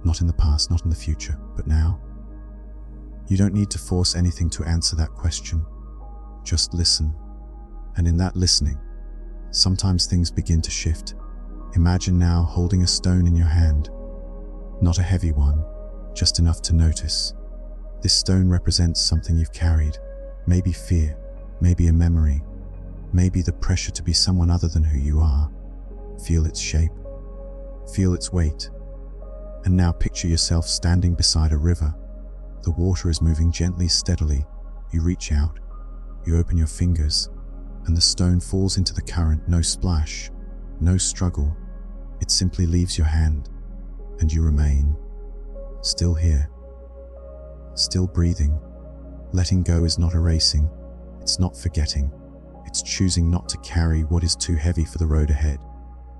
Not in the past, not in the future, but now? You don't need to force anything to answer that question. Just listen. And in that listening, sometimes things begin to shift. Imagine now holding a stone in your hand. Not a heavy one, just enough to notice. This stone represents something you've carried. Maybe fear, maybe a memory, maybe the pressure to be someone other than who you are. Feel its shape, feel its weight. And now picture yourself standing beside a river. The water is moving gently, steadily. You reach out, you open your fingers, and the stone falls into the current. No splash, no struggle. It simply leaves your hand, and you remain still here, still breathing. Letting go is not erasing, it's not forgetting. It's choosing not to carry what is too heavy for the road ahead.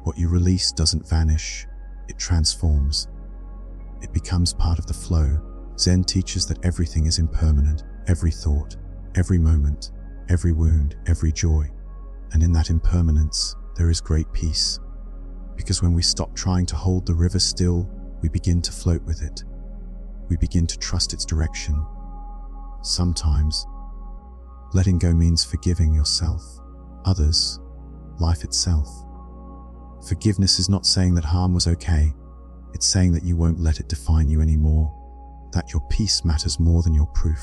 What you release doesn't vanish, it transforms. It becomes part of the flow, Zen teaches that everything is impermanent, every thought, every moment, every wound, every joy. And in that impermanence, there is great peace. Because when we stop trying to hold the river still, we begin to float with it. We begin to trust its direction. Sometimes, letting go means forgiving yourself, others, life itself. Forgiveness is not saying that harm was okay. It's saying that you won't let it define you anymore, that your peace matters more than your proof,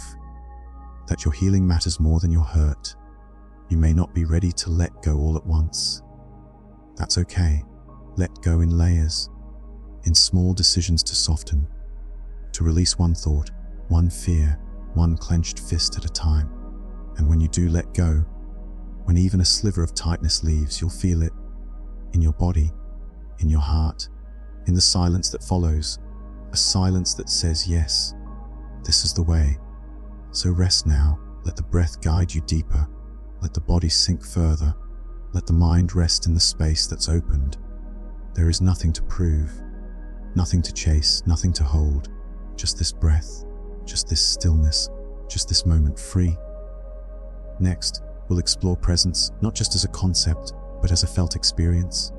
that your healing matters more than your hurt. You may not be ready to let go all at once. That's okay. Let go in layers, in small decisions to soften, to release one thought, one fear, one clenched fist at a time. And when you do let go, when even a sliver of tightness leaves, you'll feel it in your body, in your heart, in the silence that follows, a silence that says, yes, this is the way. So rest now, let the breath guide you deeper, let the body sink further, let the mind rest in the space that's opened. There is nothing to prove, nothing to chase, nothing to hold, just this breath, just this stillness, just this moment free. Next, we'll explore presence, not just as a concept, but as a felt experience.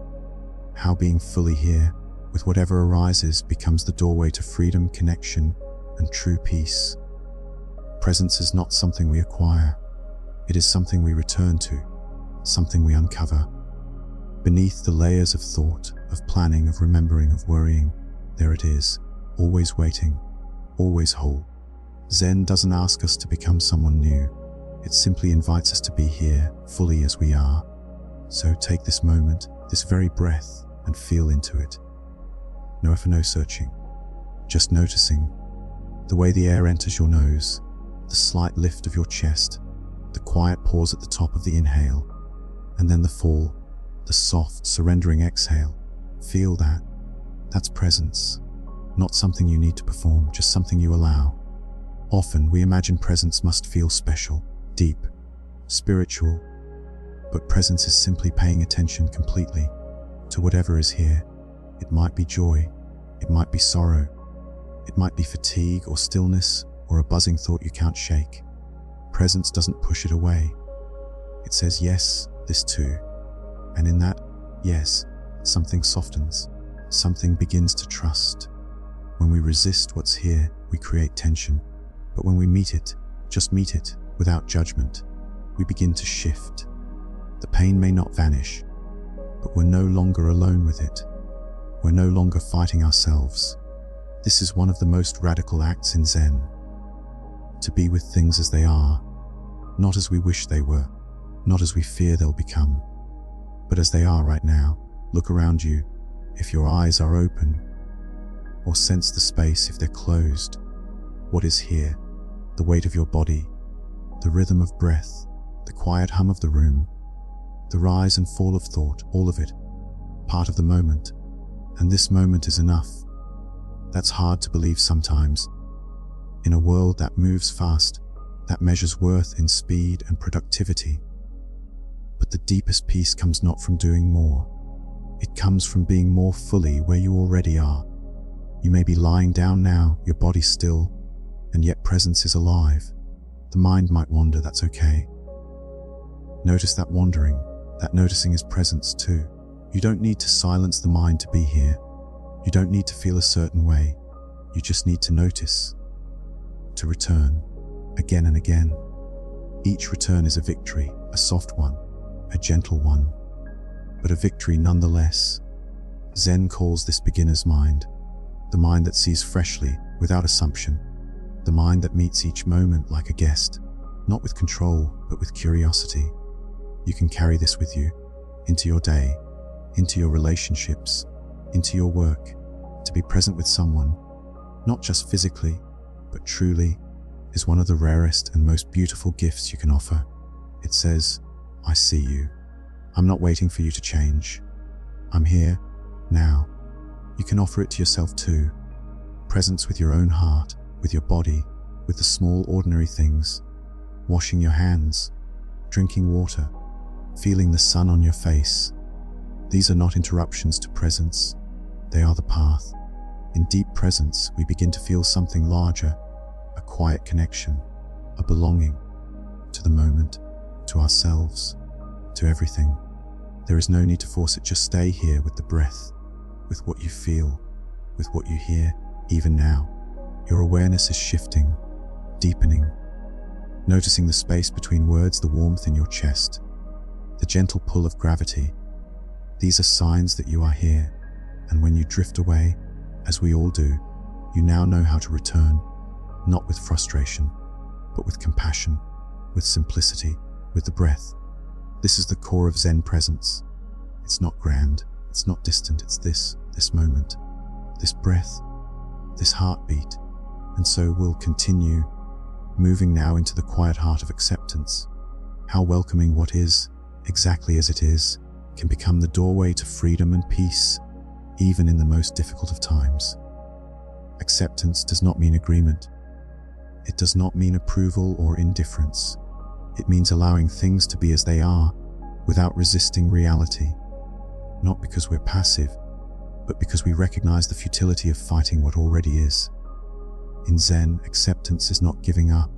How being fully here, with whatever arises, becomes the doorway to freedom, connection, and true peace. Presence is not something we acquire. It is something we return to, something we uncover. Beneath the layers of thought, of planning, of remembering, of worrying, there it is, always waiting, always whole. Zen doesn't ask us to become someone new. It simply invites us to be here, fully as we are. So take this moment, this very breath, and feel into it. No effort, no searching. Just noticing the way the air enters your nose, the slight lift of your chest, the quiet pause at the top of the inhale, and then the fall, the soft, surrendering exhale. Feel that. That's presence. Not something you need to perform, just something you allow. Often we imagine presence must feel special, deep, spiritual, but presence is simply paying attention completely to whatever is here. It might be joy, it might be sorrow, it might be fatigue or stillness or a buzzing thought you can't shake. Presence doesn't push it away. It says, yes, this too. And in that, yes, something softens, something begins to trust. When we resist what's here, we create tension. But when we meet it, just meet it, without judgment, we begin to shift. The pain may not vanish, but we're no longer alone with it. We're no longer fighting ourselves. This is one of the most radical acts in Zen. To be with things as they are, not as we wish they were, not as we fear they'll become, but as they are right now. Look around you, if your eyes are open, or sense the space if they're closed. What is here? The weight of your body, the rhythm of breath, the quiet hum of the room, the rise and fall of thought, all of it, part of the moment. And this moment is enough. That's hard to believe sometimes. In a world that moves fast, that measures worth in speed and productivity. But the deepest peace comes not from doing more. It comes from being more fully where you already are. You may be lying down now, your body still, and yet presence is alive. The mind might wander, that's okay. Notice that wandering, that noticing is presence too. You don't need to silence the mind to be here. You don't need to feel a certain way. You just need to notice, to return, again and again. Each return is a victory, a soft one, a gentle one, but a victory nonetheless. Zen calls this beginner's mind, the mind that sees freshly, without assumption, the mind that meets each moment like a guest, not with control, but with curiosity. You can carry this with you, into your day, into your relationships, into your work. To be present with someone, not just physically, but truly, is one of the rarest and most beautiful gifts you can offer. It says, I see you. I'm not waiting for you to change. I'm here, now. You can offer it to yourself too. Presence with your own heart, with your body, with the small ordinary things. Washing your hands, drinking water, feeling the sun on your face. These are not interruptions to presence. They are the path. In deep presence, we begin to feel something larger, quiet connection, a belonging to the moment, to ourselves, to everything. There is no need to force it, just stay here with the breath, with what you feel, with what you hear, even now. Your awareness is shifting, deepening, noticing the space between words, the warmth in your chest, the gentle pull of gravity. These are signs that you are here, and when you drift away, as we all do, you now know how to return, not with frustration, but with compassion, with simplicity, with the breath. This is the core of Zen presence. It's not grand, it's not distant, it's this moment, this breath, this heartbeat. And so we'll continue, moving now into the quiet heart of acceptance. How welcoming what is, exactly as it is, can become the doorway to freedom and peace, even in the most difficult of times. Acceptance does not mean agreement. It does not mean approval or indifference. It means allowing things to be as they are, without resisting reality. Not because we're passive, but because we recognize the futility of fighting what already is. In Zen, acceptance is not giving up,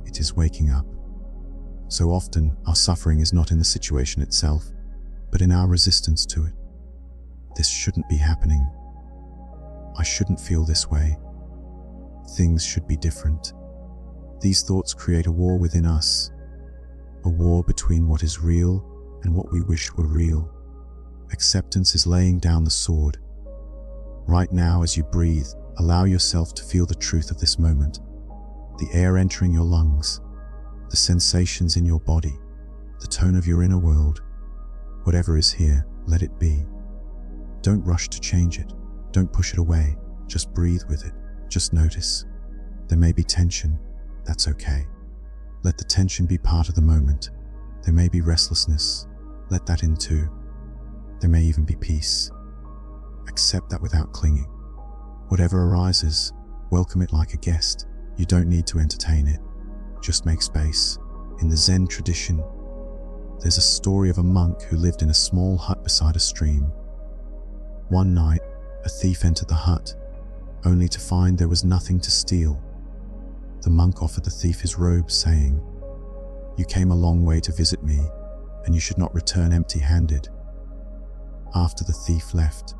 it is waking up. So often, our suffering is not in the situation itself, but in our resistance to it. This shouldn't be happening. I shouldn't feel this way. Things should be different. These thoughts create a war within us, a war between what is real and what we wish were real. Acceptance is laying down the sword. Right now, as you breathe, allow yourself to feel the truth of this moment, the air entering your lungs, the sensations in your body, the tone of your inner world. Whatever is here, let it be. Don't rush to change it. Don't push it away. Just breathe with it. Just notice. There may be tension. That's okay. Let the tension be part of the moment. There may be restlessness. Let that in too. There may even be peace. Accept that without clinging. Whatever arises, welcome it like a guest. You don't need to entertain it. Just make space. In the Zen tradition, there's a story of a monk who lived in a small hut beside a stream. One night, a thief entered the hut, only to find there was nothing to steal. The monk offered the thief his robe, saying, "You came a long way to visit me, and you should not return empty-handed." After the thief left,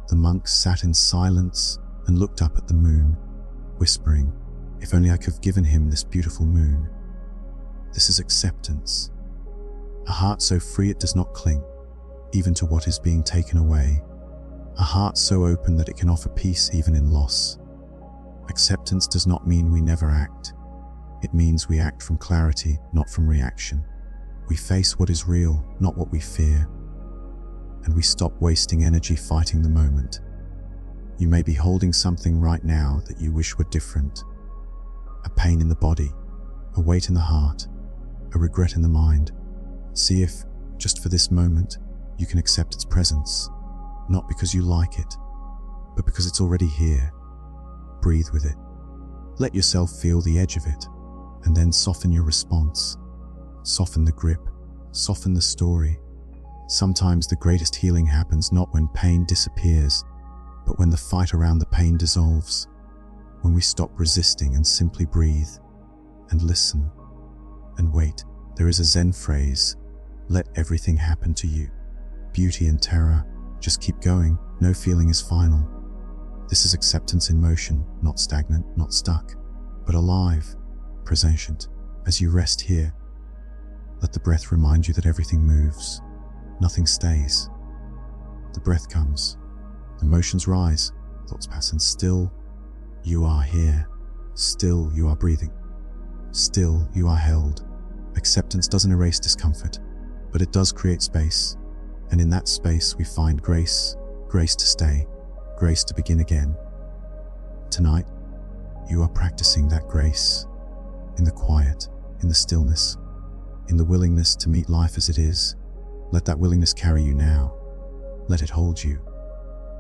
the monk sat in silence and looked up at the moon, whispering, "If only I could have given him this beautiful moon." This is acceptance. A heart so free it does not cling, even to what is being taken away. A heart so open that it can offer peace even in loss. Acceptance does not mean we never act. It means we act from clarity, not from reaction. We face what is real, not what we fear. And we stop wasting energy fighting the moment. You may be holding something right now that you wish were different. A pain in the body, a weight in the heart, a regret in the mind. See if, just for this moment, you can accept its presence, not because you like it, but because it's already here. Breathe with it. Let yourself feel the edge of it, and then soften your response. Soften the grip, soften the story. Sometimes the greatest healing happens not when pain disappears, but when the fight around the pain dissolves. When we stop resisting and simply breathe, and listen, and wait. There is a Zen phrase, "Let everything happen to you." Beauty and terror, just keep going. No feeling is final. This is acceptance in motion, not stagnant, not stuck, but alive, presentient. As you rest here, let the breath remind you that everything moves, nothing stays. The breath comes, emotions rise, thoughts pass, and still you are here. Still you are breathing. Still you are held. Acceptance doesn't erase discomfort, but it does create space. And in that space we find grace, grace to stay, grace to begin again. Tonight, you are practicing that grace, in the quiet, in the stillness, in the willingness to meet life as it is. Let that willingness carry you now. Let it hold you.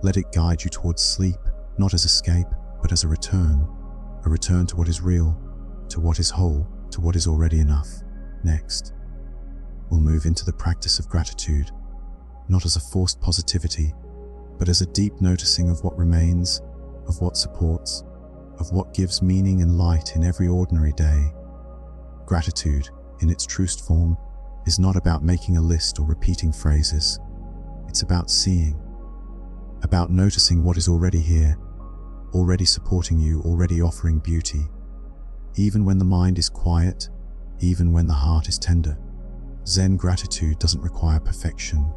Let it guide you towards sleep, not as escape, but as a return to what is real, to what is whole, to what is already enough. Next, we'll move into the practice of gratitude, not as a forced positivity, but as a deep noticing of what remains, of what supports, of what gives meaning and light in every ordinary day. Gratitude, in its truest form, is not about making a list or repeating phrases. It's about seeing, about noticing what is already here, already supporting you, already offering beauty. Even when the mind is quiet, even when the heart is tender. Zen gratitude doesn't require perfection.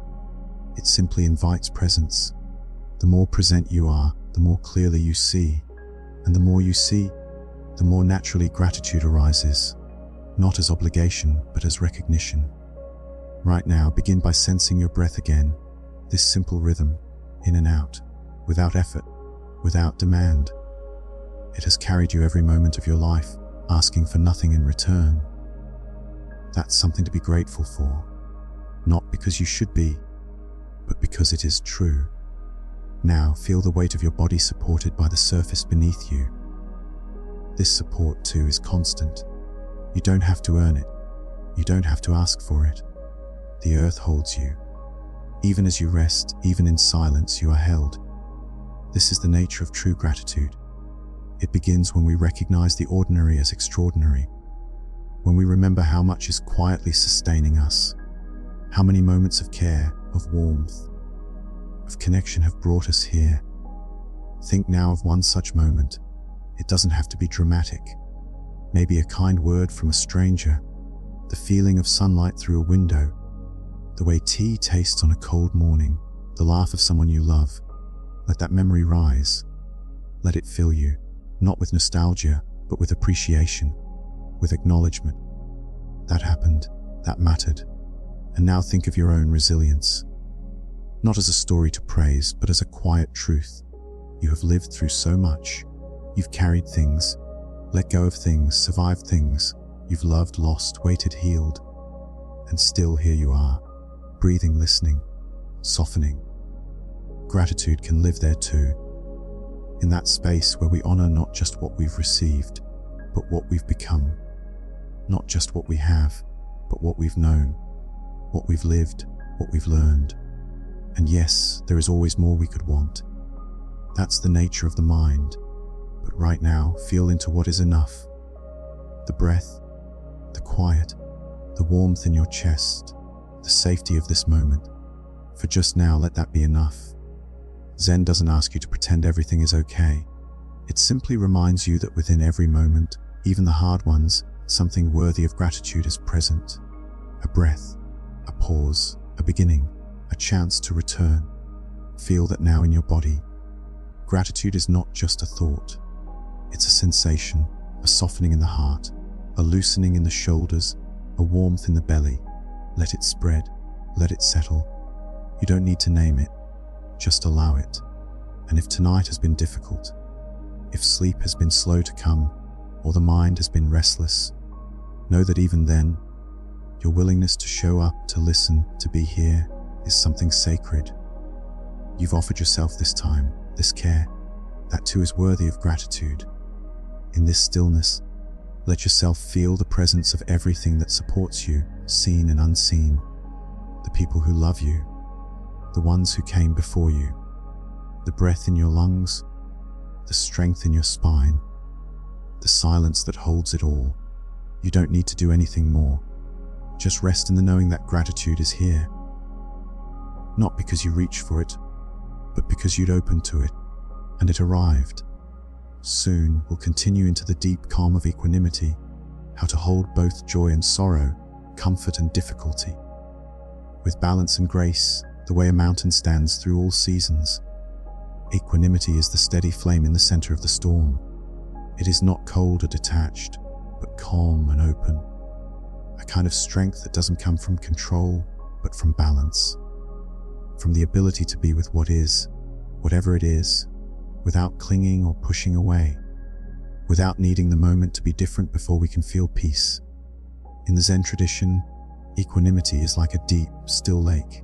It simply invites presence. The more present you are, the more clearly you see. And the more you see, the more naturally gratitude arises, not as obligation, but as recognition. Right now, begin by sensing your breath again, this simple rhythm, in and out, without effort, without demand. It has carried you every moment of your life, asking for nothing in return. That's something to be grateful for, not because you should be, but because it is true. Now, feel the weight of your body supported by the surface beneath you. This support, too, is constant. You don't have to earn it. You don't have to ask for it. The earth holds you. Even as you rest, even in silence, you are held. This is the nature of true gratitude. It begins when we recognize the ordinary as extraordinary, when we remember how much is quietly sustaining us, how many moments of care, of warmth, of connection have brought us here. Think now of one such moment. It doesn't have to be dramatic. Maybe a kind word from a stranger, the feeling of sunlight through a window, the way tea tastes on a cold morning, the laugh of someone you love. Let that memory rise. Let it fill you, not with nostalgia, but with appreciation, with acknowledgement. That happened, that mattered. And now think of your own resilience. Not as a story to praise, but as a quiet truth. You have lived through so much. You've carried things, let go of things, survived things. You've loved, lost, waited, healed. And still here you are, breathing, listening, softening. Gratitude can live there too, in that space where we honor not just what we've received, but what we've become. Not just what we have, but what we've known, what we've lived, what we've learned. And yes, there is always more we could want. That's the nature of the mind. But right now, feel into what is enough. The breath, the quiet, the warmth in your chest, the safety of this moment. For just now, let that be enough. Zen doesn't ask you to pretend everything is okay. It simply reminds you that within every moment, even the hard ones, something worthy of gratitude is present. A breath, a pause, a beginning, a chance to return. Feel that now in your body. Gratitude is not just a thought. It's a sensation, a softening in the heart, a loosening in the shoulders, a warmth in the belly. Let it spread, let it settle. You don't need to name it, just allow it. And if tonight has been difficult, if sleep has been slow to come, or the mind has been restless, know that even then, your willingness to show up, to listen, to be here, is something sacred. You've offered yourself this time, this care. That too is worthy of gratitude. In this stillness, let yourself feel the presence of everything that supports you, seen and unseen. The people who love you, the ones who came before you, the breath in your lungs, the strength in your spine, the silence that holds it all. You don't need to do anything more. Just rest in the knowing that gratitude is here. Not because you reached for it, but because you'd opened to it, and it arrived. Soon we'll continue into the deep calm of equanimity, how to hold both joy and sorrow, comfort and difficulty, with balance and grace, the way a mountain stands through all seasons. Equanimity is the steady flame in the center of the storm. It is not cold or detached, but calm and open. A kind of strength that doesn't come from control, but from balance. From the ability to be with what is, whatever it is, without clinging or pushing away, without needing the moment to be different before we can feel peace. In the Zen tradition, equanimity is like a deep, still lake.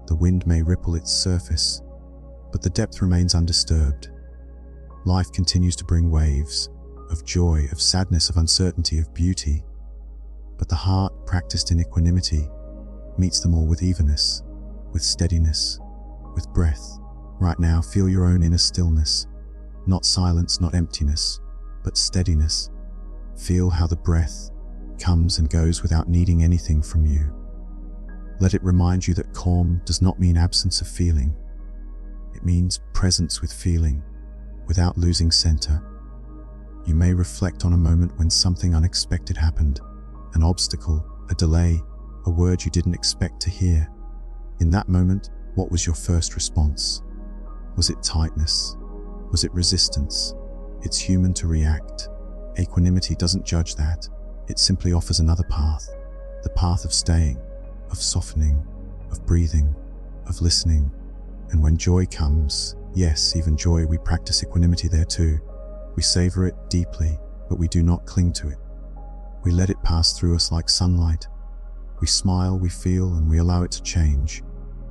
The wind may ripple its surface, but the depth remains undisturbed. Life continues to bring waves, of joy, of sadness, of uncertainty, of beauty. But the heart, practiced in equanimity, meets them all with evenness, with steadiness, with breath. Right now, feel your own inner stillness. Not silence, not emptiness, but steadiness. Feel how the breath comes and goes without needing anything from you. Let it remind you that calm does not mean absence of feeling. It means presence with feeling, without losing center. You may reflect on a moment when something unexpected happened, an obstacle, a delay, a word you didn't expect to hear. In that moment, what was your first response? Was it tightness? Was it resistance? It's human to react. Equanimity doesn't judge that. It simply offers another path. The path of staying, of softening, of breathing, of listening. And when joy comes, yes, even joy, we practice equanimity there too. We savor it deeply, but we do not cling to it. We let it pass through us like sunlight. We smile, we feel, and we allow it to change.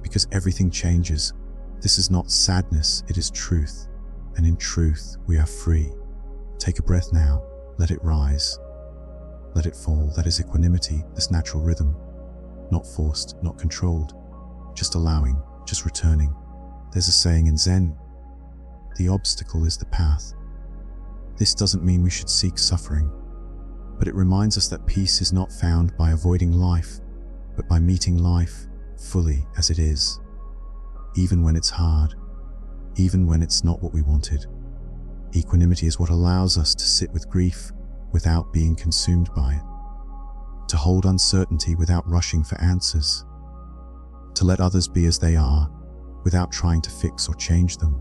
Because everything changes. This is not sadness, it is truth. And in truth, we are free. Take a breath now. Let it rise. Let it fall. That is equanimity, this natural rhythm. Not forced, not controlled. Just allowing, just returning. There's a saying in Zen, the obstacle is the path. This doesn't mean we should seek suffering, but it reminds us that peace is not found by avoiding life, but by meeting life fully as it is. Even when it's hard, even when it's not what we wanted. Equanimity is what allows us to sit with grief without being consumed by it, to hold uncertainty without rushing for answers, to let others be as they are without trying to fix or change them.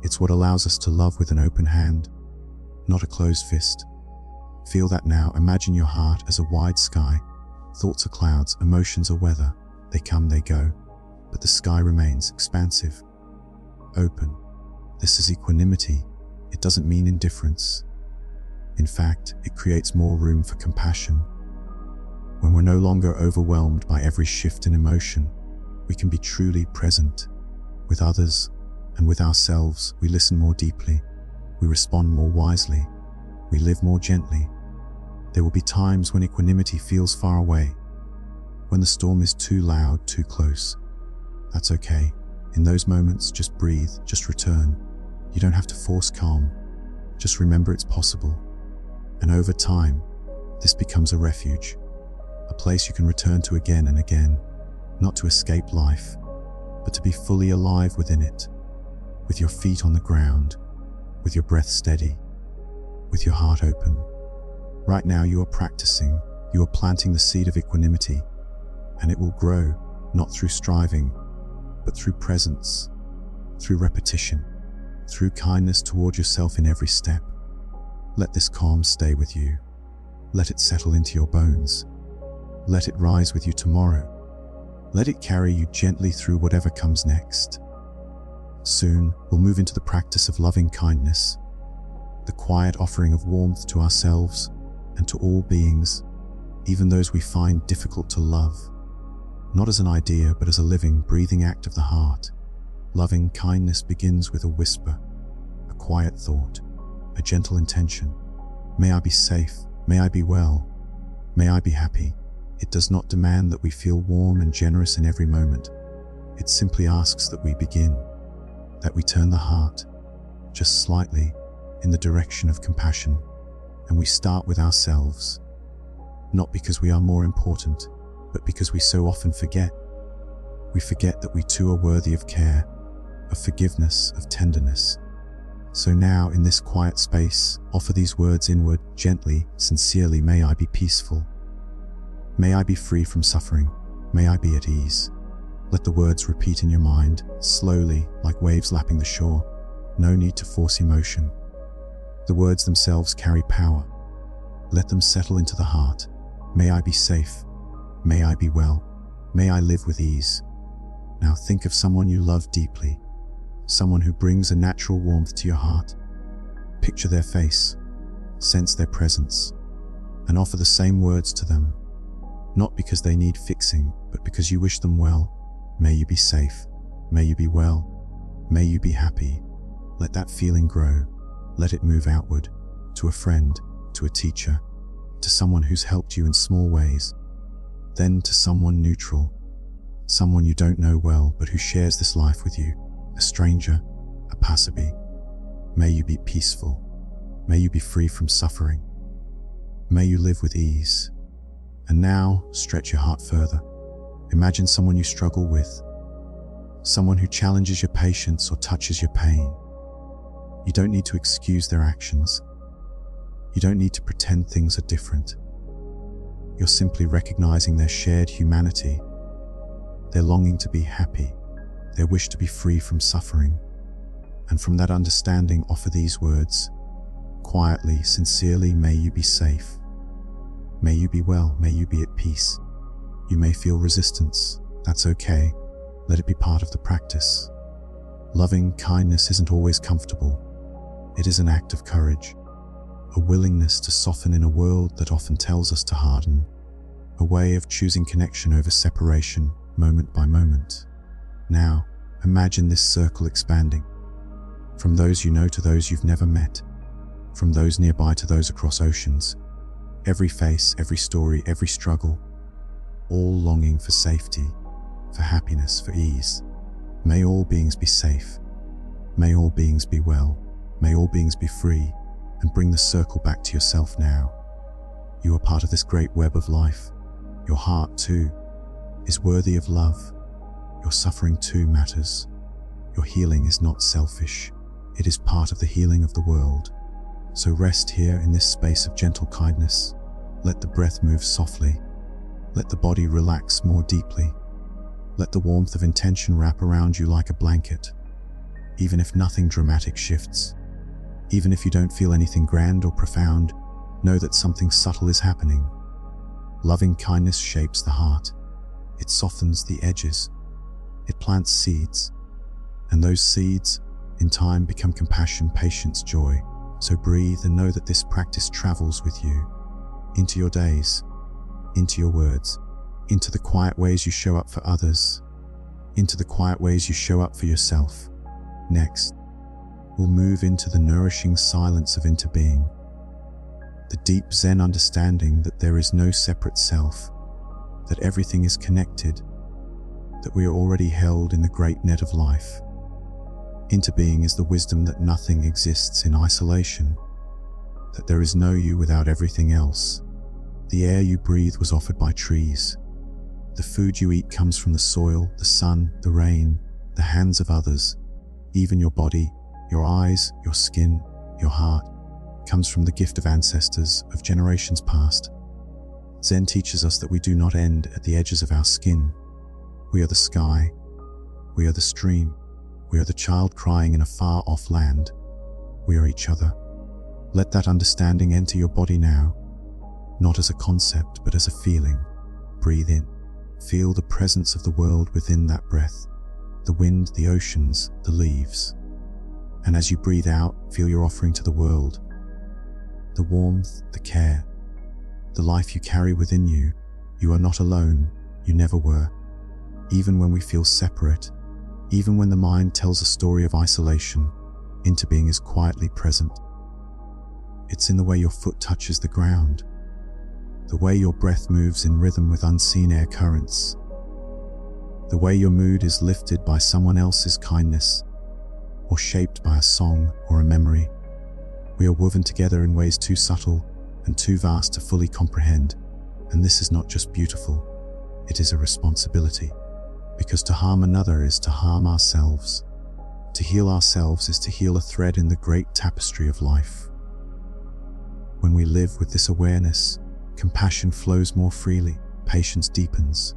It's what allows us to love with an open hand, not a closed fist. Feel that now. Imagine your heart as a wide sky. Thoughts are clouds, emotions are weather. They come, they go, but the sky remains expansive, open. This is equanimity. It doesn't mean indifference. In fact, it creates more room for compassion. When we're no longer overwhelmed by every shift in emotion, we can be truly present with others and with ourselves. We listen more deeply. We respond more wisely. We live more gently. There will be times when equanimity feels far away, when the storm is too loud, too close. That's okay. In those moments, just breathe, just return. You don't have to force calm. Just remember it's possible. And over time, this becomes a refuge, a place you can return to again and again, not to escape life, but to be fully alive within it, with your feet on the ground, with your breath steady, with your heart open. Right now you are practicing, you are planting the seed of equanimity, and it will grow, not through striving, but through presence, through repetition, through kindness toward yourself in every step. Let this calm stay with you. Let it settle into your bones. Let it rise with you tomorrow. Let it carry you gently through whatever comes next. Soon, we'll move into the practice of loving kindness, the quiet offering of warmth to ourselves and to all beings, even those we find difficult to love. Not as an idea, but as a living, breathing act of the heart. Loving kindness begins with a whisper, a quiet thought, a gentle intention. May I be safe, may I be well, may I be happy. It does not demand that we feel warm and generous in every moment. It simply asks that we begin, that we turn the heart, just slightly, in the direction of compassion. And we start with ourselves, not because we are more important, but because we so often forget. We forget that we too are worthy of care, of forgiveness, of tenderness. So now, in this quiet space, offer these words inward, gently, sincerely. May I be peaceful. May I be free from suffering. May I be at ease. Let the words repeat in your mind, slowly, like waves lapping the shore. No need to force emotion. The words themselves carry power. Let them settle into the heart. May I be safe. May I be well. May I live with ease. Now think of someone you love deeply, someone who brings a natural warmth to your heart. Picture their face, sense their presence, and offer the same words to them, not because they need fixing, but because you wish them well. May you be safe. May you be well. May you be happy. Let that feeling grow. Let it move outward, to a friend, to a teacher, to someone who's helped you in small ways, then to someone neutral, someone you don't know well but who shares this life with you, a stranger, a passerby. May you be peaceful. May you be free from suffering. May you live with ease. And now, stretch your heart further. Imagine someone you struggle with, someone who challenges your patience or touches your pain. You don't need to excuse their actions. You don't need to pretend things are different. You're simply recognizing their shared humanity, their longing to be happy, their wish to be free from suffering. And from that understanding, offer these words, quietly, sincerely. May you be safe. May you be well. May you be at peace. You may feel resistance. That's okay. Let it be part of the practice. Loving kindness isn't always comfortable. It is an act of courage, a willingness to soften in a world that often tells us to harden, a way of choosing connection over separation, moment by moment. Now, imagine this circle expanding, from those you know to those you've never met, from those nearby to those across oceans. Every face, every story, every struggle, all longing for safety, for happiness, for ease. May all beings be safe. May all beings be well. May all beings be free. And bring the circle back to yourself now. You are part of this great web of life. Your heart, too, is worthy of love. Your suffering, too, matters. Your healing is not selfish. It is part of the healing of the world. So rest here in this space of gentle kindness. Let the breath move softly. Let the body relax more deeply. Let the warmth of intention wrap around you like a blanket. Even if nothing dramatic shifts, even if you don't feel anything grand or profound, know that something subtle is happening. Loving kindness shapes the heart. It softens the edges. It plants seeds. And those seeds, in time, become compassion, patience, joy. So breathe and know that this practice travels with you, into your days, into your words, into the quiet ways you show up for others, into the quiet ways you show up for yourself. Next, we'll move into the nourishing silence of interbeing, the deep Zen understanding that there is no separate self, that everything is connected, that we are already held in the great net of life. Interbeing is the wisdom that nothing exists in isolation, that there is no you without everything else. The air you breathe was offered by trees. The food you eat comes from the soil, the sun, the rain, the hands of others. Even your body, your eyes, your skin, your heart, comes from the gift of ancestors, of generations past. Zen teaches us that we do not end at the edges of our skin. We are the sky. We are the stream. We are the child crying in a far-off land. We are each other. Let that understanding enter your body now, not as a concept, but as a feeling. Breathe in. Feel the presence of the world within that breath, the wind, the oceans, the leaves. And as you breathe out, feel your offering to the world, the warmth, the care, the life you carry within you. You are not alone. You never were. Even when we feel separate, even when the mind tells a story of isolation, interbeing is quietly present. It's in the way your foot touches the ground, the way your breath moves in rhythm with unseen air currents, the way your mood is lifted by someone else's kindness, or shaped by a song or a memory. We are woven together in ways too subtle and too vast to fully comprehend, and this is not just beautiful, it is a responsibility. Because to harm another is to harm ourselves. To heal ourselves is to heal a thread in the great tapestry of life. When we live with this awareness, compassion flows more freely, patience deepens,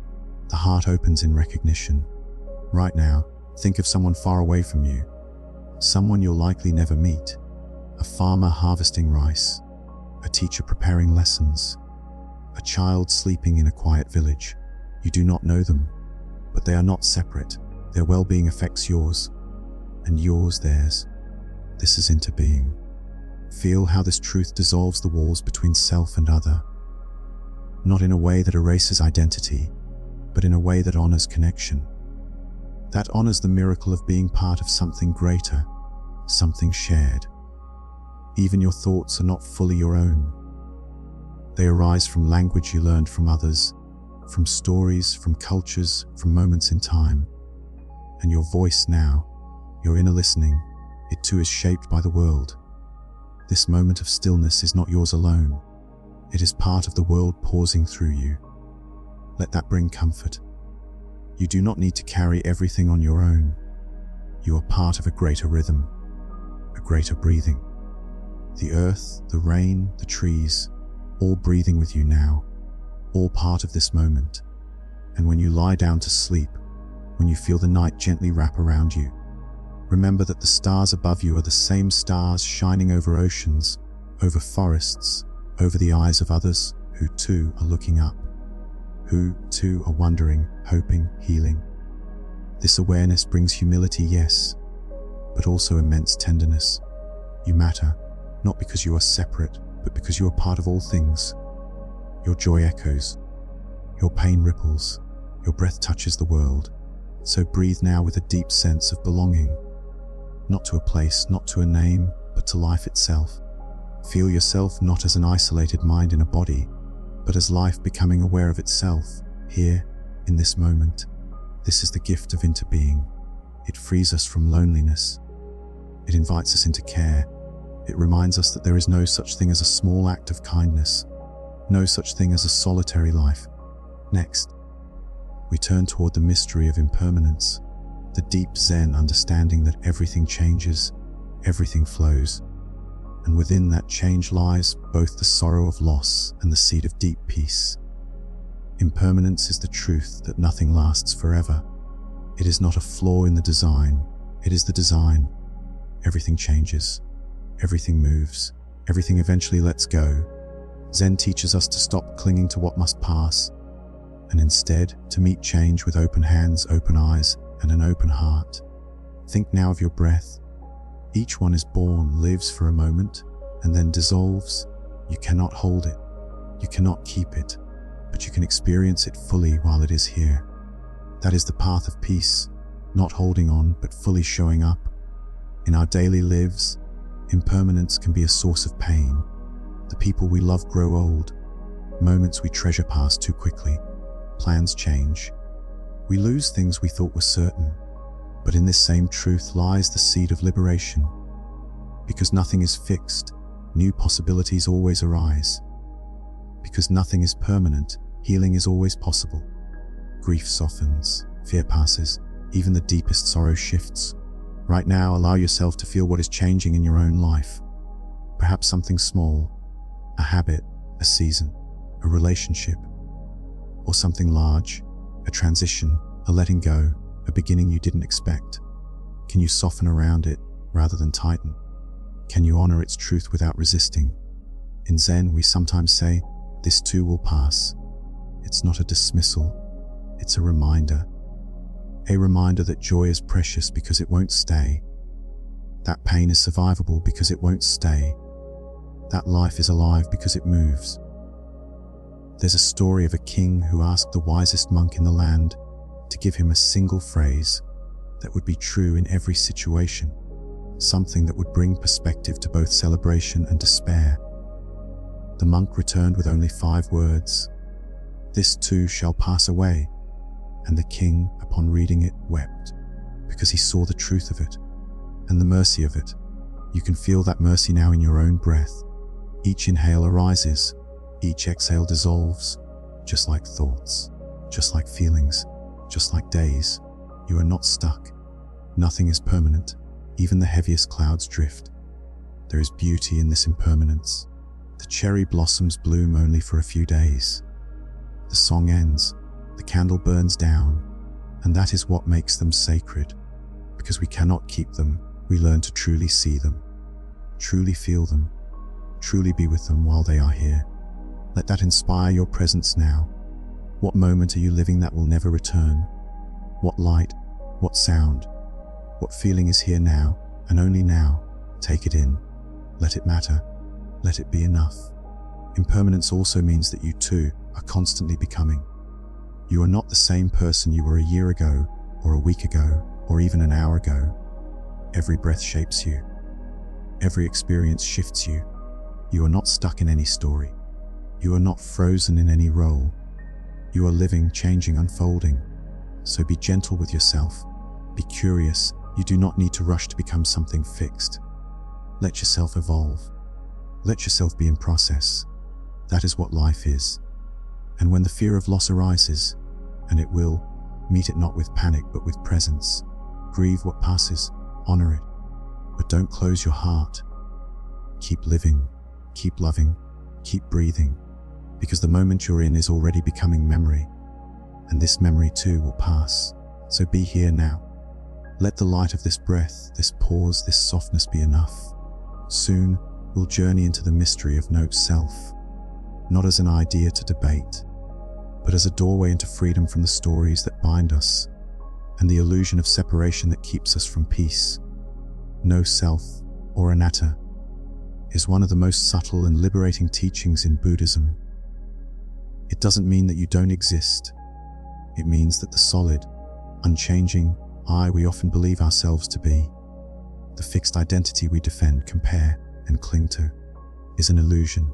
the heart opens in recognition. Right now, think of someone far away from you, someone you'll likely never meet, a farmer harvesting rice, a teacher preparing lessons, a child sleeping in a quiet village. You do not know them, but they are not separate. Their well-being affects yours, and yours theirs. This is interbeing. Feel how this truth dissolves the walls between self and other, not in a way that erases identity, but in a way that honors connection, that honors the miracle of being part of something greater, something shared. Even your thoughts are not fully your own. They arise from language you learned from others, from stories, from cultures, from moments in time. And your voice now, your inner listening, it too is shaped by the world. This moment of stillness is not yours alone. It is part of the world pausing through you. Let that bring comfort. You do not need to carry everything on your own. You are part of a greater rhythm, a greater breathing. The earth, the rain, the trees, all breathing with you now, all part of this moment. And when you lie down to sleep, when you feel the night gently wrap around you, remember that the stars above you are the same stars shining over oceans, over forests, over the eyes of others who too are looking up, who too are wondering, hoping, healing. This awareness brings humility, yes, but also immense tenderness. You matter, not because you are separate, but because you are part of all things. Your joy echoes, your pain ripples, your breath touches the world. So breathe now with a deep sense of belonging. Not to a place, not to a name, but to life itself. Feel yourself not as an isolated mind in a body, but as life becoming aware of itself, here, in this moment. This is the gift of interbeing. It frees us from loneliness. It invites us into care. It reminds us that there is no such thing as a small act of kindness, no such thing as a solitary life. Next, we turn toward the mystery of impermanence, the deep Zen understanding that everything changes, everything flows, and within that change lies both the sorrow of loss and the seed of deep peace. Impermanence is the truth that nothing lasts forever. It is not a flaw in the design, it is the design. Everything changes, everything moves, everything eventually lets go. Zen teaches us to stop clinging to what must pass, and instead to meet change with open hands, open eyes, and an open heart. Think now of your breath. Each one is born, lives for a moment, and then dissolves. You cannot hold it, you cannot keep it, but you can experience it fully while it is here. That is the path of peace, not holding on, but fully showing up. In our daily lives, impermanence can be a source of pain. The people we love grow old. Moments we treasure pass too quickly. Plans change. We lose things we thought were certain. But in this same truth lies the seed of liberation. Because nothing is fixed, new possibilities always arise. Because nothing is permanent, healing is always possible. Grief softens, fear passes, even the deepest sorrow shifts. Right now, allow yourself to feel what is changing in your own life. Perhaps something small, a habit, a season, a relationship, or something large, a transition, a letting go, a beginning you didn't expect. Can you soften around it rather than tighten? Can you honor its truth without resisting? In Zen, we sometimes say, this too will pass. It's not a dismissal, it's a reminder. A reminder that joy is precious because it won't stay. That pain is survivable because it won't stay. That life is alive because it moves. There's a story of a king who asked the wisest monk in the land to give him a single phrase that would be true in every situation, something that would bring perspective to both celebration and despair. The monk returned with only 5 words: "This too shall pass away." And the king, upon reading it, wept, because he saw the truth of it and the mercy of it. You can feel that mercy now in your own breath. Each inhale arises, each exhale dissolves, just like thoughts, just like feelings, just like days. You are not stuck. Nothing is permanent. Even the heaviest clouds drift. There is beauty in this impermanence. The cherry blossoms bloom only for a few days. The song ends, the candle burns down, and that is what makes them sacred. Because we cannot keep them, we learn to truly see them, truly feel them, truly be with them while they are here. Let that inspire your presence now. What moment are you living that will never return? What light, what sound, what feeling is here now, and only now? Take it in. Let it matter. Let it be enough. Impermanence also means that you too are constantly becoming. You are not the same person you were a year ago, or a week ago, or even an hour ago. Every breath shapes you. Every experience shifts you. You are not stuck in any story. You are not frozen in any role. You are living, changing, unfolding. So be gentle with yourself. Be curious. You do not need to rush to become something fixed. Let yourself evolve. Let yourself be in process. That is what life is. And when the fear of loss arises, and it will, meet it not with panic but with presence. Grieve what passes, honor it, but don't close your heart. Keep living, keep loving, keep breathing, because the moment you're in is already becoming memory, and this memory too will pass. So be here now. Let the light of this breath, this pause, this softness be enough. Soon, we'll journey into the mystery of no self, not as an idea to debate, but as a doorway into freedom from the stories that bind us, and the illusion of separation that keeps us from peace. No self, or anatta, is one of the most subtle and liberating teachings in Buddhism. It doesn't mean that you don't exist. It means that the solid, unchanging I we often believe ourselves to be, the fixed identity we defend, compare, and cling to, is an illusion.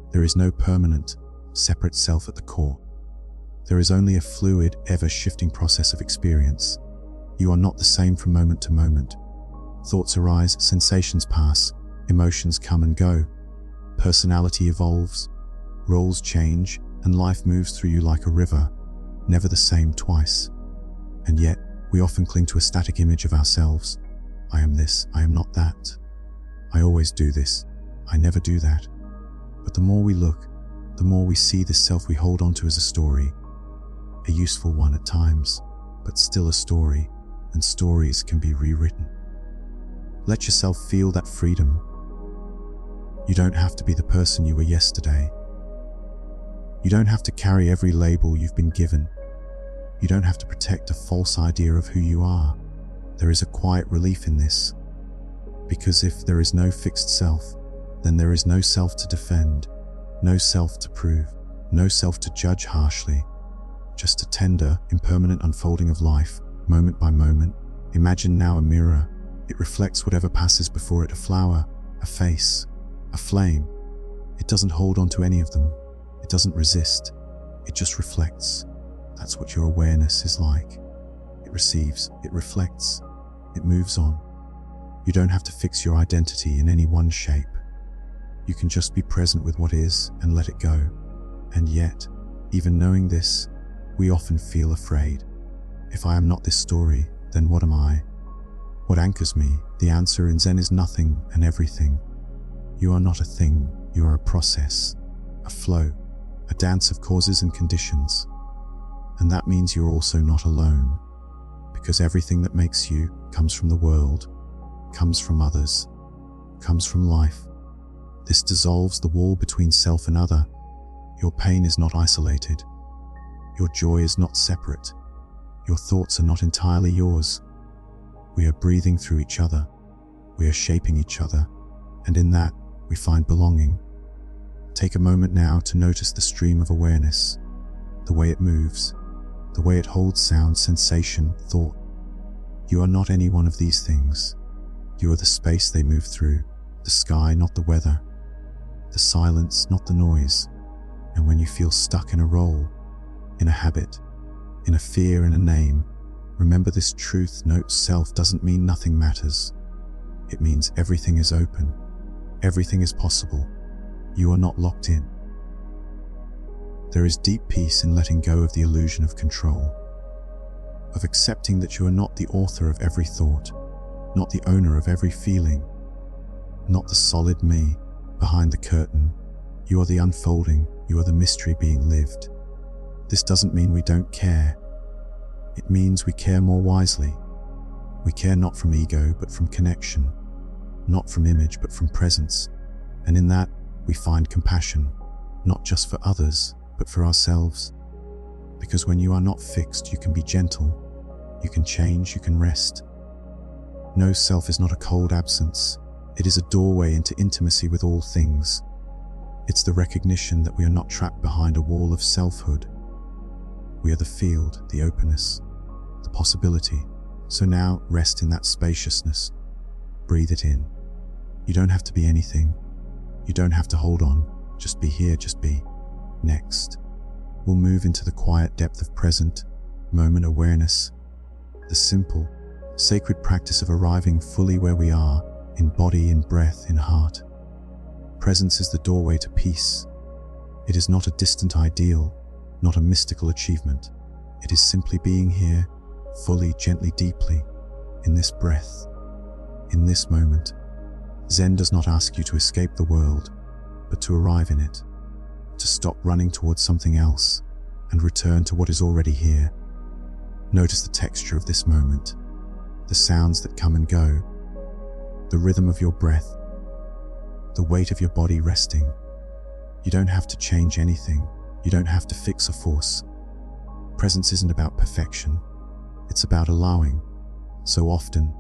There is no permanent, separate self at the core. There is only a fluid, ever-shifting process of experience. You are not the same from moment to moment. Thoughts arise, sensations pass, emotions come and go. Personality evolves, roles change, and life moves through you like a river, never the same twice. And yet, we often cling to a static image of ourselves. I am this, I am not that. I always do this, I never do that. But the more we look, the more we see this self we hold onto as a story. A useful one at times, but still a story, and stories can be rewritten. Let yourself feel that freedom. You don't have to be the person you were yesterday. You don't have to carry every label you've been given. You don't have to protect a false idea of who you are. There is a quiet relief in this, because if there is no fixed self, then there is no self to defend, no self to prove, no self to judge harshly. Just a tender, impermanent unfolding of life, moment by moment. Imagine now a mirror. It reflects whatever passes before it, a flower, a face, a flame. It doesn't hold on to any of them. It doesn't resist. It just reflects. That's what your awareness is like. It receives, it reflects, it moves on. You don't have to fix your identity in any one shape. You can just be present with what is and let it go. And yet, even knowing this, we often feel afraid. If I am not this story, then what am I? What anchors me? The answer in Zen is nothing and everything. You are not a thing, you are a process, a flow, a dance of causes and conditions. And that means you're also not alone, because everything that makes you comes from the world, comes from others, comes from life. This dissolves the wall between self and other. Your pain is not isolated. Your joy is not separate. Your thoughts are not entirely yours. We are breathing through each other. We are shaping each other. And in that, we find belonging. Take a moment now to notice the stream of awareness, the way it moves, the way it holds sound, sensation, thought. You are not any one of these things. You are the space they move through, the sky, not the weather, the silence, not the noise. And when you feel stuck in a role, in a habit, in a fear, in a name, remember this truth. Note self doesn't mean nothing matters. It means everything is open. Everything is possible. You are not locked in. There is deep peace in letting go of the illusion of control, of accepting that you are not the author of every thought, not the owner of every feeling, not the solid me behind the curtain. You are the unfolding, you are the mystery being lived. This doesn't mean we don't care. It means we care more wisely. We care not from ego, but from connection, not from image, but from presence. And in that, we find compassion, not just for others, but for ourselves. Because when you are not fixed, you can be gentle, you can change, you can rest. No self is not a cold absence. It is a doorway into intimacy with all things. It's the recognition that we are not trapped behind a wall of selfhood. We are the field, the openness, the possibility. So now, rest in that spaciousness. Breathe it in. You don't have to be anything. You don't have to hold on. Just be here, just be. Next, we'll move into the quiet depth of present, moment awareness. The simple, sacred practice of arriving fully where we are, in body, in breath, in heart. Presence is the doorway to peace. It is not a distant ideal, not a mystical achievement. It is simply being here, fully, gently, deeply, in this breath, in this moment. Zen does not ask you to escape the world, but to arrive in it, to stop running towards something else and return to what is already here. Notice the texture of this moment, the sounds that come and go, the rhythm of your breath, the weight of your body resting. You don't have to change anything. You don't have to fix or force. Presence isn't about perfection. It's about allowing. So often,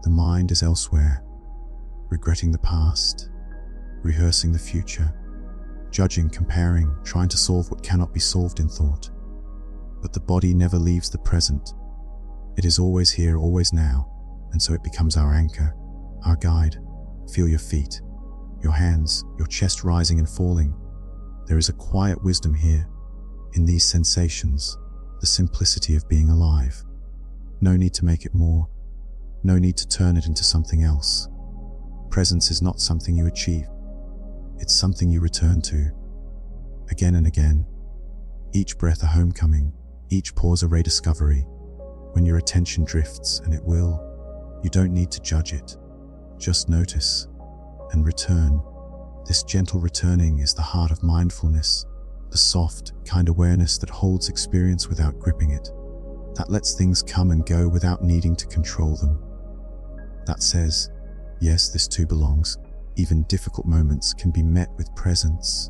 the mind is elsewhere, regretting the past, rehearsing the future, judging, comparing, trying to solve what cannot be solved in thought. But the body never leaves the present. It is always here, always now, and so it becomes our anchor, our guide. Feel your feet, your hands, your chest rising and falling. There is a quiet wisdom here, in these sensations, the simplicity of being alive. No need to make it more. No need to turn it into something else. Presence is not something you achieve. It's something you return to, again and again. Each breath a homecoming, each pause a rediscovery. When your attention drifts, and it will, you don't need to judge it. Just notice and return. This gentle returning is the heart of mindfulness, the soft, kind awareness that holds experience without gripping it, that lets things come and go without needing to control them. That says, yes, this too belongs. Even difficult moments can be met with presence.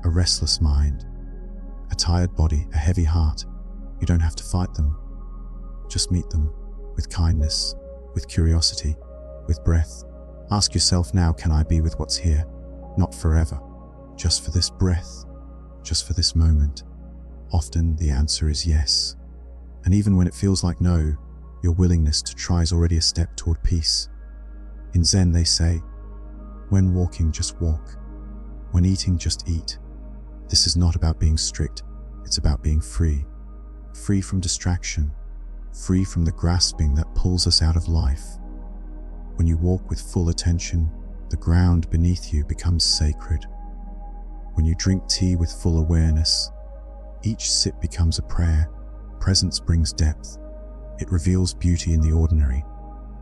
A restless mind, a tired body, a heavy heart. You don't have to fight them. Just meet them with kindness, with curiosity, with breath. Ask yourself now, can I be with what's here? Not forever, just for this breath, just for this moment. Often the answer is yes. And even when it feels like no, your willingness to try is already a step toward peace. In Zen they say, when walking, just walk. When eating, just eat. This is not about being strict, it's about being free. Free from distraction, free from the grasping that pulls us out of life. When you walk with full attention, the ground beneath you becomes sacred. When you drink tea with full awareness, each sip becomes a prayer. Presence brings depth. It reveals beauty in the ordinary,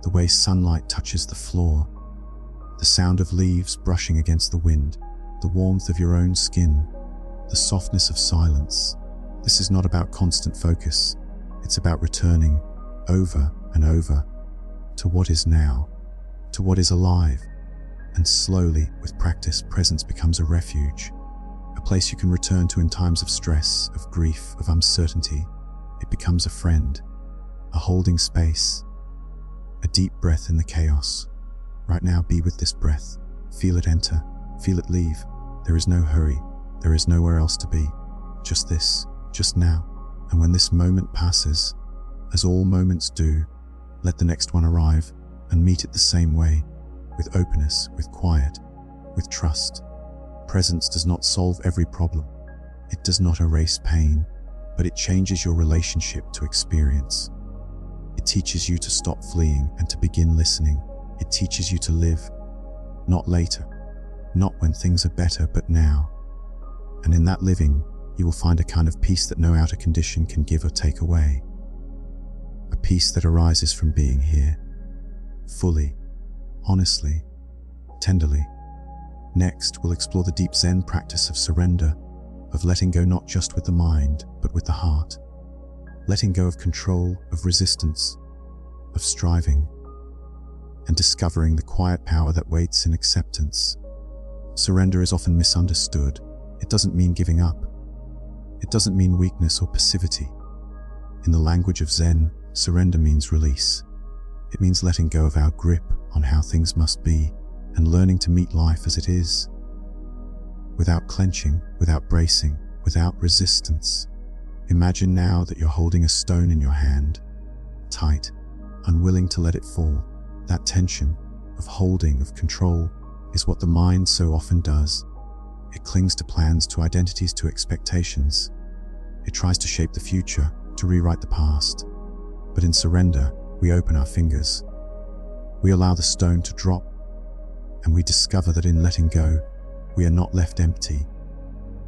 the way sunlight touches the floor, the sound of leaves brushing against the wind, the warmth of your own skin, the softness of silence. This is not about constant focus. It's about returning over and over to what is now, to what is alive. And slowly, with practice, presence becomes a refuge, a place you can return to in times of stress, of grief, of uncertainty. It becomes a friend, a holding space, a deep breath in the chaos. Right now, be with this breath. Feel it enter, feel it leave. There is no hurry, there is nowhere else to be. Just this, just now. And when this moment passes, as all moments do, let the next one arrive and meet it the same way, with openness, with quiet, with trust. Presence does not solve every problem. It does not erase pain, but it changes your relationship to experience. It teaches you to stop fleeing and to begin listening. It teaches you to live, not later, not when things are better, but now. And in that living, you will find a kind of peace that no outer condition can give or take away. A peace that arises from being here, fully, honestly, tenderly. Next, we'll explore the deep Zen practice of surrender, of letting go not just with the mind, but with the heart. Letting go of control, of resistance, of striving, and discovering the quiet power that waits in acceptance. Surrender is often misunderstood. It doesn't mean giving up. It doesn't mean weakness or passivity. In the language of Zen, surrender means release. It means letting go of our grip on how things must be and learning to meet life as it is, without clenching, without bracing, without resistance. Imagine now that you're holding a stone in your hand, tight, unwilling to let it fall. That tension of holding, of control, is what the mind so often does. It clings to plans, to identities, to expectations. It tries to shape the future, to rewrite the past. But in surrender, We open our fingers. We allow the stone to drop, and we discover that in letting go, we are not left empty.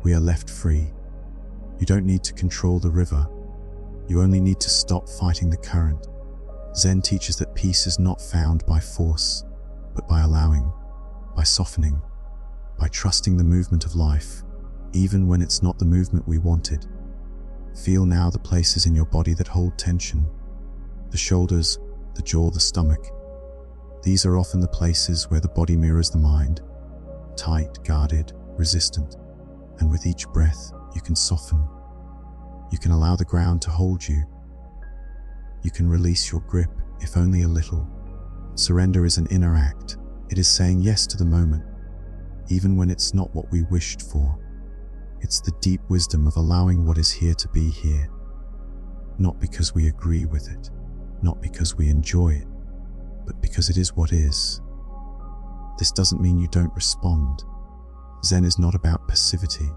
We are left free. You don't need to control the river. You only need to stop fighting the current. Zen teaches that peace is not found by force, but by allowing, by softening, by trusting the movement of life, even when it's not the movement we wanted. Feel now the places in your body that hold tension. The shoulders, the jaw, the stomach. These are often the places where the body mirrors the mind, tight, guarded, resistant. And with each breath, you can soften. You can allow the ground to hold you. You can release your grip, if only a little. Surrender is an inner act. It is saying yes to the moment, even when it's not what we wished for. It's the deep wisdom of allowing what is here to be here. Not because we agree with it, not because we enjoy it, but because it is what is. This doesn't mean you don't respond. Zen is not about passivity.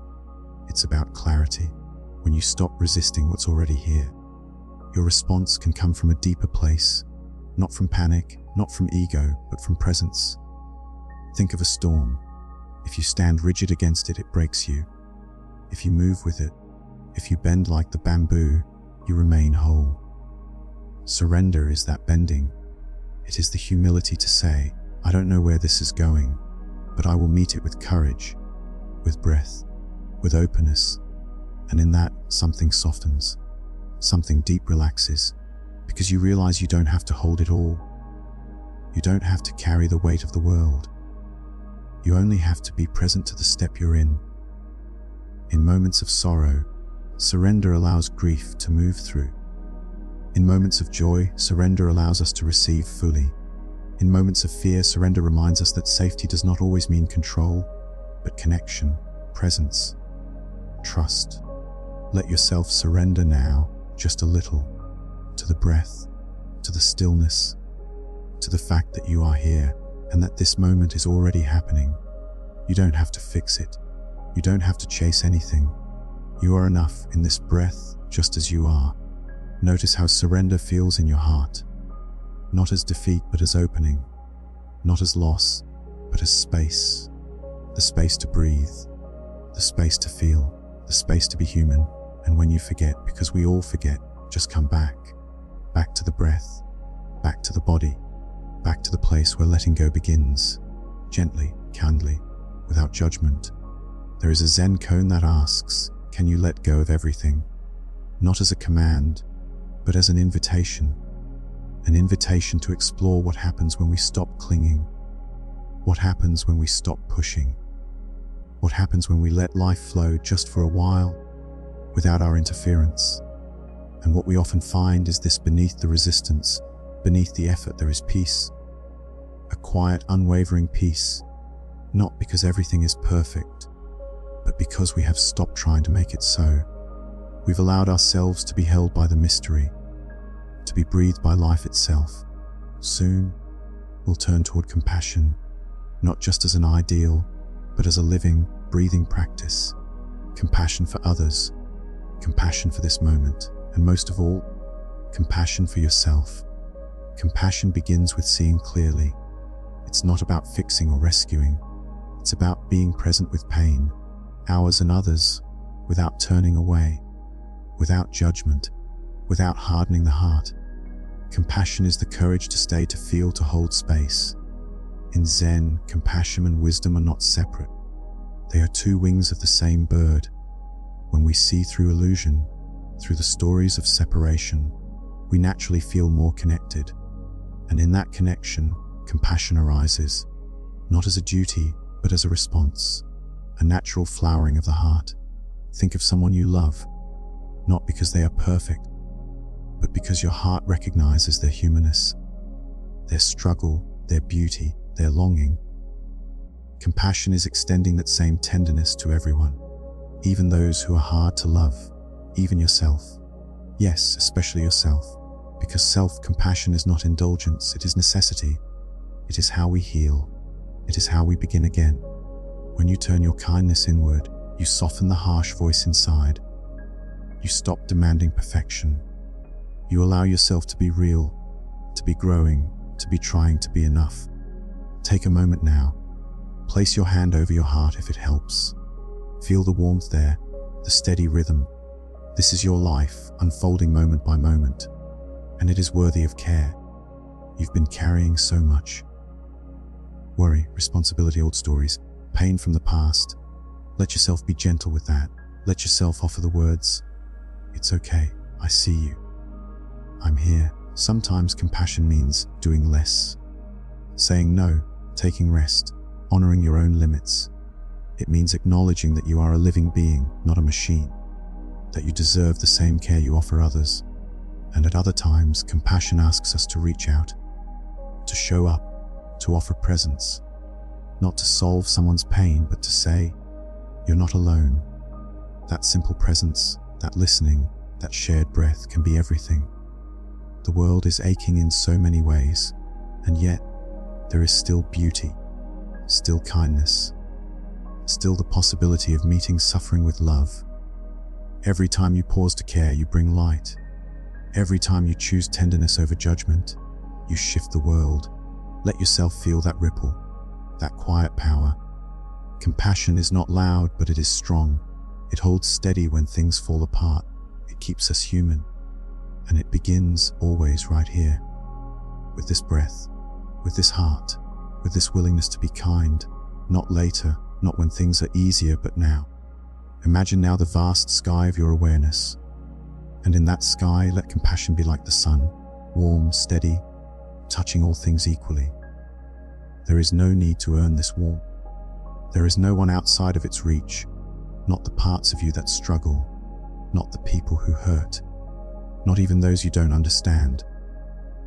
It's about clarity. When you stop resisting what's already here, your response can come from a deeper place, not from panic, not from ego, but from presence. Think of a storm. If you stand rigid against it, it breaks you. If you move with it, if you bend like the bamboo, you remain whole. Surrender is that bending. It is the humility to say, I don't know where this is going, but I will meet it with courage, with breath, with openness. And in that, something softens, something deep relaxes, because you realize you don't have to hold it all. You don't have to carry the weight of the world. You only have to be present to the step you're in. In moments of sorrow, surrender allows grief to move through. In moments of joy, surrender allows us to receive fully. In moments of fear, surrender reminds us that safety does not always mean control, but connection, presence, trust. Let yourself surrender now, just a little, to the breath, to the stillness, to the fact that you are here and that this moment is already happening. You don't have to fix it. You don't have to chase anything. You are enough in this breath, just as you are. Notice how surrender feels in your heart. Not as defeat, but as opening. Not as loss, but as space. The space to breathe. The space to feel. The space to be human. And when you forget, because we all forget, just come back. Back to the breath. Back to the body. Back to the place where letting go begins. Gently, kindly, without judgment. There is a Zen koan that asks, can you let go of everything? Not as a command, but as an invitation. An invitation to explore what happens when we stop clinging. What happens when we stop pushing. What happens when we let life flow just for a while, without our interference. And what we often find is this: beneath the resistance, beneath the effort, there is peace. A quiet, unwavering peace. Not because everything is perfect, but because we have stopped trying to make it so. We've allowed ourselves to be held by the mystery, to be breathed by life itself. Soon, we'll turn toward compassion, not just as an ideal, but as a living, breathing practice. Compassion for others, compassion for this moment, and most of all, compassion for yourself. Compassion begins with seeing clearly. It's not about fixing or rescuing. It's about being present with pain, ours and others, without turning away, without judgment, without hardening the heart. Compassion is the courage to stay, to feel, to hold space. In Zen, compassion and wisdom are not separate. They are two wings of the same bird. When we see through illusion, through the stories of separation, we naturally feel more connected. And in that connection, compassion arises, not as a duty, but as a response, a natural flowering of the heart. Think of someone you love, not because they are perfect, but because your heart recognizes their humanness, their struggle, their beauty, their longing. Compassion is extending that same tenderness to everyone, even those who are hard to love, even yourself. Yes, especially yourself, because self-compassion is not indulgence, it is necessity. It is how we heal. It is how we begin again. When you turn your kindness inward, you soften the harsh voice inside. You stop demanding perfection. You allow yourself to be real, to be growing, to be trying to be enough. Take a moment now. Place your hand over your heart if it helps. Feel the warmth there, the steady rhythm. This is your life, unfolding moment by moment, and it is worthy of care. You've been carrying so much. Worry, responsibility, old stories, pain from the past. Let yourself be gentle with that. Let yourself offer the words, "It's okay, I see you. I'm here." Sometimes compassion means doing less. Saying no, taking rest, honoring your own limits. It means acknowledging that you are a living being, not a machine, that you deserve the same care you offer others. And at other times, compassion asks us to reach out, to show up, to offer presence, not to solve someone's pain, but to say, "You're not alone." That simple presence, that listening, that shared breath can be everything. The world is aching in so many ways, and yet there is still beauty, still kindness, still the possibility of meeting suffering with love. Every time you pause to care, you bring light. Every time you choose tenderness over judgment, you shift the world. Let yourself feel that ripple, that quiet power. Compassion is not loud, but it is strong. It holds steady when things fall apart. It keeps us human. And it begins always right here, with this breath, with this heart, with this willingness to be kind, not later, not when things are easier, but now. Imagine now the vast sky of your awareness. And in that sky, let compassion be like the sun, warm, steady, touching all things equally. There is no need to earn this warmth. There is no one outside of its reach, not the parts of you that struggle, not the people who hurt, not even those you don't understand.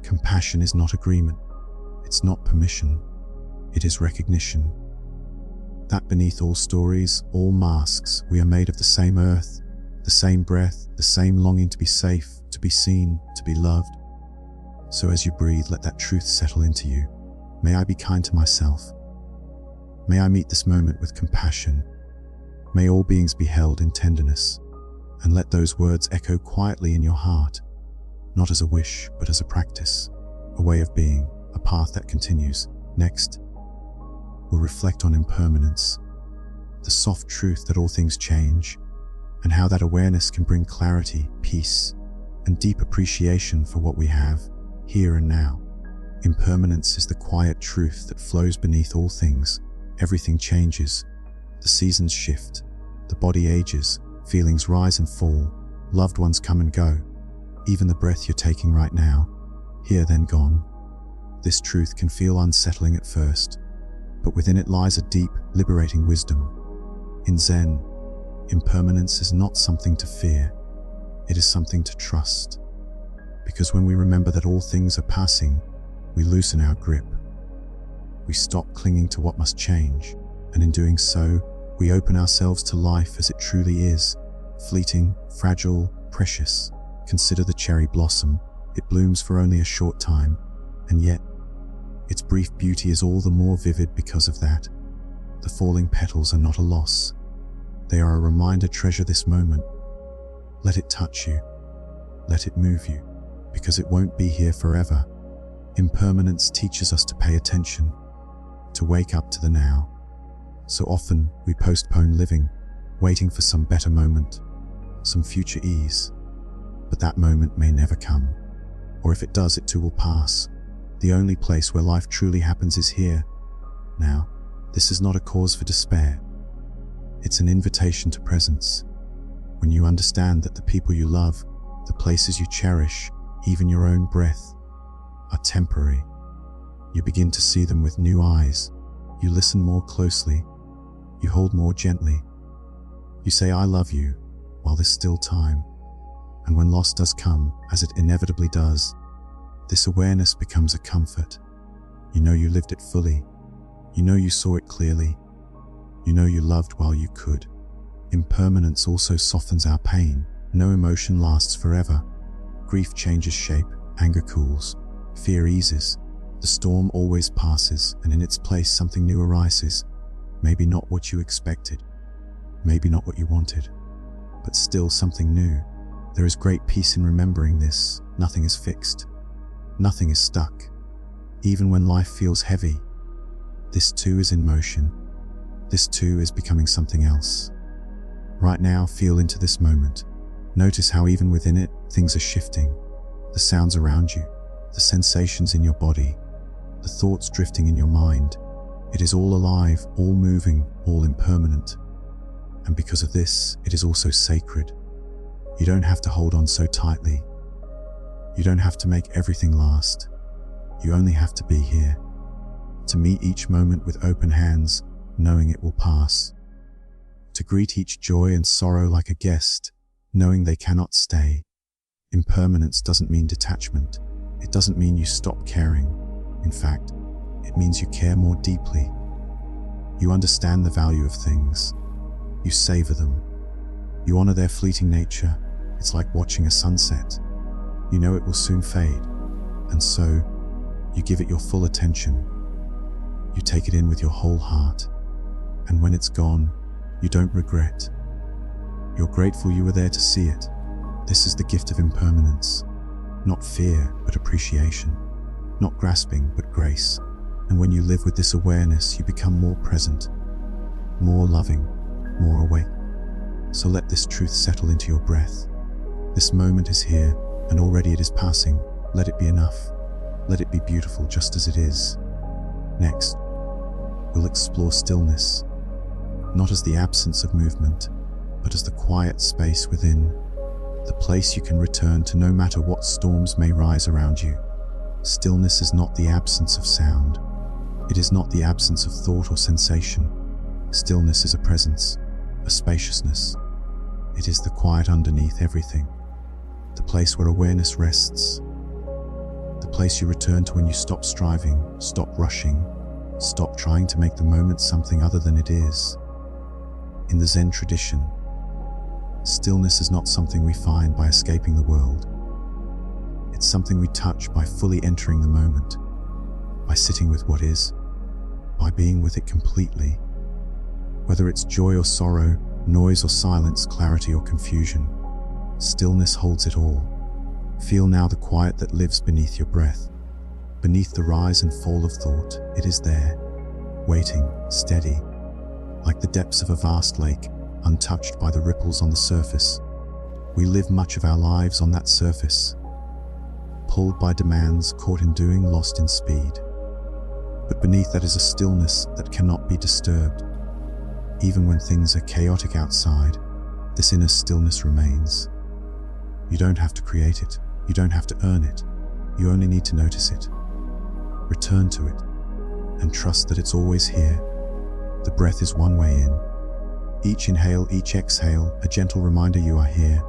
Compassion is not agreement. It's not permission. It is recognition. That beneath all stories, all masks, we are made of the same earth, the same breath, the same longing to be safe, to be seen, to be loved. So as you breathe, let that truth settle into you. May I be kind to myself. May I meet this moment with compassion. May all beings be held in tenderness. And let those words echo quietly in your heart, not as a wish, but as a practice, a way of being, a path that continues. Next, we'll reflect on impermanence, the soft truth that all things change, and how that awareness can bring clarity, peace, and deep appreciation for what we have, here and now. Impermanence is the quiet truth that flows beneath all things. Everything changes. The seasons shift. The body ages. Feelings rise and fall. Loved ones come and go. Even the breath you're taking right now, here then gone. This truth can feel unsettling at first, but within it lies a deep, liberating wisdom. In Zen, impermanence is not something to fear. It is something to trust. Because when we remember that all things are passing, we loosen our grip. We stop clinging to what must change, and in doing so, we open ourselves to life as it truly is, fleeting, fragile, precious. Consider the cherry blossom. It blooms for only a short time, and yet, its brief beauty is all the more vivid because of that. The falling petals are not a loss. They are a reminder. Treasure this moment. Let it touch you. Let it move you, because it won't be here forever. Impermanence teaches us to pay attention, to wake up to the now. So often we postpone living, waiting for some better moment, some future ease. But that moment may never come, or if it does, it too will pass. The only place where life truly happens is here, now. This is not a cause for despair. It's an invitation to presence. When you understand that the people you love, the places you cherish, even your own breath, are temporary, you begin to see them with new eyes. You listen more closely. You hold more gently. You say, "I love you," while there's still time. And when loss does come, as it inevitably does, this awareness becomes a comfort. You know you lived it fully. You know you saw it clearly. You know you loved while you could. Impermanence also softens our pain. No emotion lasts forever. Grief changes shape, anger cools, fear eases. The storm always passes, and in its place something new arises. Maybe not what you expected, maybe not what you wanted, but still something new. There is great peace in remembering this. Nothing is fixed. Nothing is stuck. Even when life feels heavy, this too is in motion. This too is becoming something else. Right now, feel into this moment. Notice how even within it, things are shifting. The sounds around you, the sensations in your body, the thoughts drifting in your mind. It is all alive, all moving, all impermanent. And because of this, it is also sacred. You don't have to hold on so tightly. You don't have to make everything last. You only have to be here. To meet each moment with open hands, knowing it will pass. To greet each joy and sorrow like a guest, knowing they cannot stay. Impermanence doesn't mean detachment. It doesn't mean you stop caring. In fact, it means you care more deeply. You understand the value of things. You savor them. You honor their fleeting nature. It's like watching a sunset. You know it will soon fade. And so, you give it your full attention. You take it in with your whole heart. And when it's gone, you don't regret. You're grateful you were there to see it. This is the gift of impermanence. Not fear, but appreciation. Not grasping, but grace. And when you live with this awareness, you become more present, more loving, more awake. So let this truth settle into your breath. This moment is here, and already it is passing. Let it be enough. Let it be beautiful just as it is. Next, we'll explore stillness, not as the absence of movement, but as the quiet space within, the place you can return to no matter what storms may rise around you. Stillness is not the absence of sound. It is not the absence of thought or sensation. Stillness is a presence, a spaciousness. It is the quiet underneath everything, the place where awareness rests, the place you return to when you stop striving, stop rushing, stop trying to make the moment something other than it is. In the Zen tradition, stillness is not something we find by escaping the world. It's something we touch by fully entering the moment, by sitting with what is, by being with it completely. Whether it's joy or sorrow, noise or silence, clarity or confusion, stillness holds it all. Feel now the quiet that lives beneath your breath, beneath the rise and fall of thought. It is there, waiting, steady, like the depths of a vast lake, untouched by the ripples on the surface. We live much of our lives on that surface, pulled by demands, caught in doing, lost in speed. But beneath that is a stillness that cannot be disturbed. Even when things are chaotic outside, this inner stillness remains. You don't have to create it. You don't have to earn it. You only need to notice it. Return to it and trust that it's always here. The breath is one way in. Each inhale, each exhale, a gentle reminder you are here.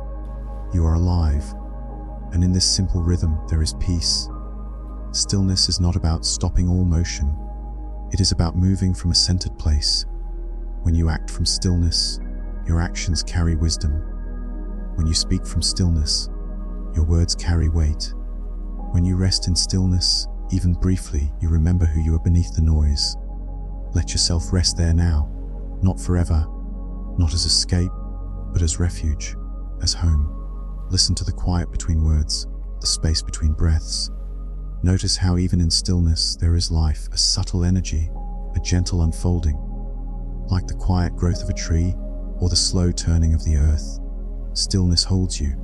You are alive. And in this simple rhythm, there is peace. Stillness is not about stopping all motion. It is about moving from a centered place. When you act from stillness, your actions carry wisdom. When you speak from stillness, your words carry weight. When you rest in stillness, even briefly, you remember who you are beneath the noise. Let yourself rest there now, not forever, not as escape, but as refuge, as home. Listen to the quiet between words, the space between breaths. Notice how even in stillness there is life, a subtle energy, a gentle unfolding, like the quiet growth of a tree or the slow turning of the earth. Stillness holds you.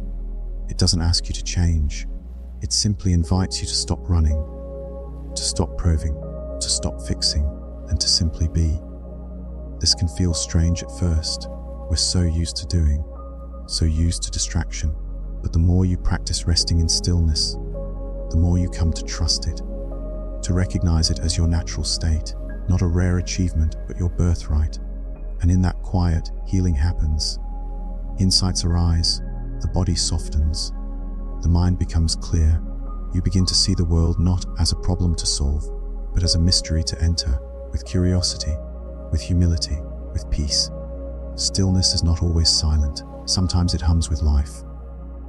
It doesn't ask you to change. It simply invites you to stop running, to stop proving, to stop fixing, and to simply be. This can feel strange at first. We're so used to doing, so used to distraction. But the more you practice resting in stillness, the more you come to trust it, to recognize it as your natural state, not a rare achievement, but your birthright. And in that quiet, healing happens. Insights arise, the body softens, the mind becomes clear. You begin to see the world not as a problem to solve, but as a mystery to enter, with curiosity, with humility, with peace. Stillness is not always silent. Sometimes it hums with life,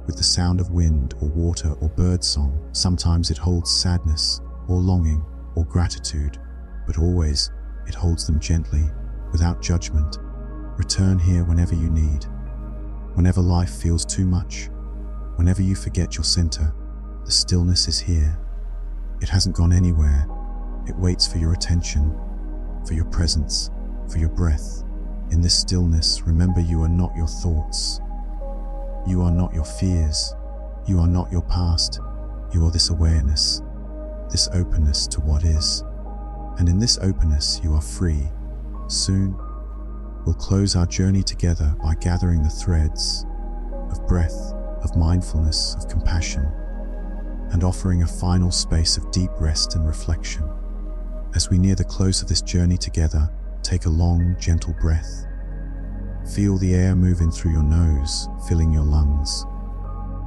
with the sound of wind or water or bird song. Sometimes it holds sadness or longing or gratitude, but always it holds them gently, without judgment. Return here whenever you need. Whenever life feels too much, whenever you forget your center, the stillness is here. It hasn't gone anywhere. It waits for your attention, for your presence, for your breath. In this stillness, remember you are not your thoughts. You are not your fears. You are not your past. You are this awareness, this openness to what is. And in this openness, you are free. Soon, we'll close our journey together by gathering the threads of breath, of mindfulness, of compassion, and offering a final space of deep rest and reflection. As we near the close of this journey together, take a long, gentle breath. Feel the air move in through your nose, filling your lungs,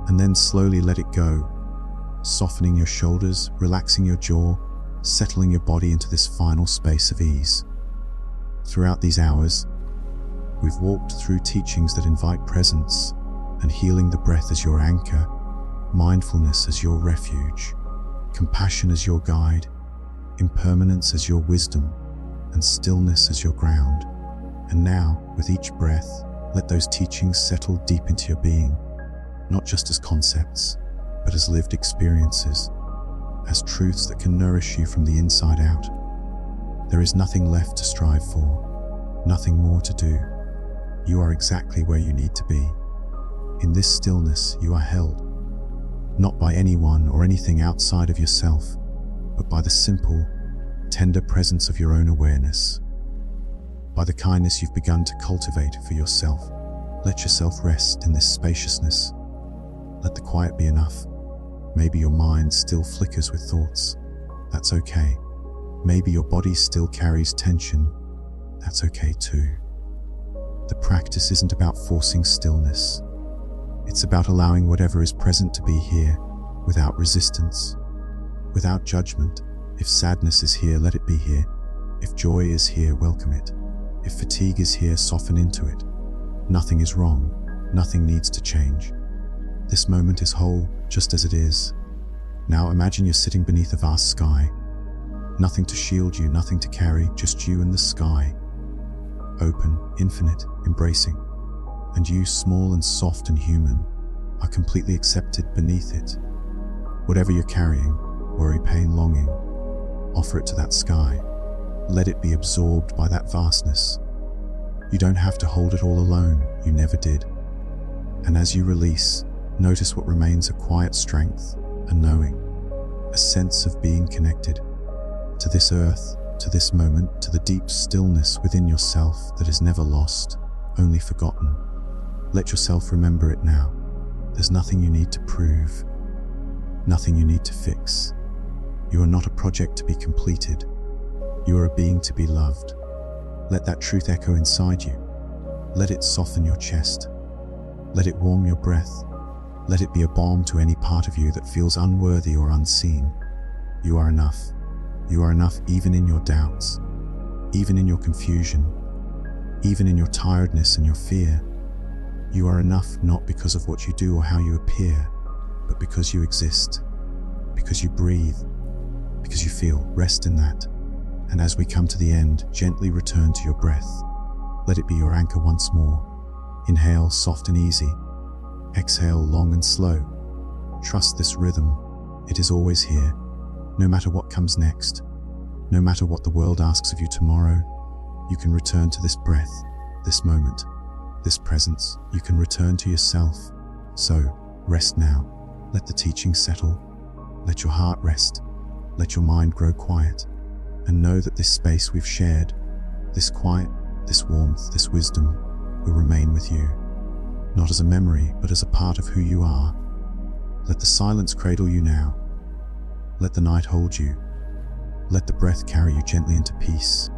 and then slowly let it go, softening your shoulders, relaxing your jaw, settling your body into this final space of ease. Throughout these hours, we've walked through teachings that invite presence and healing the breath as your anchor, mindfulness as your refuge, compassion as your guide, impermanence as your wisdom, and stillness as your ground. And now, with each breath, let those teachings settle deep into your being, not just as concepts, but as lived experiences, as truths that can nourish you from the inside out. There is nothing left to strive for, nothing more to do. You are exactly where you need to be. In this stillness, you are held, not by anyone or anything outside of yourself, but by the simple, tender presence of your own awareness, by the kindness you've begun to cultivate for yourself. Let yourself rest in this spaciousness. Let the quiet be enough. Maybe your mind still flickers with thoughts. That's okay. Maybe your body still carries tension. That's okay too. The practice isn't about forcing stillness. It's about allowing whatever is present to be here, without resistance, without judgment. If sadness is here, let it be here. If joy is here, welcome it. If fatigue is here, soften into it. Nothing is wrong. Nothing needs to change. This moment is whole, just as it is. Now imagine you're sitting beneath a vast sky. Nothing to shield you, nothing to carry, just you and the sky. Open, infinite, embracing. And you, small and soft and human, are completely accepted beneath it. Whatever you're carrying, worry, pain, longing, offer it to that sky. Let it be absorbed by that vastness. You don't have to hold it all alone, you never did. And as you release, notice what remains: a quiet strength, a knowing, a sense of being connected to this earth, to this moment, to the deep stillness within yourself that is never lost, only forgotten. Let yourself remember it now. There's nothing you need to prove, nothing you need to fix. You are not a project to be completed. You are a being to be loved. Let that truth echo inside you. Let it soften your chest. Let it warm your breath. Let it be a balm to any part of you that feels unworthy or unseen. You are enough. You are enough even in your doubts, even in your confusion, even in your tiredness and your fear. You are enough not because of what you do or how you appear, but because you exist, because you breathe, because you feel. Rest in that. And as we come to the end, gently return to your breath. Let it be your anchor once more. Inhale, soft and easy. Exhale, long and slow. Trust this rhythm. It is always here. No matter what comes next, no matter what the world asks of you tomorrow, you can return to this breath, this moment, this presence. You can return to yourself. So, rest now. Let the teaching settle. Let your heart rest. Let your mind grow quiet. And know that this space we've shared, this quiet, this warmth, this wisdom, will remain with you. Not as a memory, but as a part of who you are. Let the silence cradle you now. Let the night hold you. Let the breath carry you gently into peace.